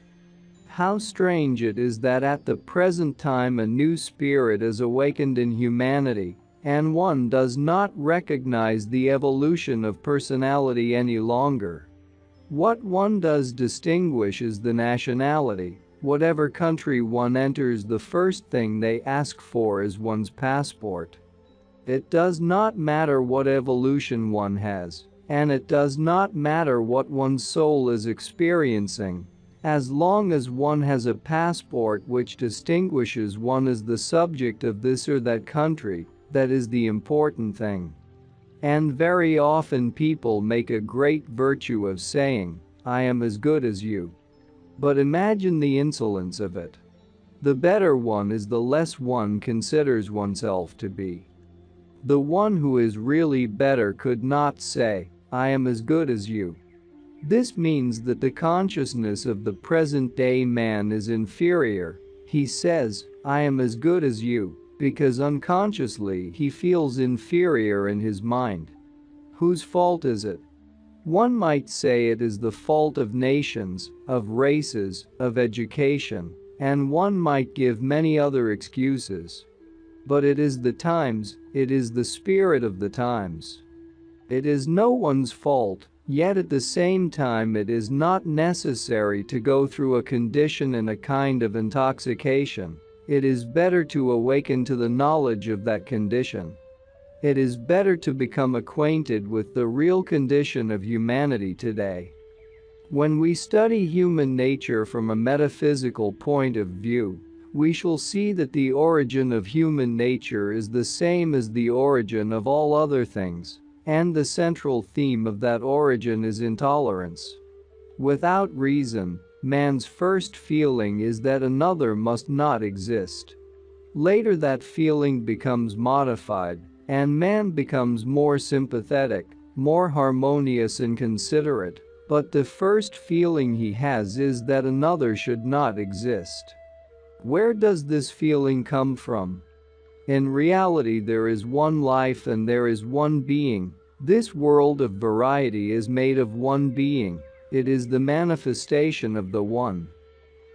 How strange it is that at the present time a new spirit is awakened in humanity, and one does not recognize the evolution of personality any longer. What one does distinguish is the nationality. Whatever country one enters, the first thing they ask for is one's passport. It does not matter what evolution one has, and it does not matter what one's soul is experiencing. As long as one has a passport which distinguishes one as the subject of this or that country, that is the important thing. And very often people make a great virtue of saying, "I am as good as you." But imagine the insolence of it. The better one is the less one considers oneself to be. The one who is really better could not say, "I am as good as you." This means that the consciousness of the present-day man is inferior. He says, "I am as good as you," because unconsciously he feels inferior in his mind. Whose fault is it? One might say it is the fault of nations, of races, of education, and one might give many other excuses. But it is the times, it is the spirit of the times. It is no one's fault. Yet at the same time it is not necessary to go through a condition and a kind of intoxication. It is better to awaken to the knowledge of that condition. It is better to become acquainted with the real condition of humanity today. When we study human nature from a metaphysical point of view, we shall see that the origin of human nature is the same as the origin of all other things, and the central theme of that origin is intolerance. Without reason, man's first feeling is that another must not exist. Later that feeling becomes modified, and man becomes more sympathetic, more harmonious and considerate, but the first feeling he has is that another should not exist. Where does this feeling come from? In reality, there is one life and there is one being. This world of variety is made of one being. It is the manifestation of the one.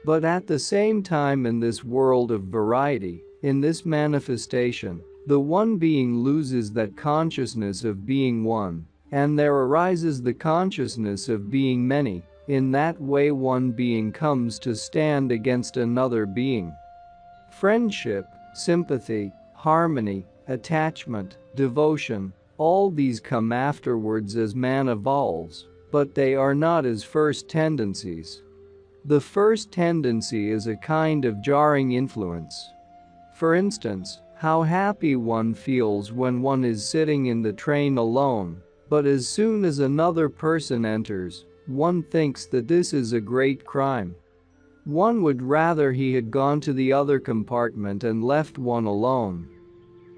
But at the same time, in this world of variety, in this manifestation, the one being loses that consciousness of being one, and there arises the consciousness of being many. In that way, one being comes to stand against another being. Friendship, sympathy, harmony, attachment, devotion, all these come afterwards as man evolves, but they are not his first tendencies. The first tendency is a kind of jarring influence. For instance, how happy one feels when one is sitting in the train alone, but as soon as another person enters, one thinks that this is a great crime. One would rather he had gone to the other compartment and left one alone.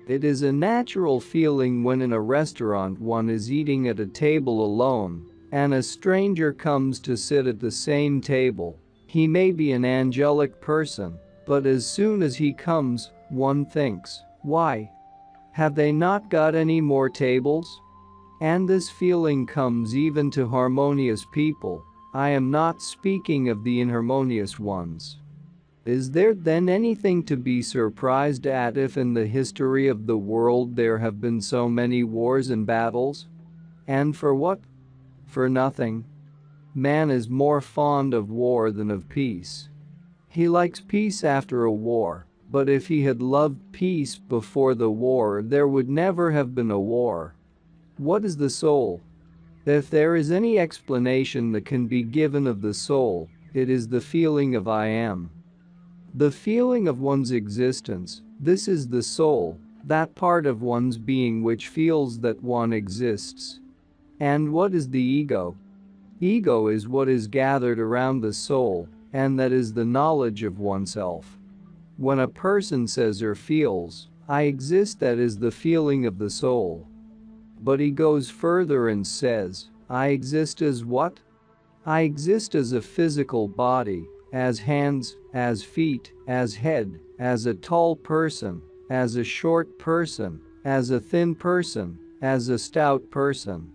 It is a natural feeling when in a restaurant one is eating at a table alone, and a stranger comes to sit at the same table. He may be an angelic person, but as soon as he comes, one thinks, why? Have they not got any more tables? And this feeling comes even to harmonious people. I am not speaking of the inharmonious ones. Is there then anything to be surprised at if in the history of the world there have been so many wars and battles? And for what? For nothing. Man is more fond of war than of peace. He likes peace after a war, but if he had loved peace before the war, there would never have been a war. What is the soul? If there is any explanation that can be given of the soul, it is the feeling of I am. The feeling of one's existence, this is the soul, that part of one's being which feels that one exists. And what is the ego? Ego is what is gathered around the soul, and that is the knowledge of oneself. When a person says or feels, I exist, that is the feeling of the soul. But he goes further and says, I exist as what? I exist as a physical body, as hands, as feet, as head, as a tall person, as a short person, as a thin person, as a stout person.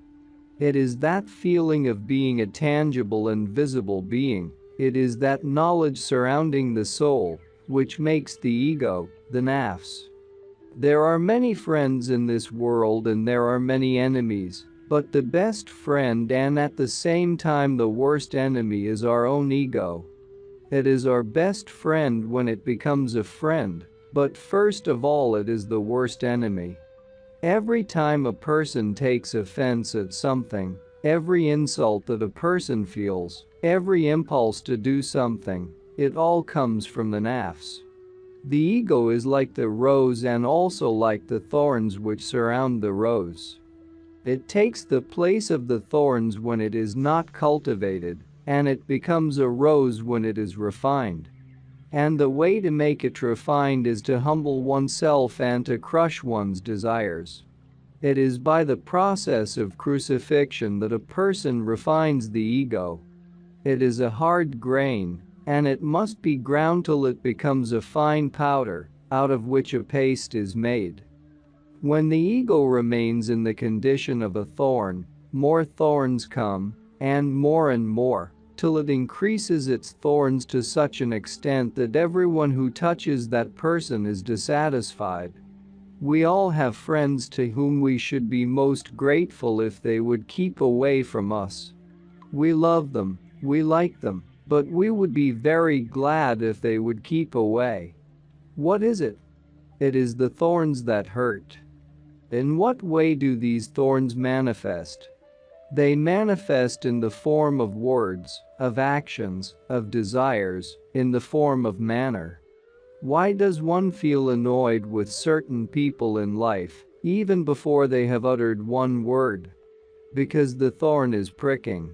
It is that feeling of being a tangible and visible being, it is that knowledge surrounding the soul, which makes the ego, the nafs. There are many friends in this world and there are many enemies, but the best friend and at the same time the worst enemy is our own ego. It is our best friend when it becomes a friend, but first of all it is the worst enemy. Every time a person takes offense at something, every insult that a person feels, every impulse to do something, it all comes from the nafs. The ego is like the rose and also like the thorns which surround the rose. It takes the place of the thorns when it is not cultivated, and it becomes a rose when it is refined. And the way to make it refined is to humble oneself and to crush one's desires. It is by the process of crucifixion that a person refines the ego. It is a hard grain, and it must be ground till it becomes a fine powder, out of which a paste is made. When the ego remains in the condition of a thorn, more thorns come, and more, till it increases its thorns to such an extent that everyone who touches that person is dissatisfied. We all have friends to whom we should be most grateful if they would keep away from us. We love them, we like them, but we would be very glad if they would keep away. What is it? It is the thorns that hurt. In what way do these thorns manifest? They manifest in the form of words, of actions, of desires, in the form of manner. Why does one feel annoyed with certain people in life, even before they have uttered one word? Because the thorn is pricking.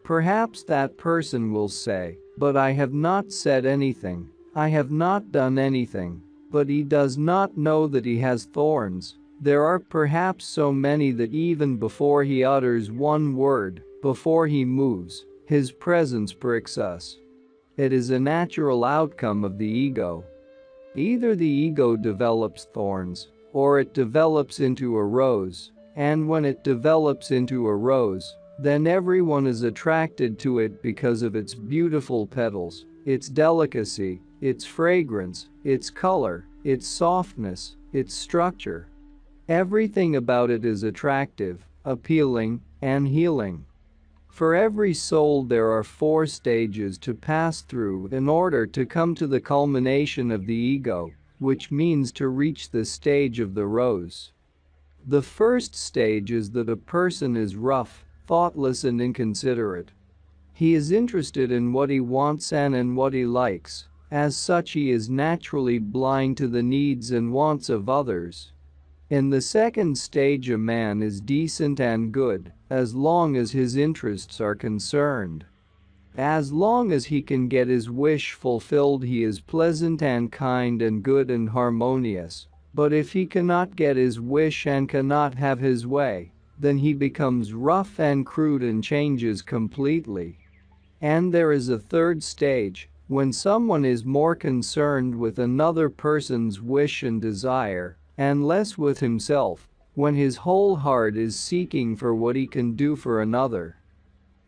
Perhaps that person will say, "But I have not said anything, I have not done anything," but he does not know that he has thorns. There are perhaps so many that even before he utters one word, before he moves, his presence pricks us. It is a natural outcome of the ego. Either the ego develops thorns, or it develops into a rose, and when it develops into a rose, then everyone is attracted to it because of its beautiful petals, its delicacy, its fragrance, its color, its softness, its structure. Everything about it is attractive, appealing, and healing. For every soul there are 4 stages to pass through in order to come to the culmination of the ego, which means to reach the stage of the rose. The first stage is that a person is rough, thoughtless and inconsiderate. He is interested in what he wants and in what he likes. As such, he is naturally blind to the needs and wants of others. In the second stage, a man is decent and good, as long as his interests are concerned. As long as he can get his wish fulfilled, he is pleasant and kind and good and harmonious. But if he cannot get his wish and cannot have his way, then he becomes rough and crude and changes completely. And there is a third stage, when someone is more concerned with another person's wish and desire, and less with himself, when his whole heart is seeking for what he can do for another.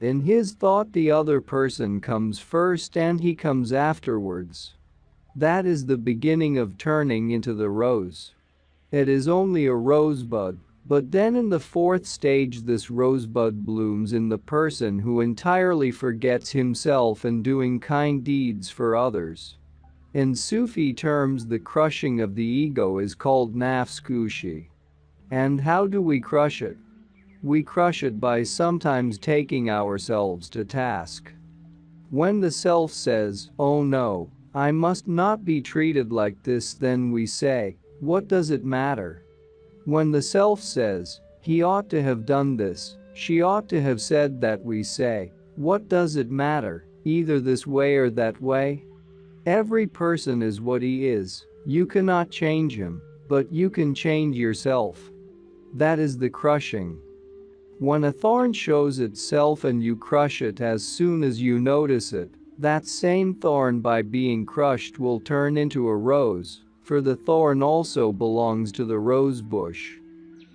In his thought, the other person comes first and he comes afterwards. That is the beginning of turning into the rose. It is only a rosebud, but then in the fourth stage this rosebud blooms in the person who entirely forgets himself and doing kind deeds for others. In Sufi terms, the crushing of the ego is called nafs kushi. And how do we crush it? We crush it by sometimes taking ourselves to task. When the self says, "Oh no, I must not be treated like this," then we say, "What does it matter?" When the self says, "He ought to have done this, she ought to have said that," we say, "What does it matter, either this way or that way?" Every person is what he is. You cannot change him, but you can change yourself. That is the crushing. When a thorn shows itself and you crush it as soon as you notice it, that same thorn by being crushed will turn into a rose, for the thorn also belongs to the rose bush.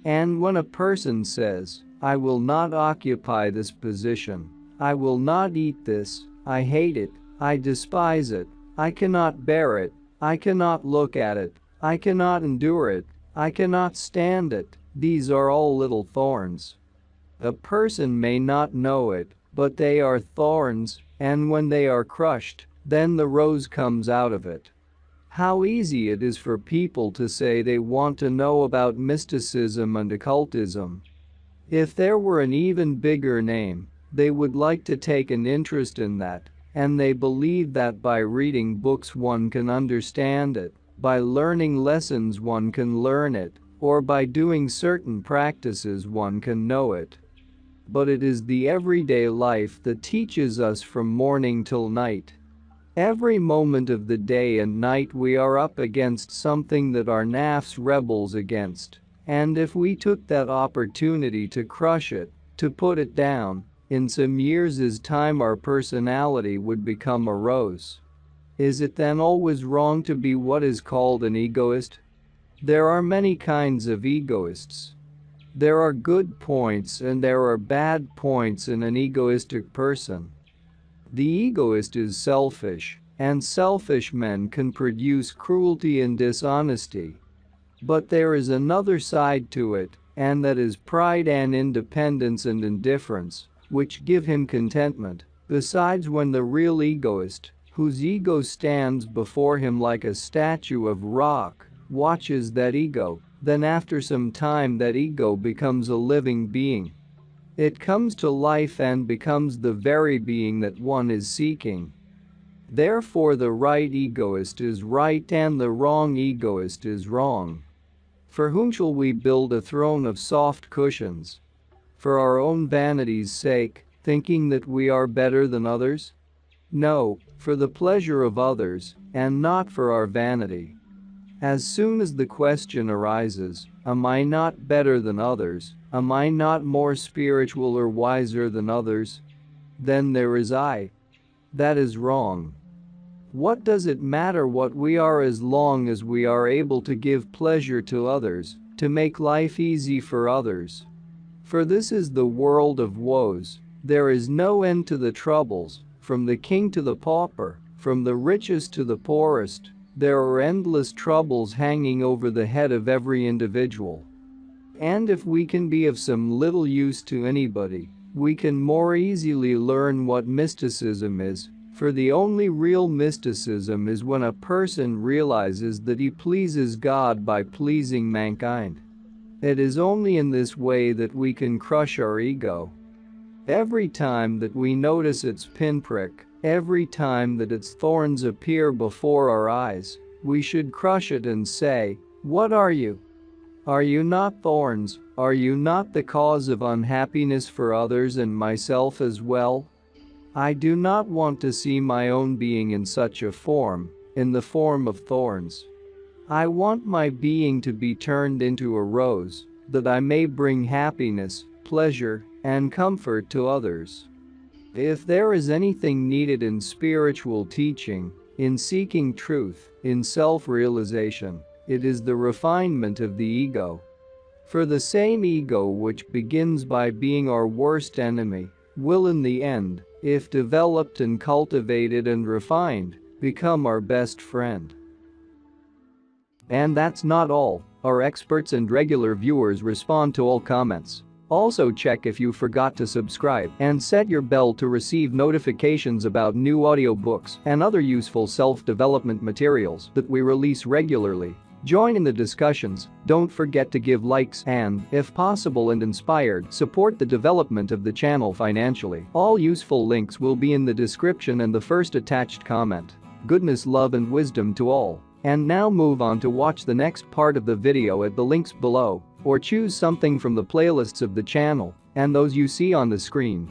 And when a person says, "I will not occupy this position, I will not eat this, I hate it, I despise it, I cannot bear it, I cannot look at it, I cannot endure it, I cannot stand it," these are all little thorns. A person may not know it, but they are thorns, and when they are crushed, then the rose comes out of it. How easy it is for people to say they want to know about mysticism and occultism. If there were an even bigger name, they would like to take an interest in that, and they believe that by reading books one can understand it, by learning lessons one can learn it, or by doing certain practices one can know it. But it is the everyday life that teaches us from morning till night. Every moment of the day and night we are up against something that our nafs rebels against, and if we took that opportunity to crush it, to put it down, in some years' time our personality would become a rose. Is it then always wrong to be what is called an egoist? There are many kinds of egoists. There are good points and there are bad points in an egoistic person. The egoist is selfish, and selfish men can produce cruelty and dishonesty. But there is another side to it, and that is pride and independence and indifference, which give him contentment. Besides, when the real egoist, whose ego stands before him like a statue of rock, watches that ego, then after some time that ego becomes a living being. It comes to life and becomes the very being that one is seeking. Therefore the right egoist is right and the wrong egoist is wrong. For whom shall we build a throne of soft cushions? For our own vanity's sake, thinking that we are better than others? No, for the pleasure of others, and not for our vanity. As soon as the question arises, am I not better than others? Am I not more spiritual or wiser than others? Then there is I. That is wrong. What does it matter what we are as long as we are able to give pleasure to others, to make life easy for others? For this is the world of woes. There is no end to the troubles, from the king to the pauper, from the richest to the poorest. There are endless troubles hanging over the head of every individual. And if we can be of some little use to anybody, we can more easily learn what mysticism is, for the only real mysticism is when a person realizes that he pleases God by pleasing mankind. It is only in this way that we can crush our ego. Every time that we notice its pinprick, every time that its thorns appear before our eyes, we should crush it and say, "What are you? Are you not thorns? Are you not the cause of unhappiness for others and myself as well? I do not want to see my own being in such a form, in the form of thorns. I want my being to be turned into a rose, that I may bring happiness, pleasure, and comfort to others." If there is anything needed in spiritual teaching, in seeking truth, in self-realization, it is the refinement of the ego. For the same ego which begins by being our worst enemy will in the end, if developed and cultivated and refined, become our best friend. And that's not all. Our experts and regular viewers respond to all comments. Also check if you forgot to subscribe and set your bell to receive notifications about new audiobooks and other useful self-development materials that we release regularly. Join in the discussions, don't forget to give likes and, if possible and inspired, support the development of the channel financially. All useful links will be in the description and the first attached comment. Goodness, love and wisdom to all. And now move on to watch the next part of the video at the links below, or choose something from the playlists of the channel and those you see on the screen.